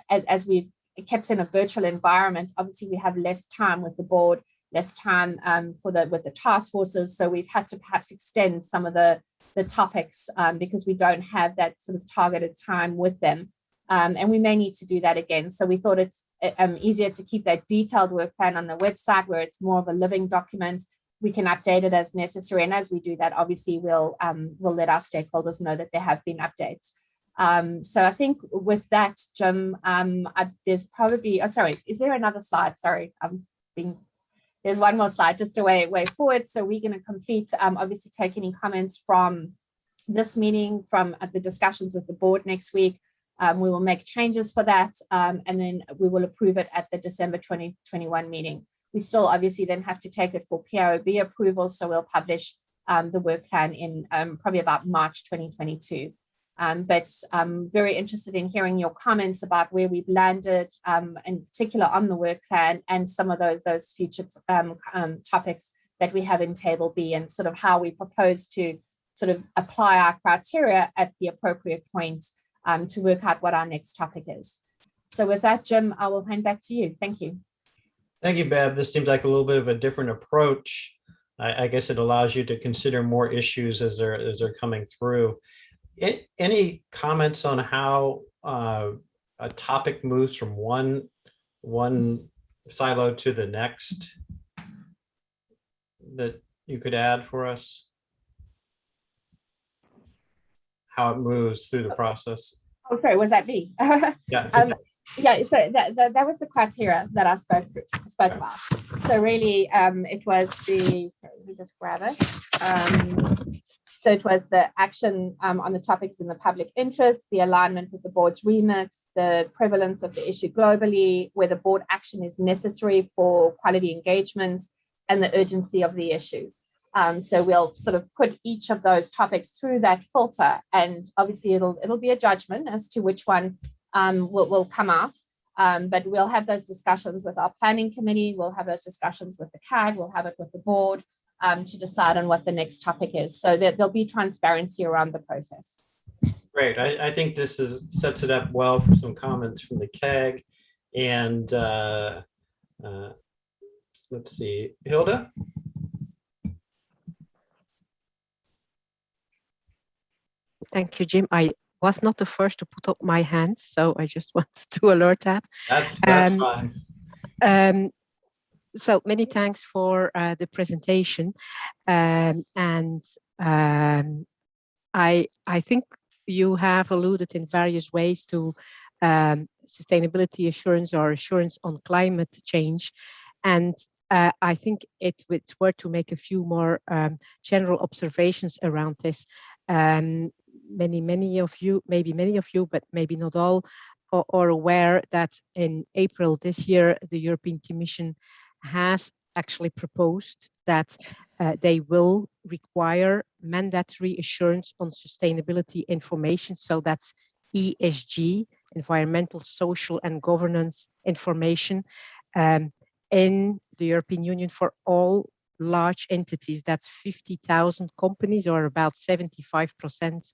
as we've kept in a virtual environment, obviously we have less time with the board, less time with the task forces. So we've had to perhaps extend some of the topics because we don't have that sort of targeted time with them. And we may need to do that again. So we thought it's easier to keep that detailed work plan on the website, where it's more of a living document. We can update it as necessary. And as we do that, obviously we'll let our stakeholders know that there have been updates. So I think with that, Jim, there's probably, is there another slide? Sorry, there's one more slide, just a way forward. So we're going to complete, obviously take any comments from this meeting, from the discussions with the board next week. We will make changes for that, and then we will approve it at the December 2021 meeting. We still obviously then have to take it for PIOB approval, so we'll publish the work plan in probably about March 2022. But I'm very interested in hearing your comments about where we've landed, in particular on the work plan, and some of those future topics that we have in Table B, and sort of how we propose to sort of apply our criteria at the appropriate point to work out what our next topic is. So with that, Jim, I will hand back to you. Thank you. Thank you, Bev. This seems like a little bit of a different approach. I guess it allows you to consider more issues as they're coming through. Any comments on how a topic moves from one silo to the next that you could add for us? How it moves through the process? Oh, sorry, was that me? Yeah. Yeah, so that was the criteria that I spoke about. So really, it was sorry, let me just grab it. So it was the action on the topics in the public interest, the alignment with the board's remits, the prevalence of the issue globally, whether board action is necessary for quality engagements, and the urgency of the issue. So we'll sort of put each of those topics through that filter, and obviously it'll be a judgment as to which one will come out. But we'll have those discussions with our planning committee. We'll have those discussions with the CAG. We'll have it with the board to decide on what the next topic is, so that there'll be transparency around the process. Great. I think this sets it up well for some comments from the CAG. And let's see, Hilda? Thank you, Jim. I was not the first to put up my hand, so I just wanted to alert that. That's fine. So many thanks for the presentation. I think you have alluded in various ways to sustainability assurance or assurance on climate change. And I think it's worth to make a few more general observations around this. Many of you, but maybe not all, are aware that in April this year, the European Commission has actually proposed that they will require mandatory assurance on sustainability information. So that's ESG, environmental, social, and governance information in the European Union for all large entities. That's 50,000 companies, or about 75%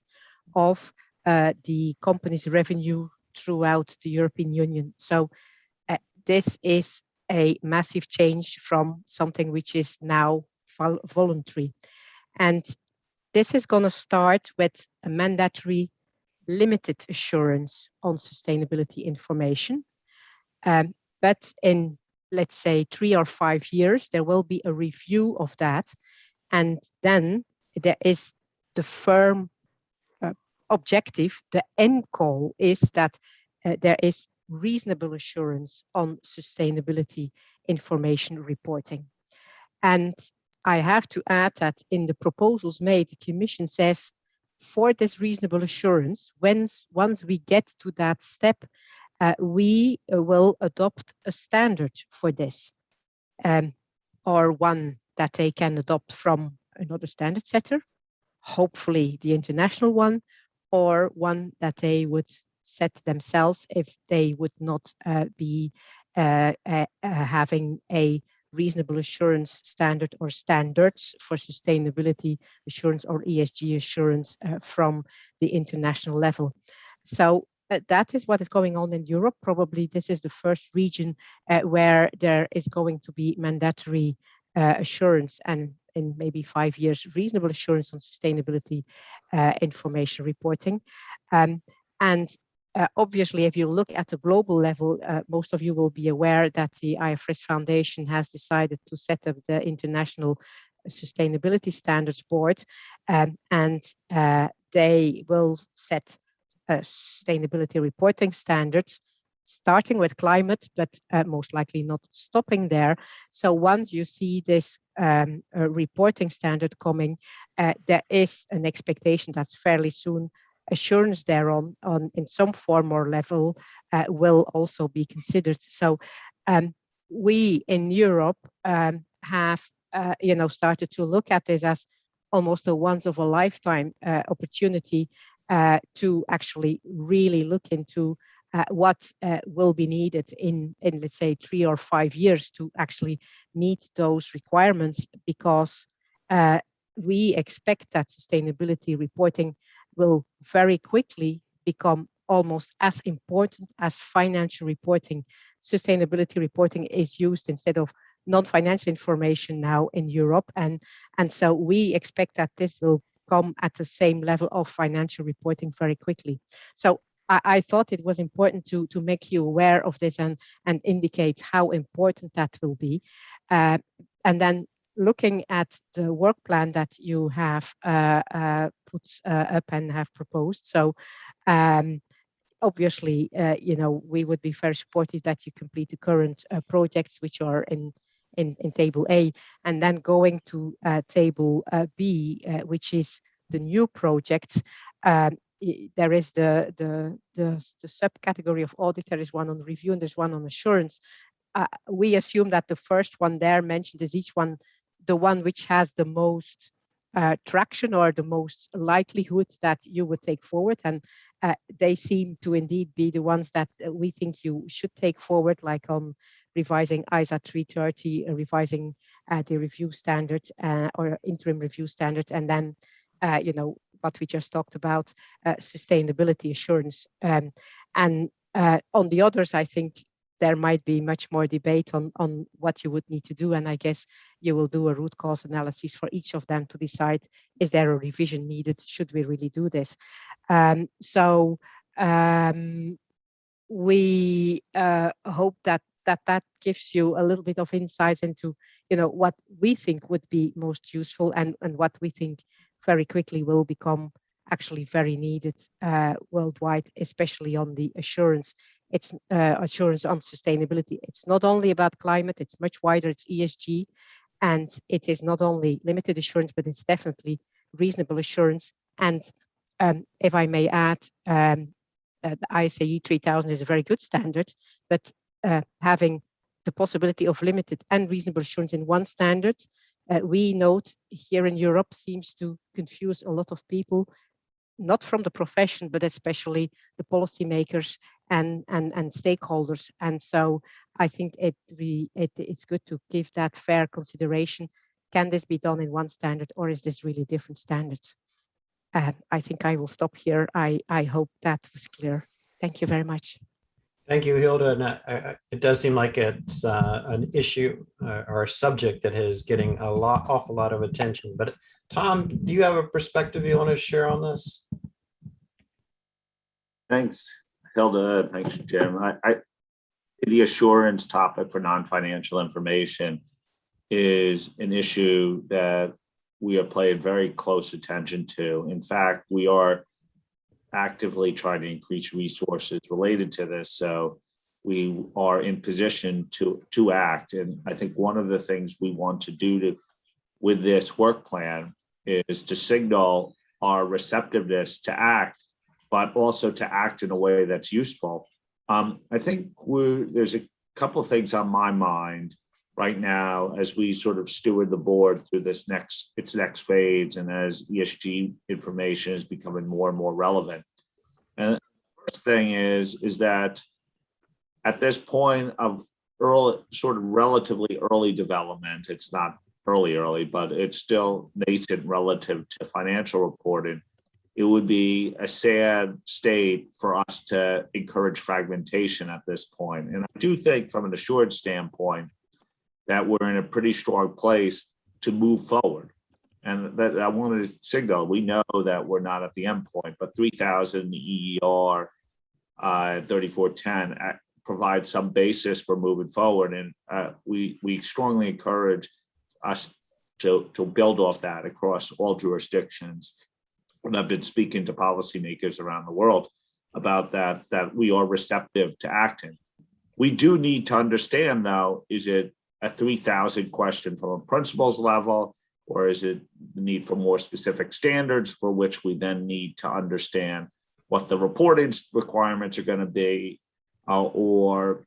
of the company's revenue throughout the European Union. So this is a massive change from something which is now voluntary. And this is going to start with a mandatory limited assurance on sustainability information. But in, let's say, 3 or 5 years, there will be a review of that. And then there is the firm objective, the end goal is that there is reasonable assurance on sustainability information reporting. And I have to add that in the proposals made, the Commission says for this reasonable assurance, once we get to that step, we will adopt a standard for this, or one that they can adopt from another standard setter, hopefully the international one, or one that they would set themselves if they would not be having a reasonable assurance standard or standards for sustainability assurance or ESG assurance from the international level. So that is what is going on in Europe. Probably this is the first region where there is going to be mandatory assurance, and in maybe 5 years, reasonable assurance on sustainability information reporting. Obviously, if you look at the global level, most of you will be aware that the IFRS Foundation has decided to set up the International Sustainability Standards Board, and they will set sustainability reporting standards, starting with climate, but most likely not stopping there. So once you see this reporting standard coming, there is an expectation that's fairly soon assurance thereon in some form or level will also be considered. So we in Europe have started to look at this as almost a once of a lifetime opportunity to actually really look into what will be needed in let's say 3 or 5 years to actually meet those requirements, because we expect that sustainability reporting will very quickly become almost as important as financial reporting. Sustainability reporting is used instead of non-financial information now in Europe, and so we expect that this will come at the same level of financial reporting very quickly. So I thought it was important to make you aware of this and indicate how important that will be. And then looking at the work plan that you have put up and have proposed. So obviously, we would be very supportive that you complete the current projects which are in table A, and then going to table B, which is the new projects. There is the subcategory of audit. There is one on review and there's one on assurance. We assume that the first one there mentioned is each one the one which has the most traction or the most likelihood that you would take forward, and they seem to indeed be the ones that we think you should take forward, like on revising ISA 330, revising the review standards or interim review standards, and then what we just talked about, sustainability assurance. And on the others, I think there might be much more debate on what you would need to do. And I guess you will do a root cause analysis for each of them to decide, is there a revision needed? Should we really do this? We hope that gives you a little bit of insights into what we think would be most useful and what we think very quickly will become actually very needed worldwide, especially on the assurance. It's assurance on sustainability. It's not only about climate, it's much wider, it's ESG, and it is not only limited assurance, but it's definitely reasonable assurance. And if I may add, the ISAE 3000 is a very good standard, but having the possibility of limited and reasonable assurance in one standard, we note here in Europe seems to confuse a lot of people, not from the profession, but especially the policymakers and stakeholders. And so I think it's good to give that fair consideration. Can this be done in one standard, or is this really different standards? I think I will stop here. I hope that was clear. Thank you very much. Thank you, Hilda. And it does seem like it's an issue or a subject that is getting awful lot of attention. But Tom, do you have a perspective you want to share on this? Thanks, Hilda. Thanks, Jim. The assurance topic for non-financial information is an issue that we have paid very close attention to. In fact, we are actively trying to increase resources related to this. So we are in position to act. And I think one of the things we want to do with this work plan is to signal our receptiveness to act, but also to act in a way that's useful. I think there's a couple of things on my mind right now as we sort of steward the board through its next phase, and as ESG information is becoming more and more relevant. And the first thing is that at this point of relatively early development, it's not early, but it's still nascent relative to financial reporting. It would be a sad state for us to encourage fragmentation at this point. And I do think from an assurance standpoint that we're in a pretty strong place to move forward. And that I wanted to signal, we know that we're not at the end point, but 3000 EER 3410 provides some basis for moving forward. And we strongly encourage us to build off that across all jurisdictions. And I've been speaking to policymakers around the world about that we are receptive to acting. We do need to understand, though, is it a 3000 question from a principles level, or is it the need for more specific standards for which we then need to understand what the reporting requirements are going to be, or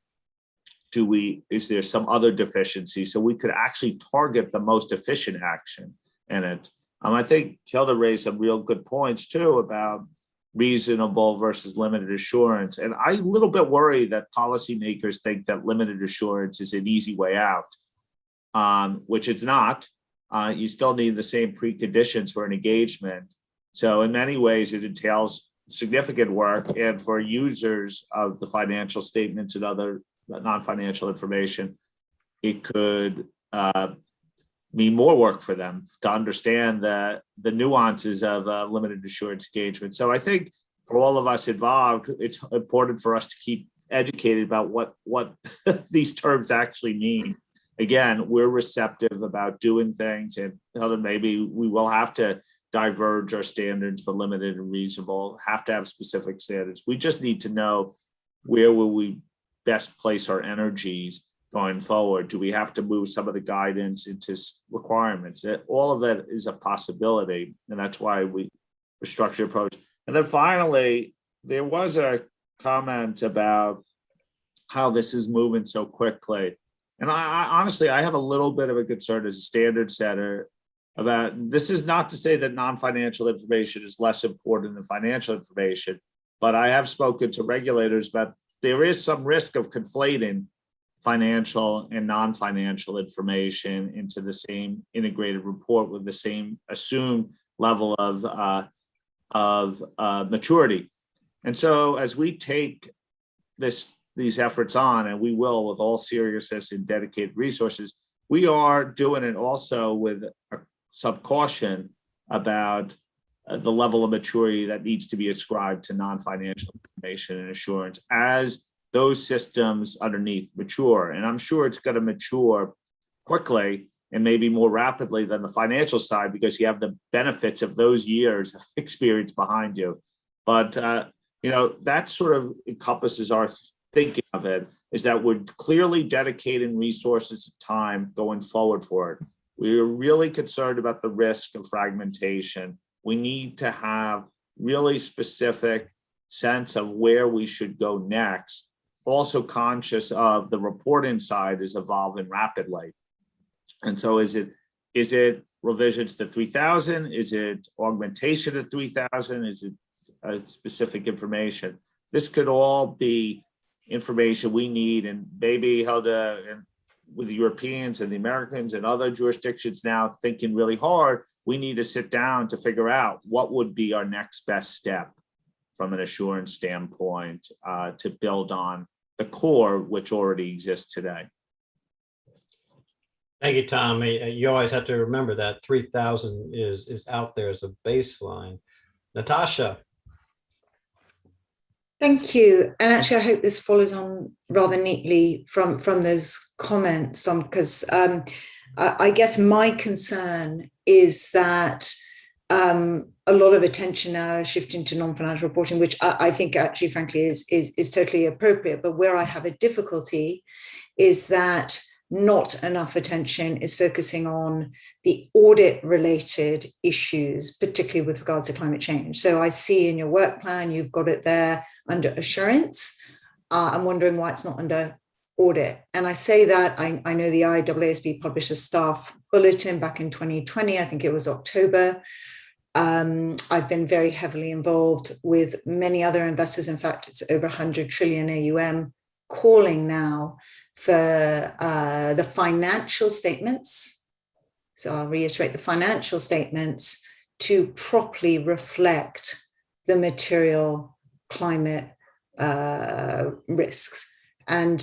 is there some other deficiency so we could actually target the most efficient action in it? I think Hilda raised some real good points too about reasonable versus limited assurance. And I'm a little bit worried that policymakers think that limited assurance is an easy way out, which it's not. You still need the same preconditions for an engagement. So in many ways, it entails significant work. And for users of the financial statements and other non-financial information, it could mean more work for them to understand the nuances of a limited assurance engagement. So I think for all of us involved, it's important for us to keep educated about what these terms actually mean. Again, we're receptive about doing things, and maybe we will have to diverge our standards for limited and reasonable, have to have specific standards. We just need to know where will we best place our energies going forward. Do we have to move some of the guidance into requirements? All of that is a possibility, and that's why we structure approach. And then finally, there was a comment about how this is moving so quickly. And I honestly, I have a little bit of a concern as a standard setter about, this is not to say that non-financial information is less important than financial information, but I have spoken to regulators about there is some risk of conflating financial and non-financial information into the same integrated report with the same assumed level of maturity. And so as we take these efforts on, and we will with all seriousness and dedicated resources, we are doing it also with some caution about the level of maturity that needs to be ascribed to non-financial information and assurance as those systems underneath mature. And I'm sure it's going to mature quickly and maybe more rapidly than the financial side, because you have the benefits of those years of experience behind you. But that sort of encompasses our thinking of it, is that we're clearly dedicating resources and time going forward for it. We're really concerned about the risk of fragmentation. We need to have really specific sense of where we should go next. Also conscious of the reporting side is evolving rapidly. And so is it revisions to 3000? Is it augmentation to 3000? Is it specific information? This could all be information we need, and maybe Hilda, and with the Europeans and the Americans and other jurisdictions now thinking really hard, we need to sit down to figure out what would be our next best step from an assurance standpoint to build on the core which already exists today. Thank you, Tom. You always have to remember that 3000 is out there as a baseline. Natasha. Thank you. And actually, I hope this follows on rather neatly from those comments, because I guess my concern is that a lot of attention now shifting to non-financial reporting, which I think actually, frankly, is totally appropriate. But where I have a difficulty is that not enough attention is focusing on the audit-related issues, particularly with regards to climate change. So I see in your work plan, you've got it there under assurance. I'm wondering why it's not under audit. And I say that, I know the IAASB published a staff bulletin back in 2020, I think it was October. I've been very heavily involved with many other investors. In fact, it's over 100 trillion AUM, calling now for the financial statements. So I'll reiterate, the financial statements to properly reflect the material climate risks. And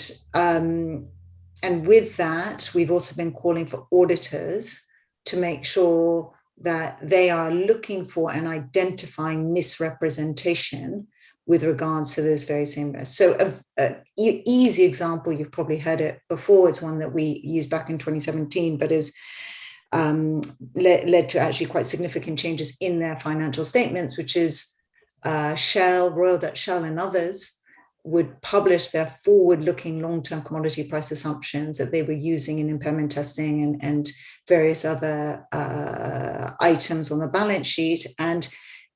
with that, we've also been calling for auditors to make sure that they are looking for and identifying misrepresentation with regards to those very same risks. So an easy example, you've probably heard it before, it's one that we used back in 2017, but is led to actually quite significant changes in their financial statements, which is Shell, Royal Dutch Shell and others would publish their forward-looking long-term commodity price assumptions that they were using in impairment testing and various other items on the balance sheet. And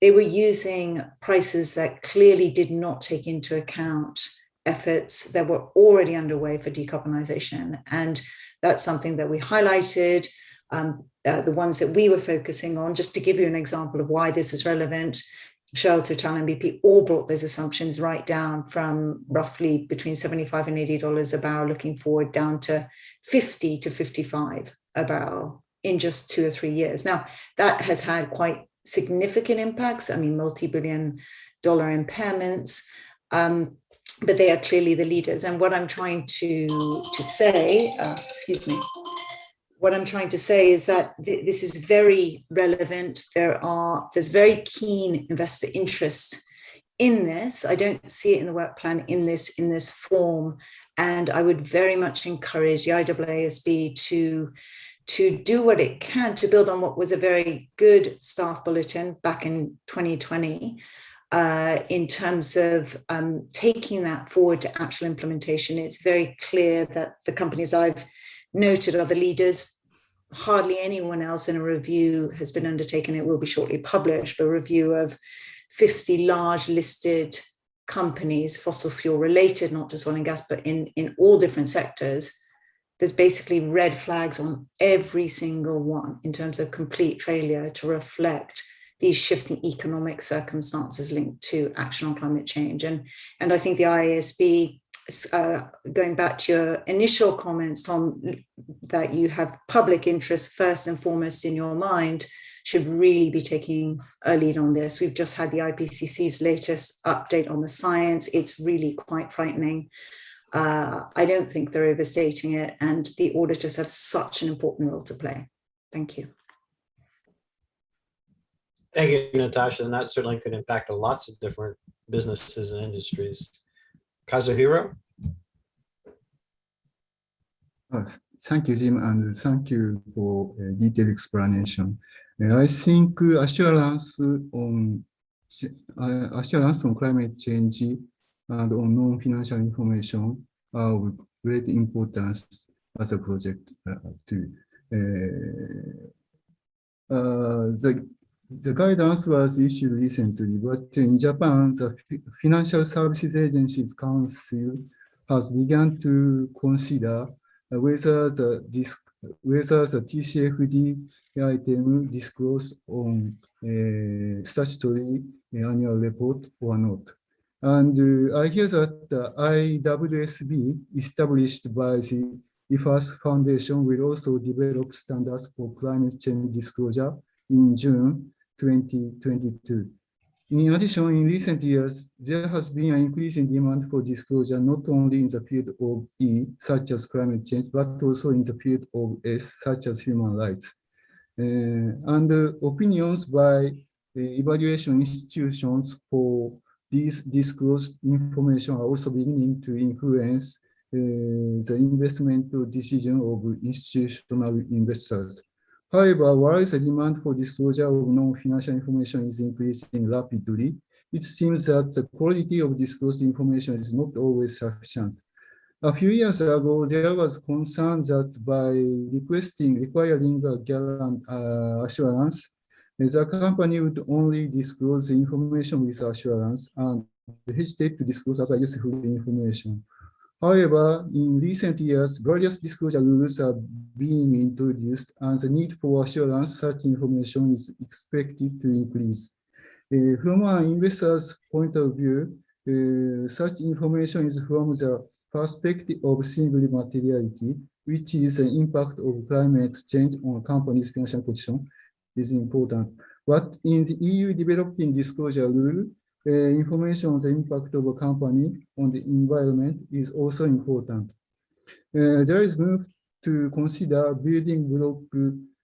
they were using prices that clearly did not take into account efforts that were already underway for decarbonization. And that's something that we highlighted. The ones that we were focusing on, just to give you an example of why this is relevant, Shell, Total, and BP all brought those assumptions right down from roughly between $75 and $80 a barrel looking forward down to 50 to 55 a barrel in just 2 or 3 years. Now, that has had quite significant impacts. I mean, multi-billion-dollar impairments, but they are clearly the leaders. And what I'm trying to say, what I'm trying to say is that this is very relevant. There's very keen investor interest in this. I don't see it in the work plan in this form. And I would very much encourage the IAASB to do what it can to build on what was a very good staff bulletin back in 2020 in terms of taking that forward to actual implementation. It's very clear that the companies I've noted are the leaders. Hardly anyone else in a review has been undertaken. It will be shortly published, a review of 50 large listed companies, fossil fuel related, not just oil and gas, but in all different sectors. There's basically red flags on every single one in terms of complete failure to reflect these shifting economic circumstances linked to action on climate change. And I think the IAASB, going back to your initial comments, Tom, that you have public interest first and foremost in your mind, should really be taking a lead on this. We've just had the IPCC's latest update on the science. It's really quite frightening. I don't think they're overstating it, and the auditors have such an important role to play. Thank you. Thank you, Natasha. And that certainly could impact lots of different businesses and industries. Kazuhiro? Thank you, Jim, and thank you for a detailed explanation. I think assurance on climate change and on non-financial information are of great importance as a project too. The guidance was issued recently, but in Japan, the Financial Services Agencies Council has begun to consider whether the TCFD item disclosed on statutory annual report or not. And I hear that the IAASB, established by the IFAS Foundation, will also develop standards for climate change disclosure in June 2022. In addition, in recent years, there has been an increasing demand for disclosure, not only in the field of E, such as climate change, but also in the field of S, such as human rights. And opinions by evaluation institutions for these disclosed information are also beginning to influence the investment decision of institutional investors. However, while the demand for disclosure of non-financial information is increasing rapidly, it seems that the quality of disclosed information is not always sufficient. A few years ago, there was concern that by requiring a assurance, the company would only disclose the information with assurance and hesitate to disclose other useful information. However, in recent years, various disclosure rules are being introduced, and the need for assurance such information is expected to increase. From an investor's point of view, such information is from the perspective of single materiality, which is the impact of climate change on a company's financial position, is important. But in the EU developing disclosure rule, information on the impact of a company on the environment is also important. There is room to consider building block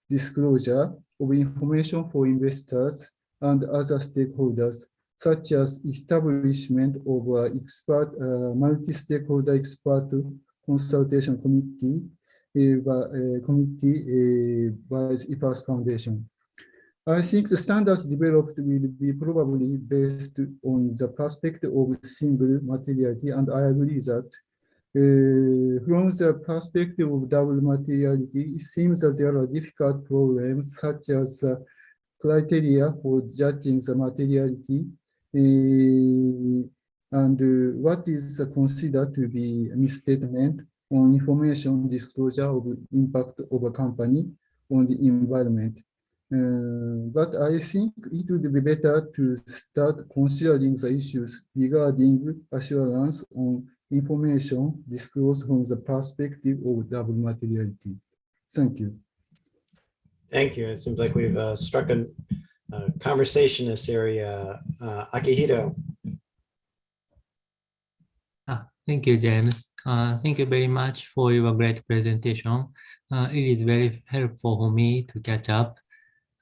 disclosure of information for investors and other stakeholders, such as establishment of an multi-stakeholder expert consultation committee by the IPAS Foundation. I think the standards developed will be probably based on the perspective of single materiality, and I agree that from the perspective of double materiality, it seems that there are difficult problems such as criteria for judging the materiality and what is considered to be a misstatement on information disclosure of impact of a company on the environment. But I think it would be better to start considering the issues regarding assurance on information disclosed from the perspective of double materiality. Thank you. Thank you. It seems like we've struck a conversation in this area. Akihito. Thank you, James. Thank you very much for your great presentation. It is very helpful for me to catch up.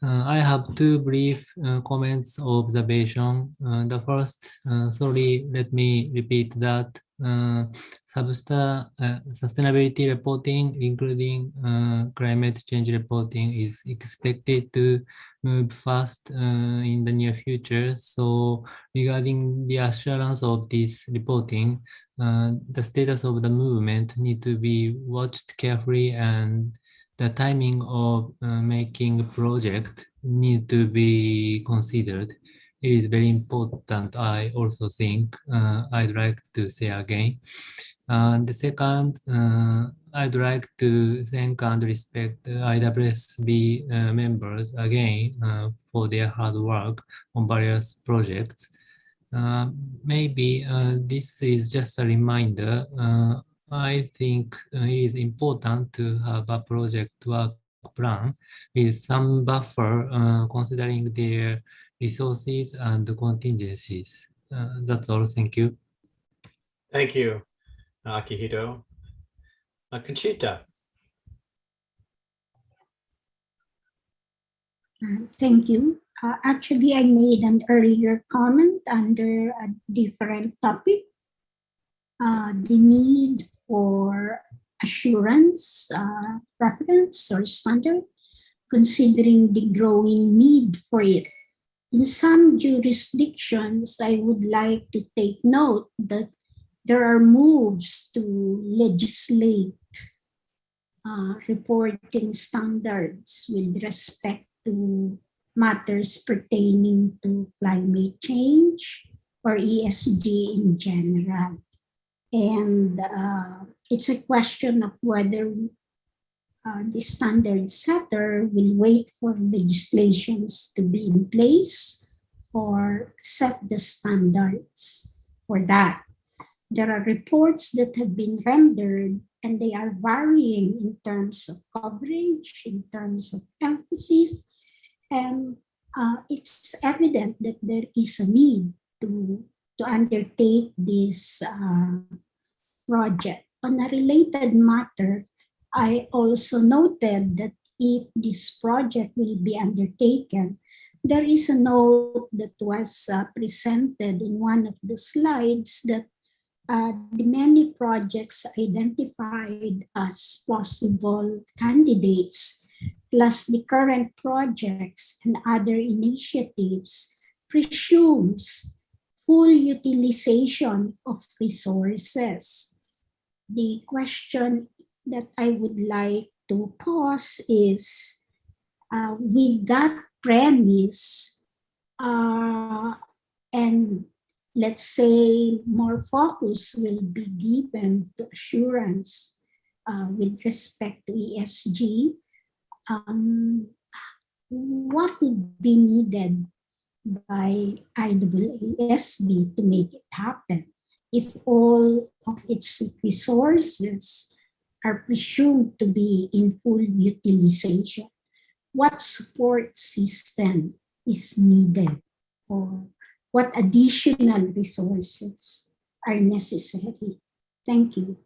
I have two brief comments or observation. The first, sorry, let me repeat that sustainability reporting, including climate change reporting, is expected to move fast in the near future. So regarding the assurance of this reporting, the status of the movement need to be watched carefully, and the timing of making a project need to be considered. It is very important, I also think. I'd like to say again. The second, I'd like to thank and respect the IAASB members again for their hard work on various projects. Maybe this is just a reminder. I think it is important to have a project work plan with some buffer considering their resources and contingencies. That's all. Thank you. Thank you, Akihito. Conchita. Thank you. Actually, I made an earlier comment under a different topic. The need for assurance, reference or standard, considering the growing need for it. In some jurisdictions, I would like to take note that there are moves to legislate reporting standards with respect to matters pertaining to climate change or ESG in general. And it's a question of whether the standard setter will wait for legislations to be in place or set the standards for that. There are reports that have been rendered and they are varying in terms of coverage, in terms of emphasis, and it's evident that there is a need to undertake this project. On a related matter, I also noted that if this project will be undertaken, there is a note that was presented in one of the slides that the many projects identified as possible candidates plus the current projects and other initiatives presumes full utilization of resources. The question that I would like to pose is, with that premise, and let's say more focus will be given to assurance with respect to ESG, what would be needed by IAASB to make it happen if all of its resources are presumed to be in full utilization? What support system is needed, or what additional resources are necessary? Thank you.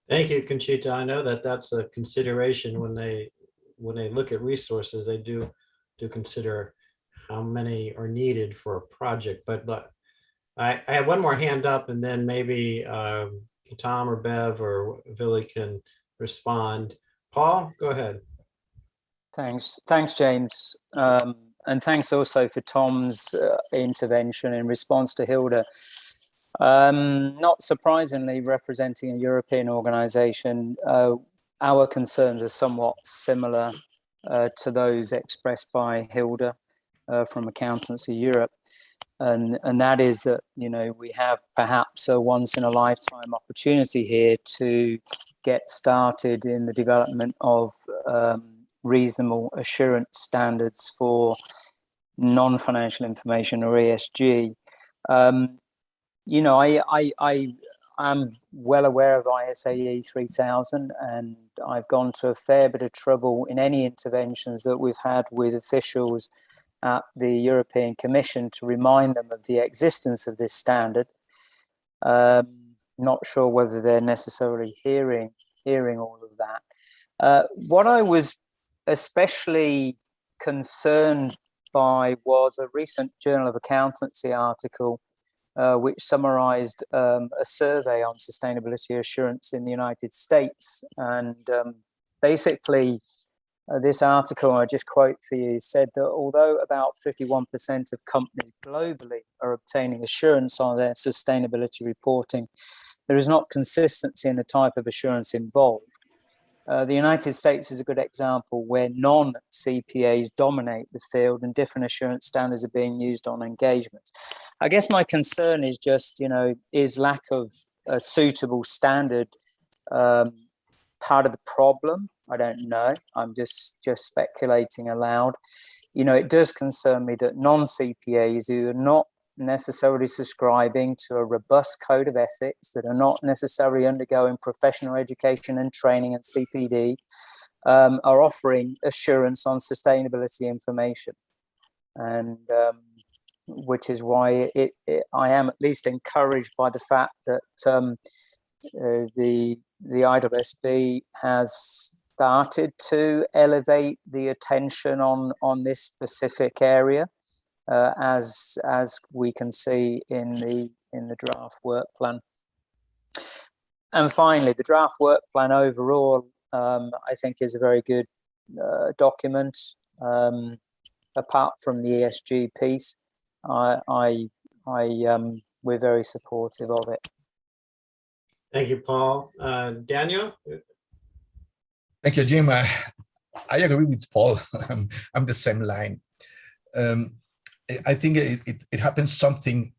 Thank you, Conchita. I know that that's a consideration when they look at resources. They do consider how many are needed for a project. But I have one more hand up, and then maybe Tom or Bev or Billy can respond. Paul, go ahead. Thanks, James. And thanks also for Tom's intervention in response to Hilda. Not surprisingly, representing a European organization, our concerns are somewhat similar to those expressed by Hilda from Accountancy Europe. And that is that, we have perhaps a once in a lifetime opportunity here to get started in the development of reasonable assurance standards for non-financial information, or ESG. I'm well aware of ISAE 3000, and I've gone to a fair bit of trouble in any interventions that we've had with officials at the European Commission to remind them of the existence of this standard. Not sure whether they're necessarily hearing all of that. What I was especially concerned by was a recent Journal of Accountancy article which summarized a survey on sustainability assurance in the United States. And basically, this article, I just quote for you, said that although about 51% of companies globally are obtaining assurance on their sustainability reporting, there is not consistency in the type of assurance involved. The United States is a good example where non-CPAs dominate the field and different assurance standards are being used on engagement. I guess my concern is just, is lack of a suitable standard part of the problem? I don't know. I'm just speculating aloud. It does concern me that non-CPAs who are not necessarily subscribing to a robust code of ethics, that are not necessarily undergoing professional education and training and CPD, are offering assurance on sustainability information. And which is why I am at least encouraged by the fact that the IAASB has started to elevate the attention on this specific area, as we can see in the draft work plan. And finally, the draft work plan overall, I think, is a very good document. Apart from the ESG piece, we're very supportive of it. Thank you, Paul. Daniel? Thank you, Jim. I agree with Paul. I'm the same line. I think it happens something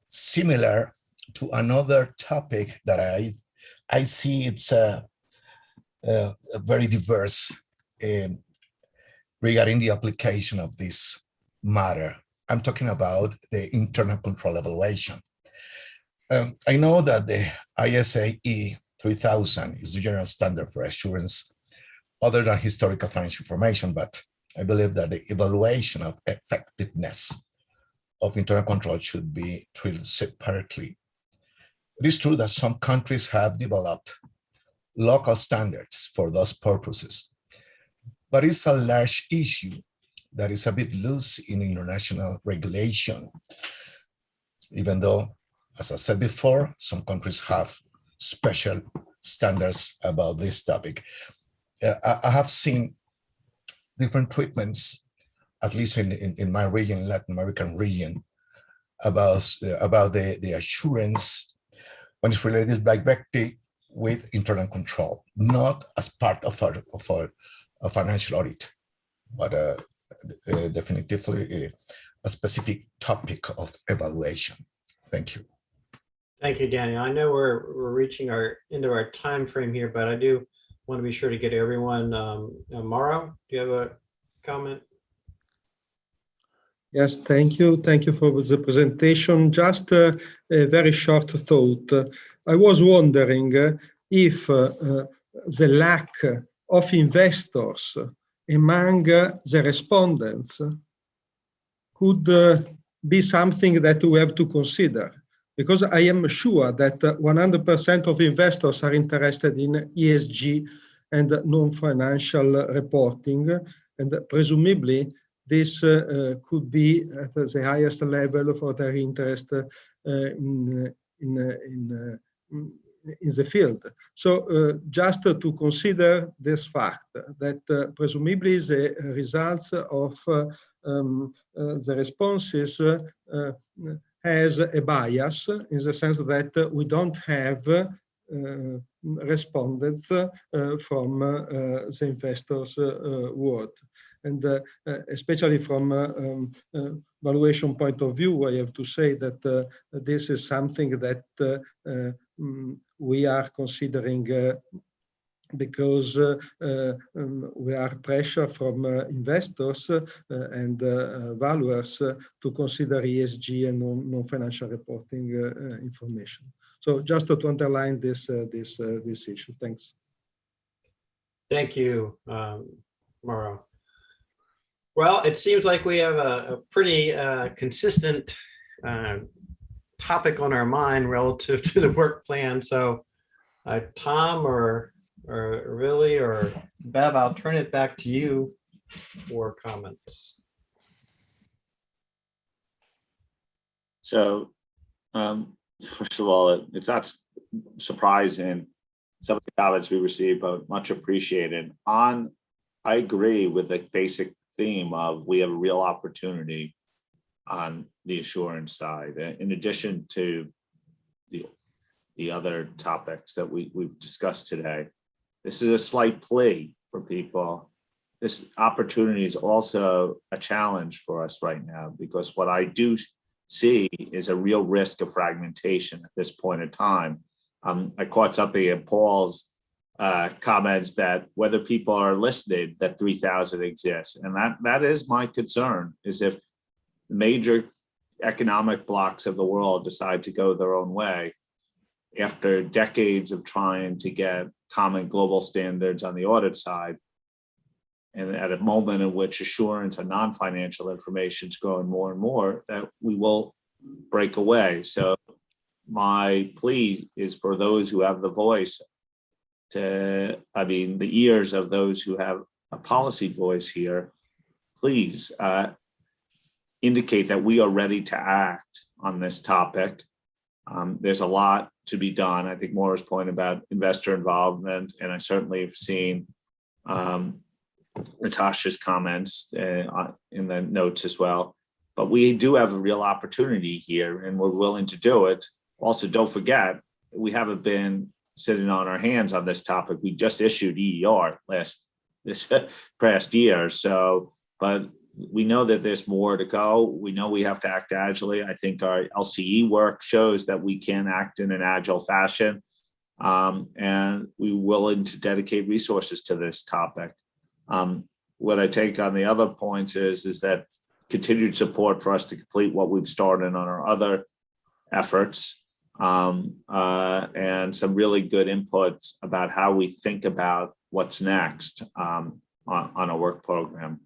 similar to another topic that I see it's a very diverse regarding the application of this matter. I'm talking about the internal control evaluation. I know that the ISAE 3000 is the general standard for assurance other than historical financial information, but I believe that the evaluation of effectiveness of internal control should be treated separately. It is true that some countries have developed local standards for those purposes, but it's a large issue that is a bit loose in international regulation, even though, as I said before, some countries have special standards about this topic. I have seen different treatments, at least in my region, Latin American region, about the assurance when it's related directly with internal control, not as part of a financial audit, but definitively a specific topic of evaluation. Thank you. Thank you, Daniel. I know we're reaching into our time frame here, but I do want to be sure to get everyone. Mauro, do you have a comment? Yes, thank you. Thank you for the presentation. Just a very short thought. I was wondering if the lack of investors among the respondents could be something that we have to consider, because I am sure that 100% of investors are interested in ESG and non-financial reporting, and presumably this could be at the highest level for their interest in the field. So just to consider this fact that presumably the results of the responses has a bias in the sense that we don't have respondents from the investors' world. And especially from valuation point of view, I have to say that this is something that we are considering because we are pressure from investors and valuers to consider ESG and non-financial reporting information. So just to underline this issue. Thanks. Thank you, Mauro. Well, it seems like we have a pretty consistent topic on our mind relative to the work plan. So Tom or Willie or Bev, I'll turn it back to you for comments. So first of all, it's not surprising some of the comments we received, but much appreciated. I agree with the basic theme of we have a real opportunity on the assurance side, in addition to the other topics that we've discussed today. This is a slight plea for people. This opportunity is also a challenge for us right now, because what I do see is a real risk of fragmentation at this point in time. I caught something in Paul's comments that whether people are listening, that 3,000 exists. And that is my concern, is if major economic blocks of the world decide to go their own way, after decades of trying to get common global standards on the audit side, and at a moment in which assurance and non-financial information is growing more and more, that we will break away. So my plea is for those who have the voice the ears of those who have a policy voice here, please indicate that we are ready to act on this topic. There's a lot to be done. I think Maura's point about investor involvement, and I certainly have seen Natasha's comments in the notes as well. But we do have a real opportunity here, and we're willing to do it. Also, don't forget, we haven't been sitting on our hands on this topic. We just issued EER this past year. So, but we know that there's more to go. We know we have to act agilely. I think our LCE work shows that we can act in an agile fashion, and we're willing to dedicate resources to this topic. What I take on the other points is that continued support for us to complete what we've started on our other efforts, and some really good inputs about how we think about what's next on a work program.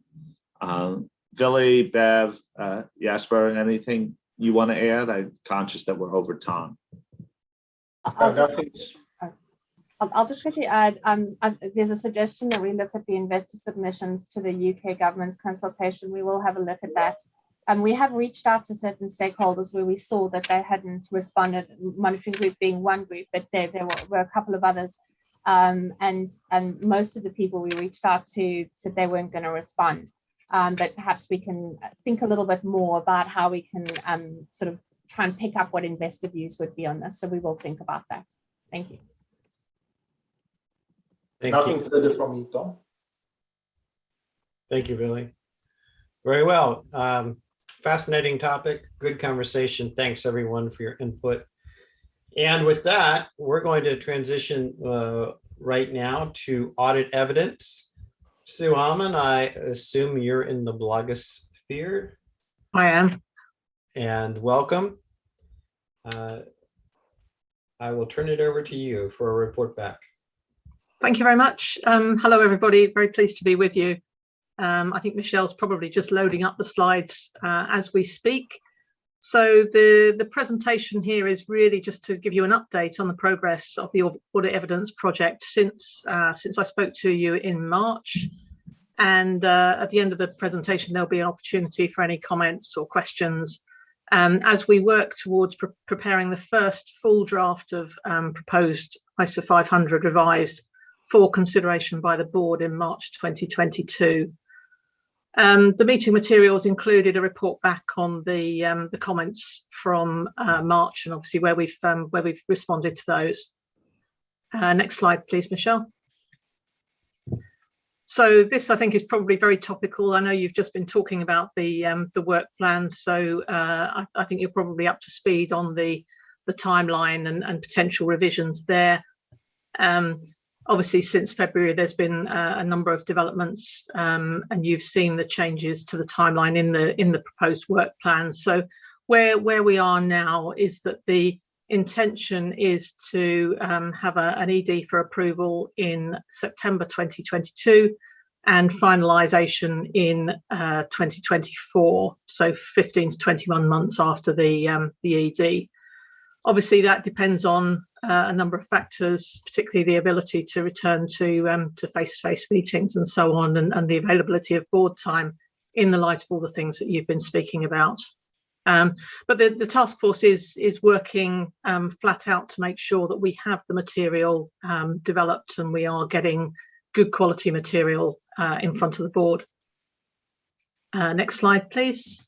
Willie, Bev, Jasper, anything you want to add? I'm conscious that we're over time. I'll just quickly add, there's a suggestion that we look at the investor submissions to the UK government's consultation. We will have a look at that. We have reached out to certain stakeholders where we saw that they hadn't responded, monitoring group being one group, but there were a couple of others. and most of the people we reached out to said they weren't going to respond. But perhaps we can think a little bit more about how we can sort of try and pick up what investor views would be on this. So we will think about that. Thank you. Nothing further from me, Tom. Thank you, Billy. Very well. Fascinating topic, good conversation. Thanks everyone for your input. And with that, we're going to transition right now to audit evidence. Sue Alman, I assume you're in the blogosphere. I am. And welcome. I will turn it over to you for a report back. Thank you very much. Hello, everybody. Very pleased to be with you. I think Michelle's probably just loading up the slides as we speak. So the presentation here is really just to give you an update on the progress of the audit evidence project since I spoke to you in March. And at the end of the presentation, there'll be an opportunity for any comments or questions as we work towards preparing the first full draft of proposed ISA 500 revised for consideration by the board in March 2022. The meeting materials included a report back on the comments from March, and obviously where we've responded to those. Next slide, please, Michelle. So this, I think, is probably very topical. I know you've just been talking about the work plan, so I think you're probably up to speed on the timeline and potential revisions there. Obviously, since February, there's been a number of developments, and you've seen the changes to the timeline in the proposed work plan. So where we are now is that the intention is to have an ED for approval in September 2022 and finalisation in 2024, so 15 to 21 months after the ED. Obviously, that depends on a number of factors, particularly the ability to return to face-to-face meetings and so on, and the availability of board time in the light of all the things that you've been speaking about. But the task force is working flat out to make sure that we have the material developed and we are getting good quality material in front of the board. Next slide, please.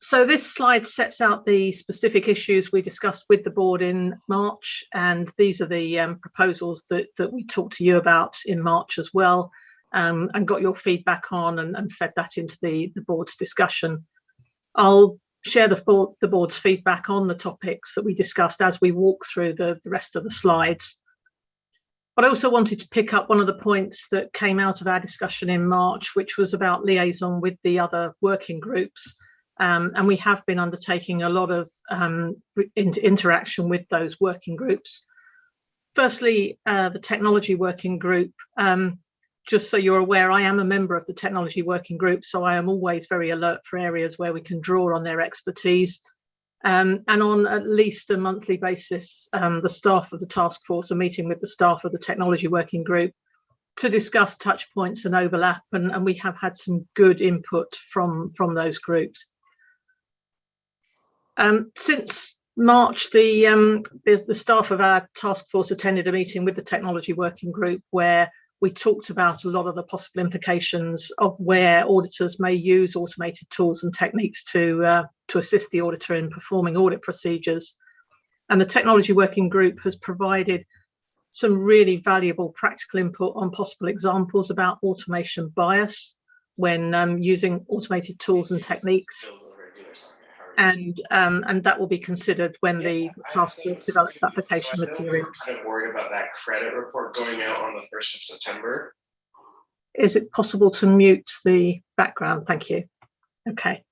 So this slide sets out the specific issues we discussed with the board in March, and these are the proposals that we talked to you about in March as well, and got your feedback on and fed that into the board's discussion. I'll share the board's feedback on the topics that we discussed as we walk through the rest of the slides. But I also wanted to pick up one of the points that came out of our discussion in March, which was about liaison with the other working groups. And we have been undertaking a lot of interaction with those working groups. Firstly, the technology working group. Just so you're aware, I am a member of the technology working group, so I am always very alert for areas where we can draw on their expertise. And on at least a monthly basis, the staff of the task force are meeting with the staff of the technology working group to discuss touch points and overlap, and we have had some good input from those groups. Since March, the staff of our task force attended a meeting with the technology working group where we talked about a lot of the possible implications of where auditors may use automated tools and techniques to assist the auditor in performing audit procedures. And the technology working group has provided some really valuable practical input on possible examples about automation bias when using automated tools and techniques. And that will be considered when the task force develops application material. I'm kind of worried about that credit report going out on the 1st of September. Is it possible to mute the background? Thank you. Okay.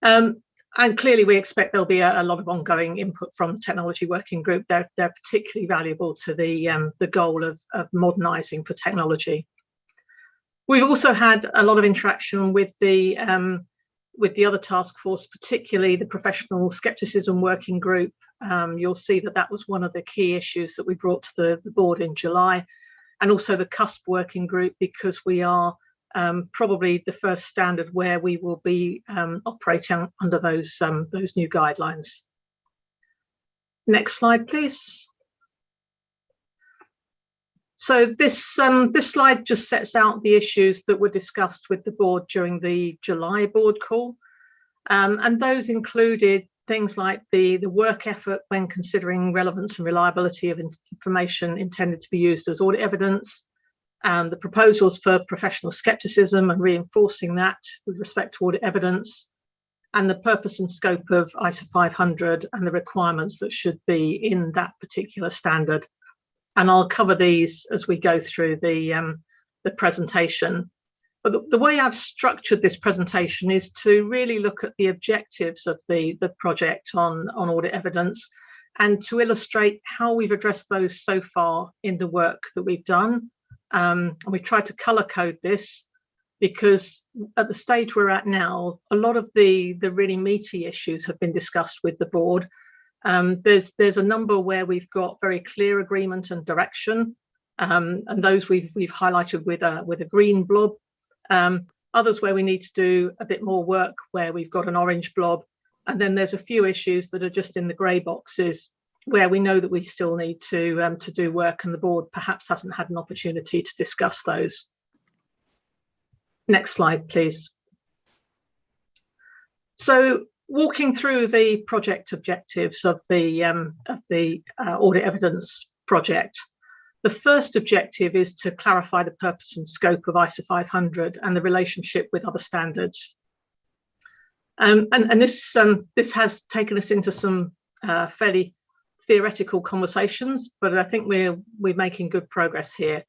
And clearly we expect there'll be a lot of ongoing input from the technology working group. They're particularly valuable to the goal of modernising for technology. We've also had a lot of interaction with the other task force, particularly the professional skepticism working group. You'll see that was one of the key issues that we brought to the board in July, and also the CUSP working group, because we are probably the first standard where we will be operating under those new guidelines. Next slide, please. So this slide just sets out the issues that were discussed with the board during the July board call. And those included things like the work effort when considering relevance and reliability of information intended to be used as audit evidence, the proposals for professional skepticism and reinforcing that with respect to audit evidence, and the purpose and scope of ISA 500 and the requirements that should be in that particular standard. And I'll cover these as we go through the presentation. But the way I've structured this presentation is to really look at the objectives of the project on audit evidence and to illustrate how we've addressed those so far in the work that we've done. And we tried to color code this because at the stage we're at now, a lot of the really meaty issues have been discussed with the board. There's a number where we've got very clear agreement and direction, and those we've highlighted with a green blob. Others where we need to do a bit more work where we've got an orange blob, and then there's a few issues that are just in the grey boxes where we know that we still need to do work and the board perhaps hasn't had an opportunity to discuss those. Next slide, please. So walking through the project objectives of the audit evidence project, the first objective is to clarify the purpose and scope of ISA 500 and the relationship with other standards. And this has taken us into some fairly theoretical conversations, but I think we're making good progress here.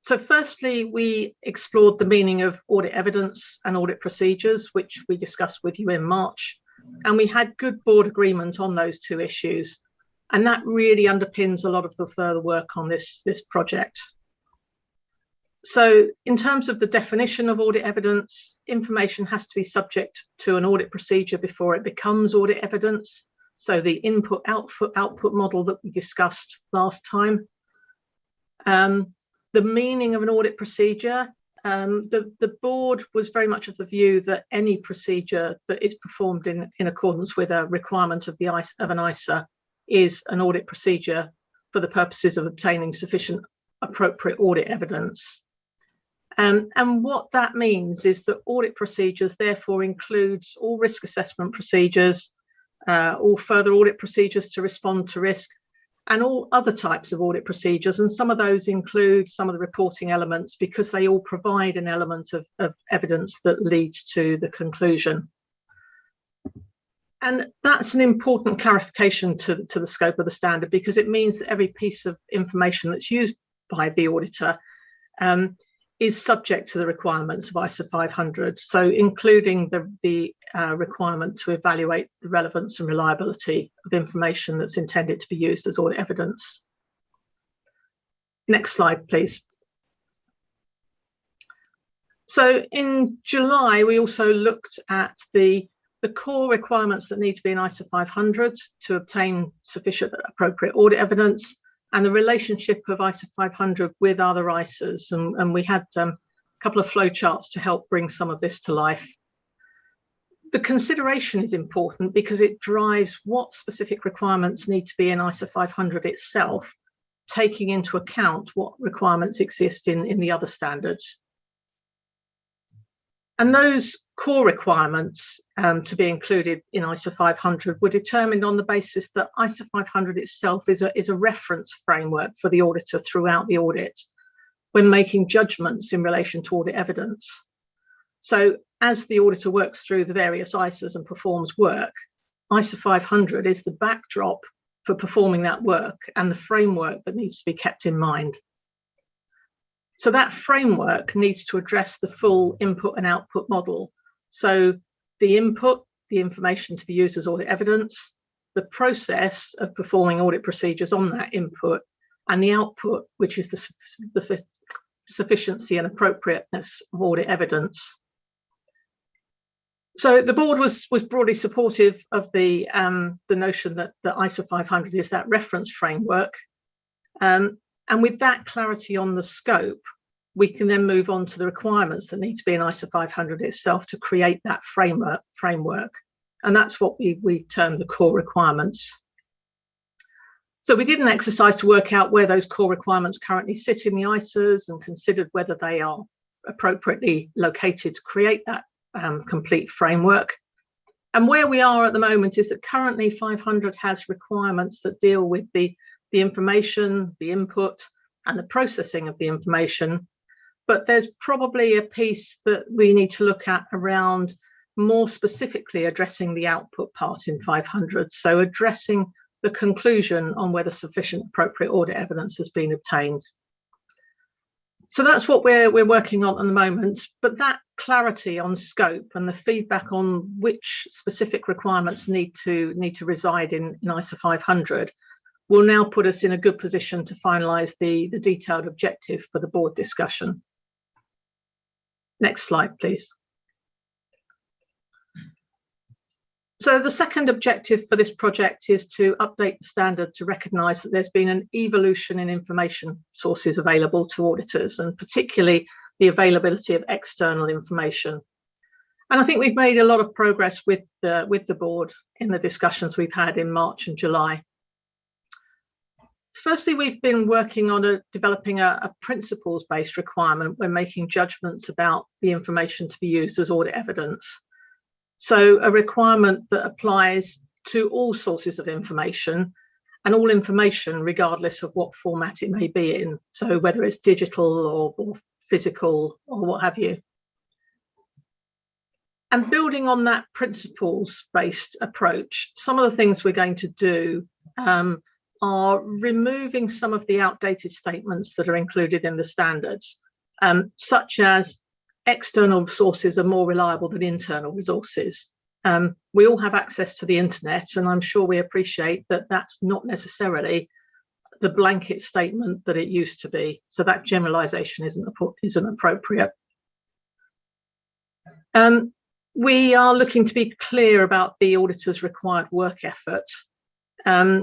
So firstly, we explored the meaning of audit evidence and audit procedures, which we discussed with you in March, and we had good board agreement on those two issues. And that really underpins a lot of the further work on this project. So in terms of the definition of audit evidence, information has to be subject to an audit procedure before it becomes audit evidence. So the input-output model that we discussed last time. The meaning of an audit procedure, the board was very much of the view that any procedure that is performed in accordance with a requirement of an ISA is an audit procedure for the purposes of obtaining sufficient appropriate audit evidence. And what that means is that audit procedures therefore includes all risk assessment procedures, all further audit procedures to respond to risk, and all other types of audit procedures. And some of those include some of the reporting elements because they all provide an element of evidence that leads to the conclusion. And that's an important clarification to the scope of the standard because it means that every piece of information that's used by the auditor is subject to the requirements of ISA 500. So including the requirement to evaluate the relevance and reliability of information that's intended to be used as audit evidence. Next slide, please. So in July, we also looked at the core requirements that need to be in ISA 500 to obtain sufficient appropriate audit evidence and the relationship of ISA 500 with other ISAs. And we had a couple of flowcharts to help bring some of this to life. The consideration is important because it drives what specific requirements need to be in ISA 500 itself, taking into account what requirements exist in the other standards. And those core requirements to be included in ISA 500 were determined on the basis that ISA 500 itself is a reference framework for the auditor throughout the audit when making judgments in relation to audit evidence. So as the auditor works through the various ISAs and performs work, ISA 500 is the backdrop for performing that work and the framework that needs to be kept in mind. So that framework needs to address the full input and output model. So the input, the information to be used as audit evidence, the process of performing audit procedures on that input, and the output, which is the sufficiency and appropriateness of audit evidence. So the board was broadly supportive of the notion that the ISA 500 is that reference framework. And with that clarity on the scope, we can then move on to the requirements that need to be in ISA 500 itself to create that framework. And that's what we term the core requirements. So we did an exercise to work out where those core requirements currently sit in the ISAs and considered whether they are appropriately located to create that complete framework. And where we are at the moment is that currently 500 has requirements that deal with the information, the input, and the processing of the information. But there's probably a piece that we need to look at around more specifically addressing the output part in 500. So addressing the conclusion on whether sufficient appropriate audit evidence has been obtained. So that's what we're working on at the moment, but that clarity on scope and the feedback on which specific requirements need to reside in ISA 500 will now put us in a good position to finalise the detailed objective for the board discussion. Next slide, please. So the second objective for this project is to update the standard to recognise that there's been an evolution in information sources available to auditors, and particularly the availability of external information. And I think we've made a lot of progress with the board in the discussions we've had in March and July. Firstly, we've been working on developing a principles-based requirement when making judgments about the information to be used as audit evidence. So a requirement that applies to all sources of information and all information regardless of what format it may be in. So whether it's digital or physical or what have you. And building on that principles-based approach, some of the things we're going to do are removing some of the outdated statements that are included in the standards, such as external sources are more reliable than internal resources. We all have access to the internet, and I'm sure we appreciate that that's not necessarily the blanket statement that it used to be. So that generalization isn't appropriate. We are looking to be clear about the auditor's required work effort.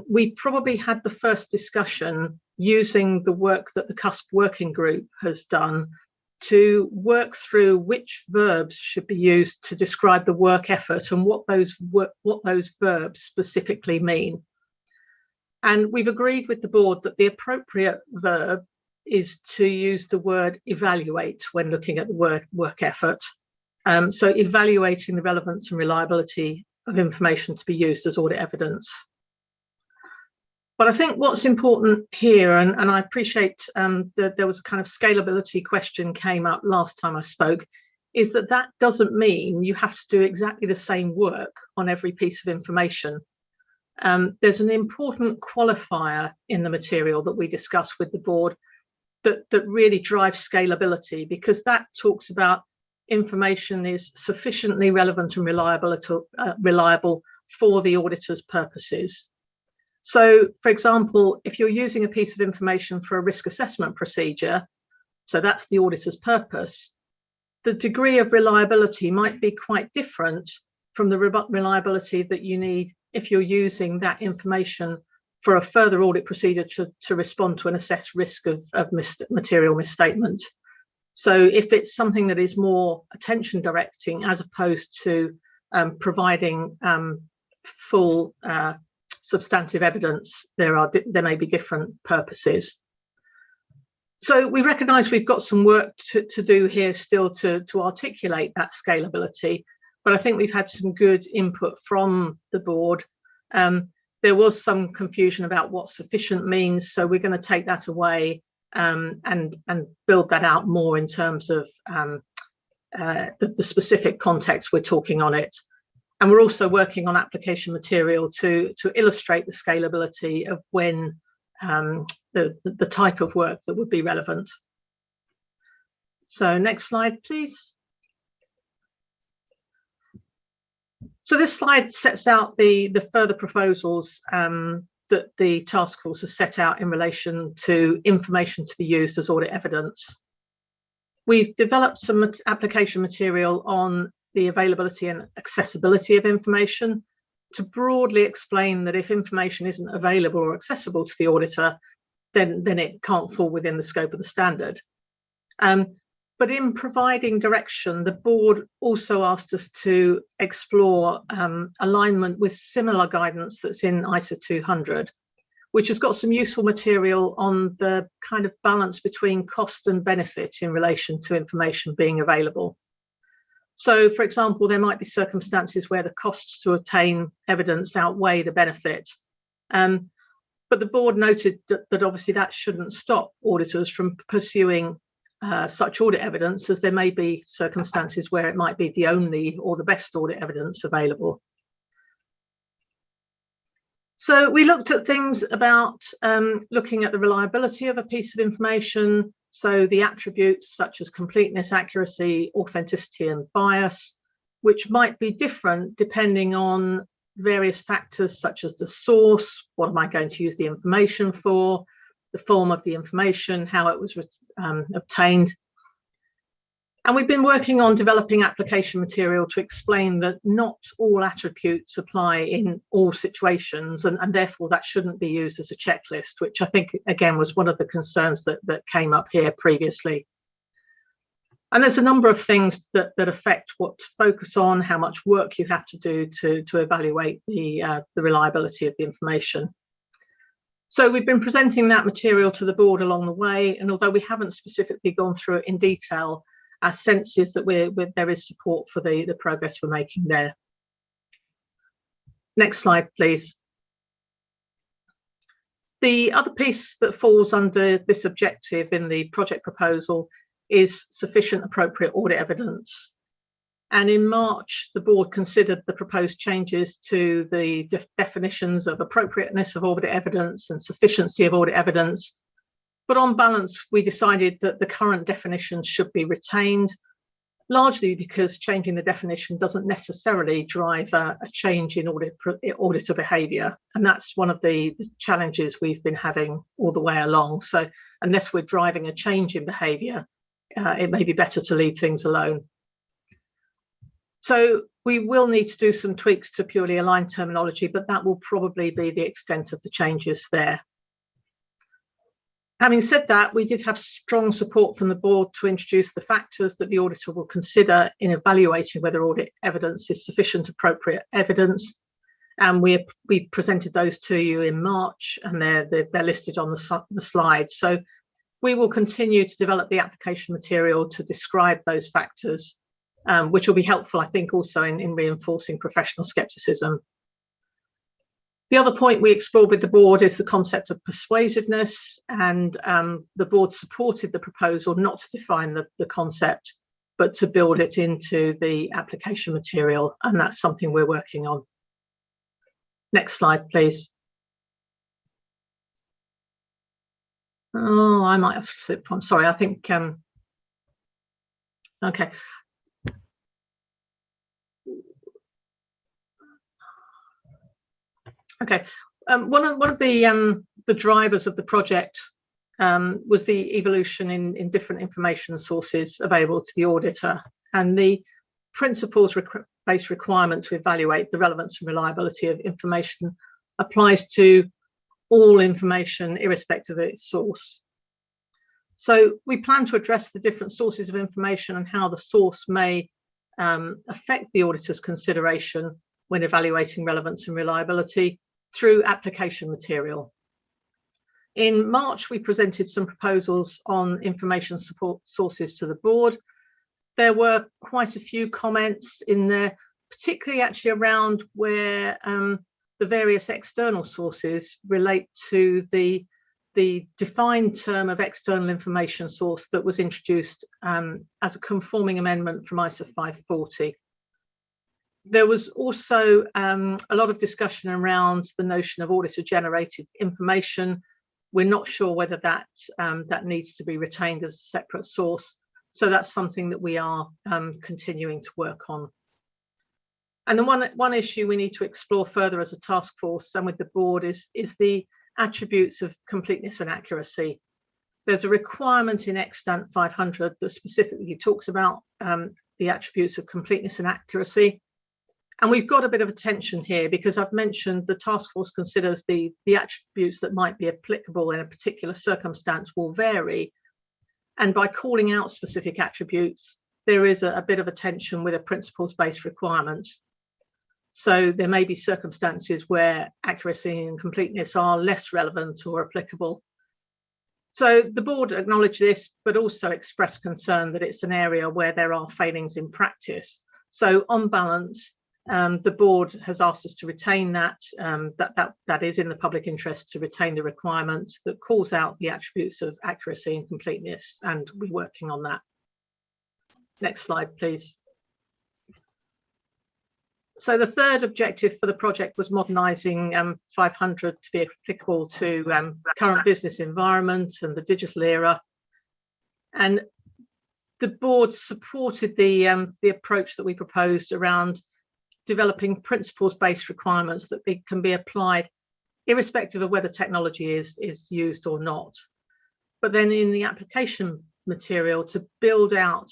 We probably had the first discussion using the work that the CUSP working group has done to work through which verbs should be used to describe the work effort and what those verbs specifically mean. And we've agreed with the board that the appropriate verb is to use the word evaluate when looking at the work effort. So evaluating the relevance and reliability of information to be used as audit evidence. But I think what's important here, and I appreciate that there was a kind of scalability question came up last time I spoke, is that that doesn't mean you have to do exactly the same work on every piece of information. There's an important qualifier in the material that we discuss with the board that really drives scalability, because that talks about information is sufficiently relevant and reliable for the auditor's purposes. So, for example, if you're using a piece of information for a risk assessment procedure, so that's the auditor's purpose, the degree of reliability might be quite different from the reliability that you need if you're using that information for a further audit procedure to respond to an assessed risk of material misstatement. So if it's something that is more attention directing as opposed to providing full substantive evidence, there may be different purposes. So we recognise we've got some work to do here still to articulate that scalability, but I think we've had some good input from the board. There was some confusion about what sufficient means, so we're going to take that away and build that out more in terms of the specific context we're talking on it. And we're also working on application material to illustrate the scalability of when the type of work that would be relevant. So next slide, please. So this slide sets out the further proposals that the task force has set out in relation to information to be used as audit evidence. We've developed some application material on the availability and accessibility of information to broadly explain that if information isn't available or accessible to the auditor, then it can't fall within the scope of the standard. But in providing direction, the board also asked us to explore alignment with similar guidance that's in ISA 200, which has got some useful material on the kind of balance between cost and benefit in relation to information being available. So, for example, there might be circumstances where the costs to obtain evidence outweigh the benefit. But the board noted that obviously that shouldn't stop auditors from pursuing such audit evidence, as there may be circumstances where it might be the only or the best audit evidence available. So we looked at things about looking at the reliability of a piece of information, so the attributes such as completeness, accuracy, authenticity, and bias, which might be different depending on various factors such as the source, what am I going to use the information for, the form of the information, how it was obtained. And we've been working on developing application material to explain that not all attributes apply in all situations, and therefore that shouldn't be used as a checklist, which I think, again, was one of the concerns that came up here previously. And there's a number of things that affect what to focus on, how much work you have to do to evaluate the reliability of the information. So we've been presenting that material to the board along the way, and although we haven't specifically gone through it in detail, our sense is that there is support for the progress we're making there. Next slide, please. The other piece that falls under this objective in the project proposal is sufficient appropriate audit evidence. And in March, the board considered the proposed changes to the definitions of appropriateness of audit evidence and sufficiency of audit evidence. But on balance, we decided that the current definitions should be retained, largely because changing the definition doesn't necessarily drive a change in auditor behaviour. And that's one of the challenges we've been having all the way along. So unless we're driving a change in behaviour, it may be better to leave things alone. So we will need to do some tweaks to purely align terminology, but that will probably be the extent of the changes there. Having said that, we did have strong support from the board to introduce the factors that the auditor will consider in evaluating whether audit evidence is sufficient appropriate evidence. And we presented those to you in March, and they're listed on the slide. So we will continue to develop the application material to describe those factors, which will be helpful, I think, also in reinforcing professional scepticism. The other point we explored with the board is the concept of persuasiveness, and the board supported the proposal not to define the concept, but to build it into the application material, and that's something we're working on. Next slide, please. Oh, I might have slipped one. Sorry, I think, okay. Okay, one of the drivers of the project was the evolution in different information sources available to the auditor, and the principles-based requirement to evaluate the relevance and reliability of information applies to all information, irrespective of its source. So we plan to address the different sources of information and how the source may affect the auditor's consideration when evaluating relevance and reliability through application material. In March, we presented some proposals on information support sources to the board. There were quite a few comments in there, particularly actually around where the various external sources relate to the defined term of external information source that was introduced as a conforming amendment from ISA 540. There was also a lot of discussion around the notion of auditor-generated information. We're not sure whether that needs to be retained as a separate source. So that's something that we are continuing to work on. And then one issue we need to explore further as a task force and with the board is the attributes of completeness and accuracy. There's a requirement in Extant 500 that specifically talks about the attributes of completeness and accuracy. And we've got a bit of a tension here because I've mentioned the task force considers the attributes that might be applicable in a particular circumstance will vary. And by calling out specific attributes, there is a bit of a tension with a principles-based requirement. So there may be circumstances where accuracy and completeness are less relevant or applicable. So the board acknowledged this, but also expressed concern that it's an area where there are failings in practice. So on balance, the board has asked us to retain that is in the public interest, to retain the requirements that calls out the attributes of accuracy and completeness, and we're working on that. Next slide, please. So the third objective for the project was modernising 500 to be applicable to current business environment and the digital era. And the board supported the approach that we proposed around developing principles-based requirements that can be applied irrespective of whether technology is used or not. But then in the application material, to build out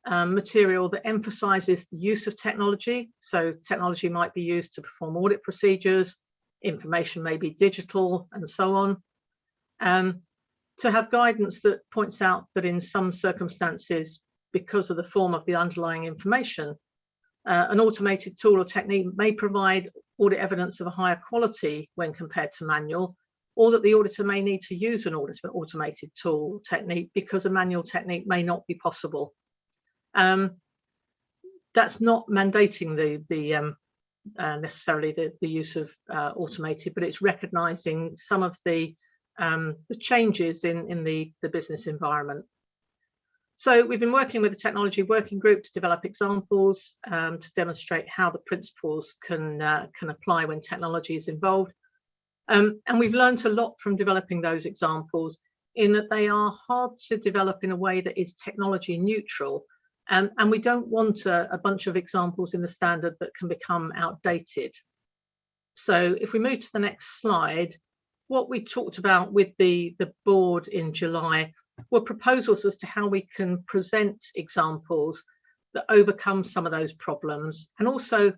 material that emphasises the use of technology. So technology might be used to perform audit procedures, information may be digital, and so on. To have guidance that points out that in some circumstances, because of the form of the underlying information, an automated tool or technique may provide audit evidence of a higher quality when compared to manual, or that the auditor may need to use an automated tool or technique because a manual technique may not be possible. That's not mandating necessarily the use of automated, but it's recognising some of the changes in the business environment. So we've been working with the technology working group to develop examples to demonstrate how the principles can apply when technology is involved. And we've learned a lot from developing those examples, in that they are hard to develop in a way that is technology neutral. And we don't want a bunch of examples in the standard that can become outdated. So if we move to the next slide, what we talked about with the board in July were proposals as to how we can present examples that overcome some of those problems, and also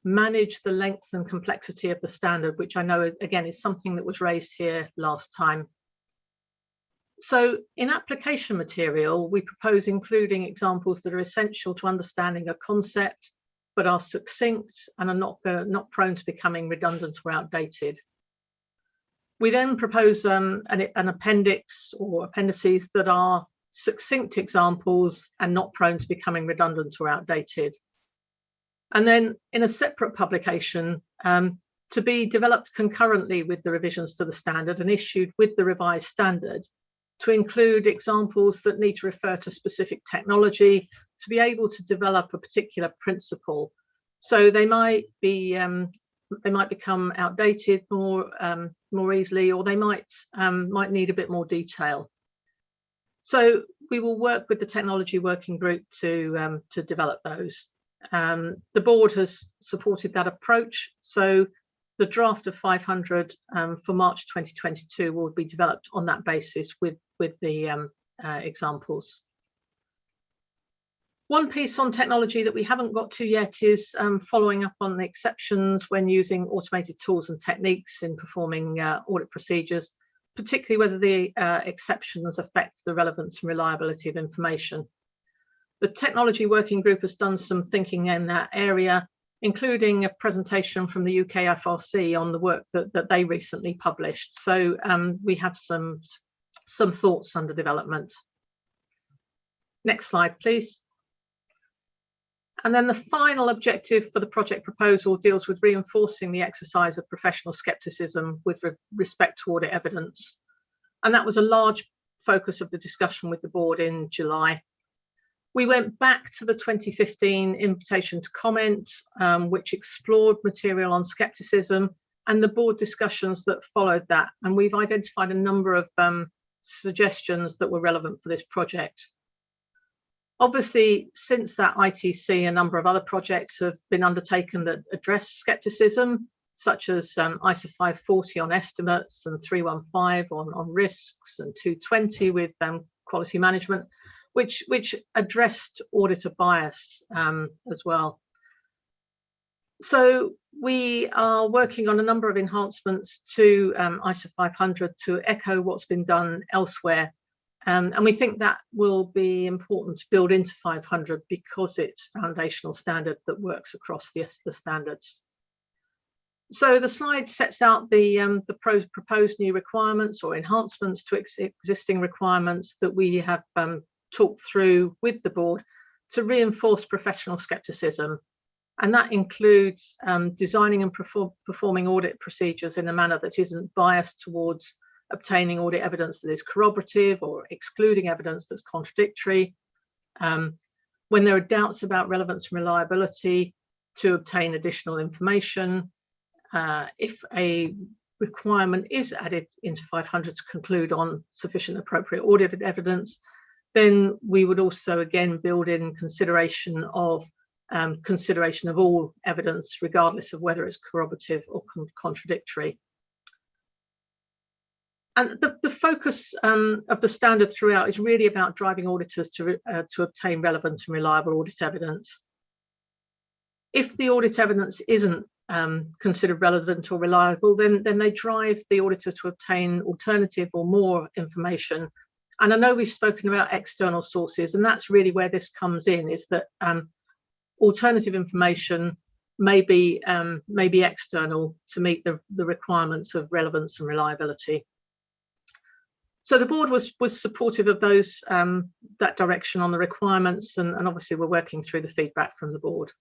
manage the length and complexity of the standard, which I know, again, is something that was raised here last time. So in application material, we propose including examples that are essential to understanding a concept, but are succinct and are not prone to becoming redundant or outdated. We then propose an appendix or appendices that are succinct examples and not prone to becoming redundant or outdated. And then in a separate publication, to be developed concurrently with the revisions to the standard and issued with the revised standard, to include examples that need to refer to specific technology to be able to develop a particular principle. So they might become outdated more easily, or they might need a bit more detail. So we will work with the technology working group to develop those. The board has supported that approach. So the draft of 500 for March 2022 will be developed on that basis with the examples. One piece on technology that we haven't got to yet is following up on the exceptions when using automated tools and techniques in performing audit procedures, particularly whether the exceptions affect the relevance and reliability of information. The technology working group has done some thinking in that area, including a presentation from the UK FRC on the work that they recently published. So we have some thoughts under development. Next slide, please. And then the final objective for the project proposal deals with reinforcing the exercise of professional skepticism with respect to audit evidence. And that was a large focus of the discussion with the board in July. We went back to the 2015 invitation to comment, which explored material on skepticism, and the board discussions that followed that. And we've identified a number of suggestions that were relevant for this project. Obviously, since that ITC, a number of other projects have been undertaken that address skepticism, such as ISA 540 on estimates and 315 on risks, and 220 with quality management, which addressed auditor bias as well. So we are working on a number of enhancements to ISA 500 to echo what's been done elsewhere. And we think that will be important to build into 500 because it's a foundational standard that works across the standards. So the slide sets out the proposed new requirements or enhancements to existing requirements that we have talked through with the board to reinforce professional skepticism. And that includes designing and performing audit procedures in a manner that isn't biased towards obtaining audit evidence that is corroborative or excluding evidence that's contradictory. When there are doubts about relevance and reliability, to obtain additional information. If a requirement is added into 500 to conclude on sufficient appropriate audit evidence, then we would also again build in consideration of all evidence, regardless of whether it's corroborative or contradictory. And the focus of the standard throughout is really about driving auditors to obtain relevant and reliable audit evidence. If the audit evidence isn't considered relevant or reliable, then they drive the auditor to obtain alternative or more information. And I know we've spoken about external sources, and that's really where this comes in, is that alternative information may be external to meet the requirements of relevance and reliability. So the board was supportive of those that direction on the requirements, and obviously we're working through the feedback from the board.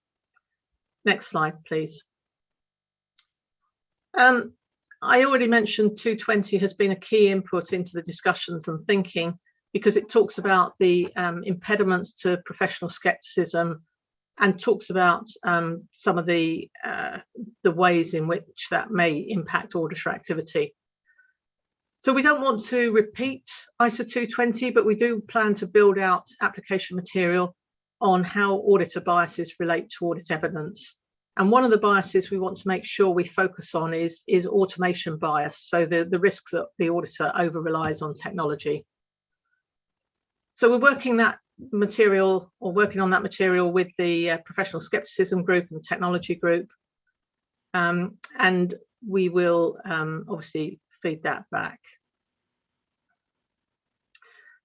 Next slide, please. I already mentioned 220 has been a key input into the discussions and thinking, because it talks about the impediments to professional skepticism and talks about some of the ways in which that may impact auditor activity. So we don't want to repeat ISO 220, but we do plan to build out application material on how auditor biases relate to audit evidence. And one of the biases we want to make sure we focus on is automation bias, so the risks that the auditor over relies on technology. So we're working on that material with the professional skepticism group and the technology group, and we will obviously feed that back.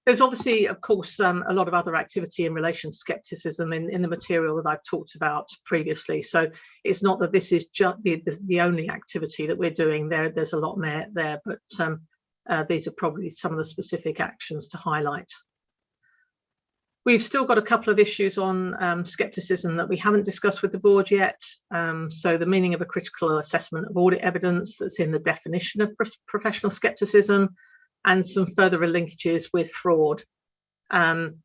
There's obviously, of course, a lot of other activity in relation to skepticism in the material that I've talked about previously. So it's not that this is just the only activity that we're doing there. There's a lot more there, but these are probably some of the specific actions to highlight. We've still got a couple of issues on skepticism that we haven't discussed with the board yet. So the meaning of a critical assessment of audit evidence that's in the definition of professional skepticism, and some further linkages with fraud. And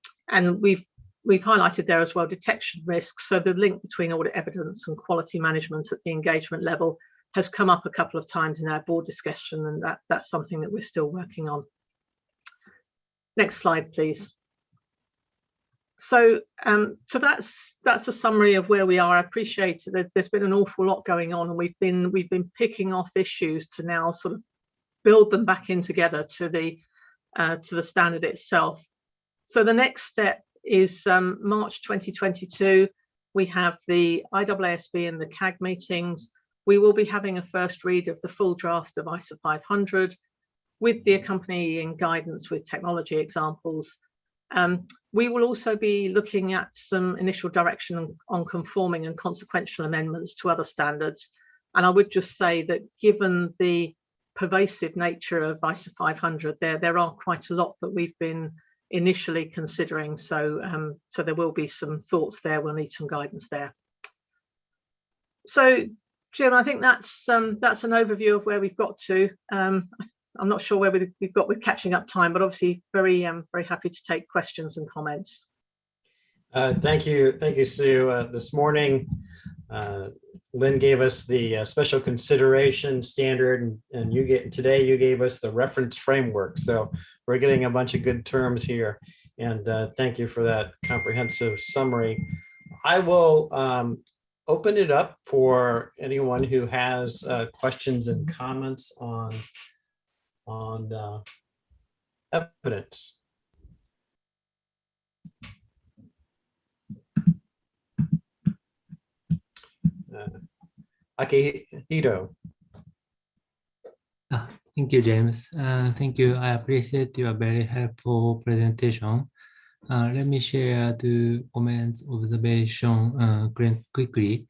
we've highlighted there as well detection risks. So the link between audit evidence and quality management at the engagement level has come up a couple of times in our board discussion, and that's something that we're still working on. Next slide, please. So that's a summary of where we are. I appreciate that there's been an awful lot going on, and we've been picking off issues to now sort of build them back in together to the standard itself. So the next step is March 2022. We have the IAASB and the CAG meetings. We will be having a first read of the full draft of ISO 500 with the accompanying guidance with technology examples. We will also be looking at some initial direction on conforming and consequential amendments to other standards. And I would just say that given the pervasive nature of ISO 500, there are quite a lot that we've been initially considering. So there will be some thoughts there. We'll need some guidance there. So Jim, I think that's an overview of where we've got to. I'm not sure where we've got with catching up time, but obviously very happy to take questions and comments. Thank you, Sue. This morning, Lynn gave us the special consideration standard, and today you gave us the reference framework. So we're getting a bunch of good terms here, and thank you for that comprehensive summary. I will open it up for anyone who has questions and comments on evidence. Akihito. Thank you, James. Thank you. I appreciate your very helpful presentation. Let me share 2 comments, observation quickly.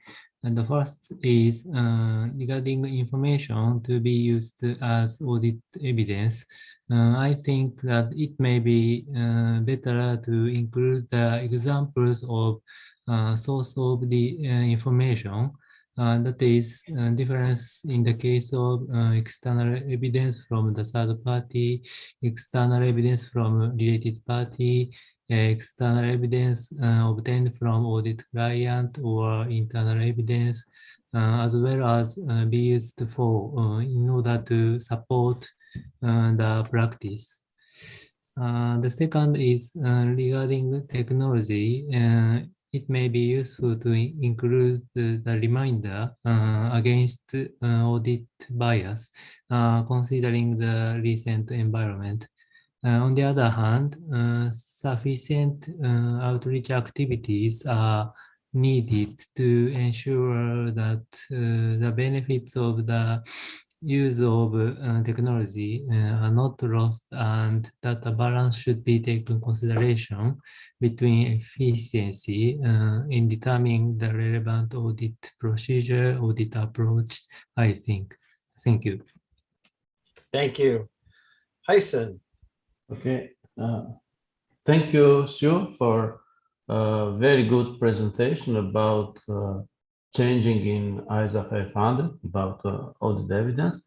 And the first is regarding information to be used as audit evidence. I think that it may be better to include the examples of source of the information. That is difference in the case of external evidence from the third party, external evidence from related party, external evidence obtained from audit client, or internal evidence, as well as be used for in order to support the practice. The second is regarding technology. It may be useful to include the reminder against audit bias, considering the recent environment. On the other hand, sufficient outreach activities are needed to ensure that the benefits of the use of technology are not lost, and that a balance should be taken consideration between efficiency in determining the relevant audit procedure, audit approach, I think. Thank you. Thank you. Hyson. Okay. Thank you, Sue, for a very good presentation about changing in ISA 500 about audit evidence.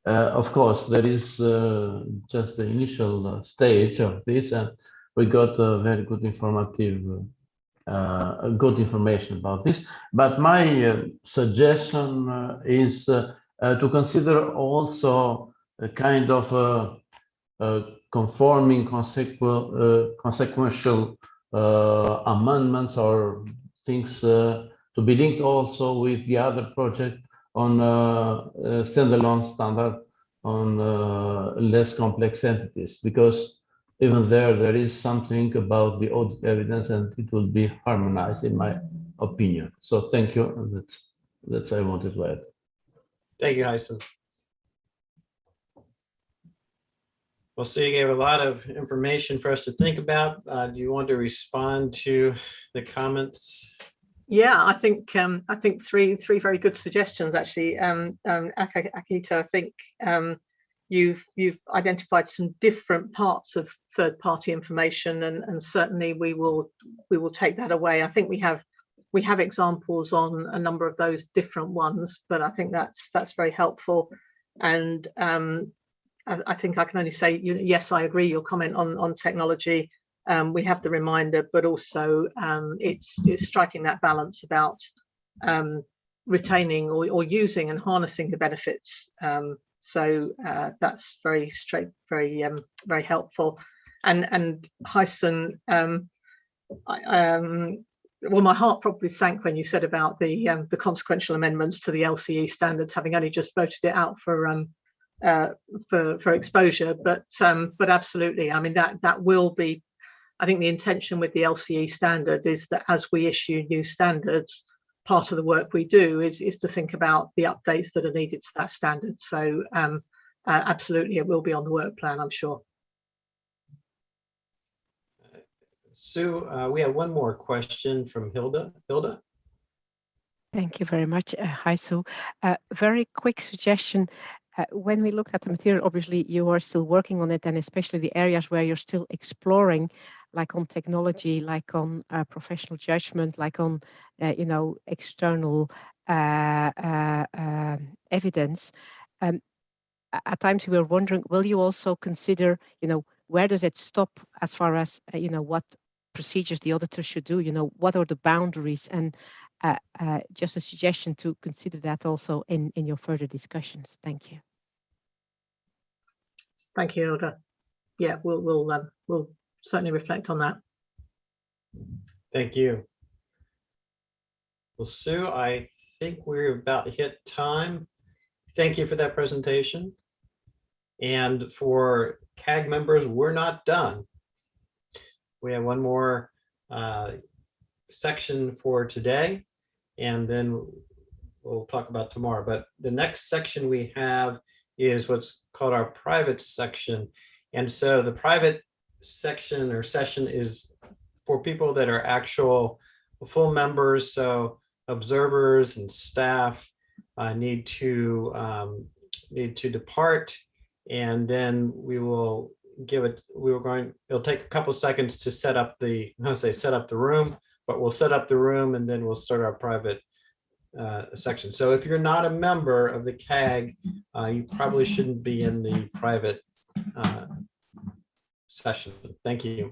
Of course, there is just the initial stage of this, and we got a very good informative, good information about this. But my suggestion is to consider also a kind of conforming consequential amendments or things to be linked also with the other project on standalone standard on less complex entities, because even there is something about the audit evidence and it will be harmonized in my opinion. So thank you. That's I wanted to add. Thank you, Hyson. Well, so you gave a lot of information for us to think about. Do you want to respond to the comments? Yeah, I think three very good suggestions actually. Akita, I think you've identified some different parts of third-party information, and certainly we will take that away. I think we have examples on a number of those different ones, but I think that's very helpful. And I think I can only say, yes, I agree, your comment on technology. We have the reminder, but also it's striking that balance about retaining or using and harnessing the benefits. So that's very helpful. And Hyson, well, my heart probably sank when you said about the consequential amendments to the LCE standards, having only just voted it out for exposure, but absolutely, I mean that will be, I think the intention with the LCE standard is that as we issue new standards, part of the work we do is to think about the updates that are needed to that standard. So absolutely, it will be on the work plan, I'm sure. Sue, we have one more question from Hilda. Hilda? Thank you very much. Hi, Sue. Very quick suggestion. When we look at the material, obviously you are still working on it, and especially the areas where you're still exploring, like on technology, like on professional judgment, like on external evidence. At times we were wondering, will you also consider, where does it stop as far as what procedures the auditor should do? What are the boundaries? And just a suggestion to consider that also in your further discussions. Thank you. Thank you, Hilda. Yeah, we'll certainly reflect on that. Thank you. Well, Sue, I think we're about to hit time. Thank you for that presentation. And for CAG members, we're not done. We have one more section for today, and then we'll talk about tomorrow. But the next section we have is what's called our private section. And so the private section or session is for people that are actual full members. So observers and staff need to depart, and then we will give it. It'll take a couple seconds to set up the. Set up the room, but we'll set up the room and then we'll start our private section. So if you're not a member of the CAG, you probably shouldn't be in the private session. Thank you.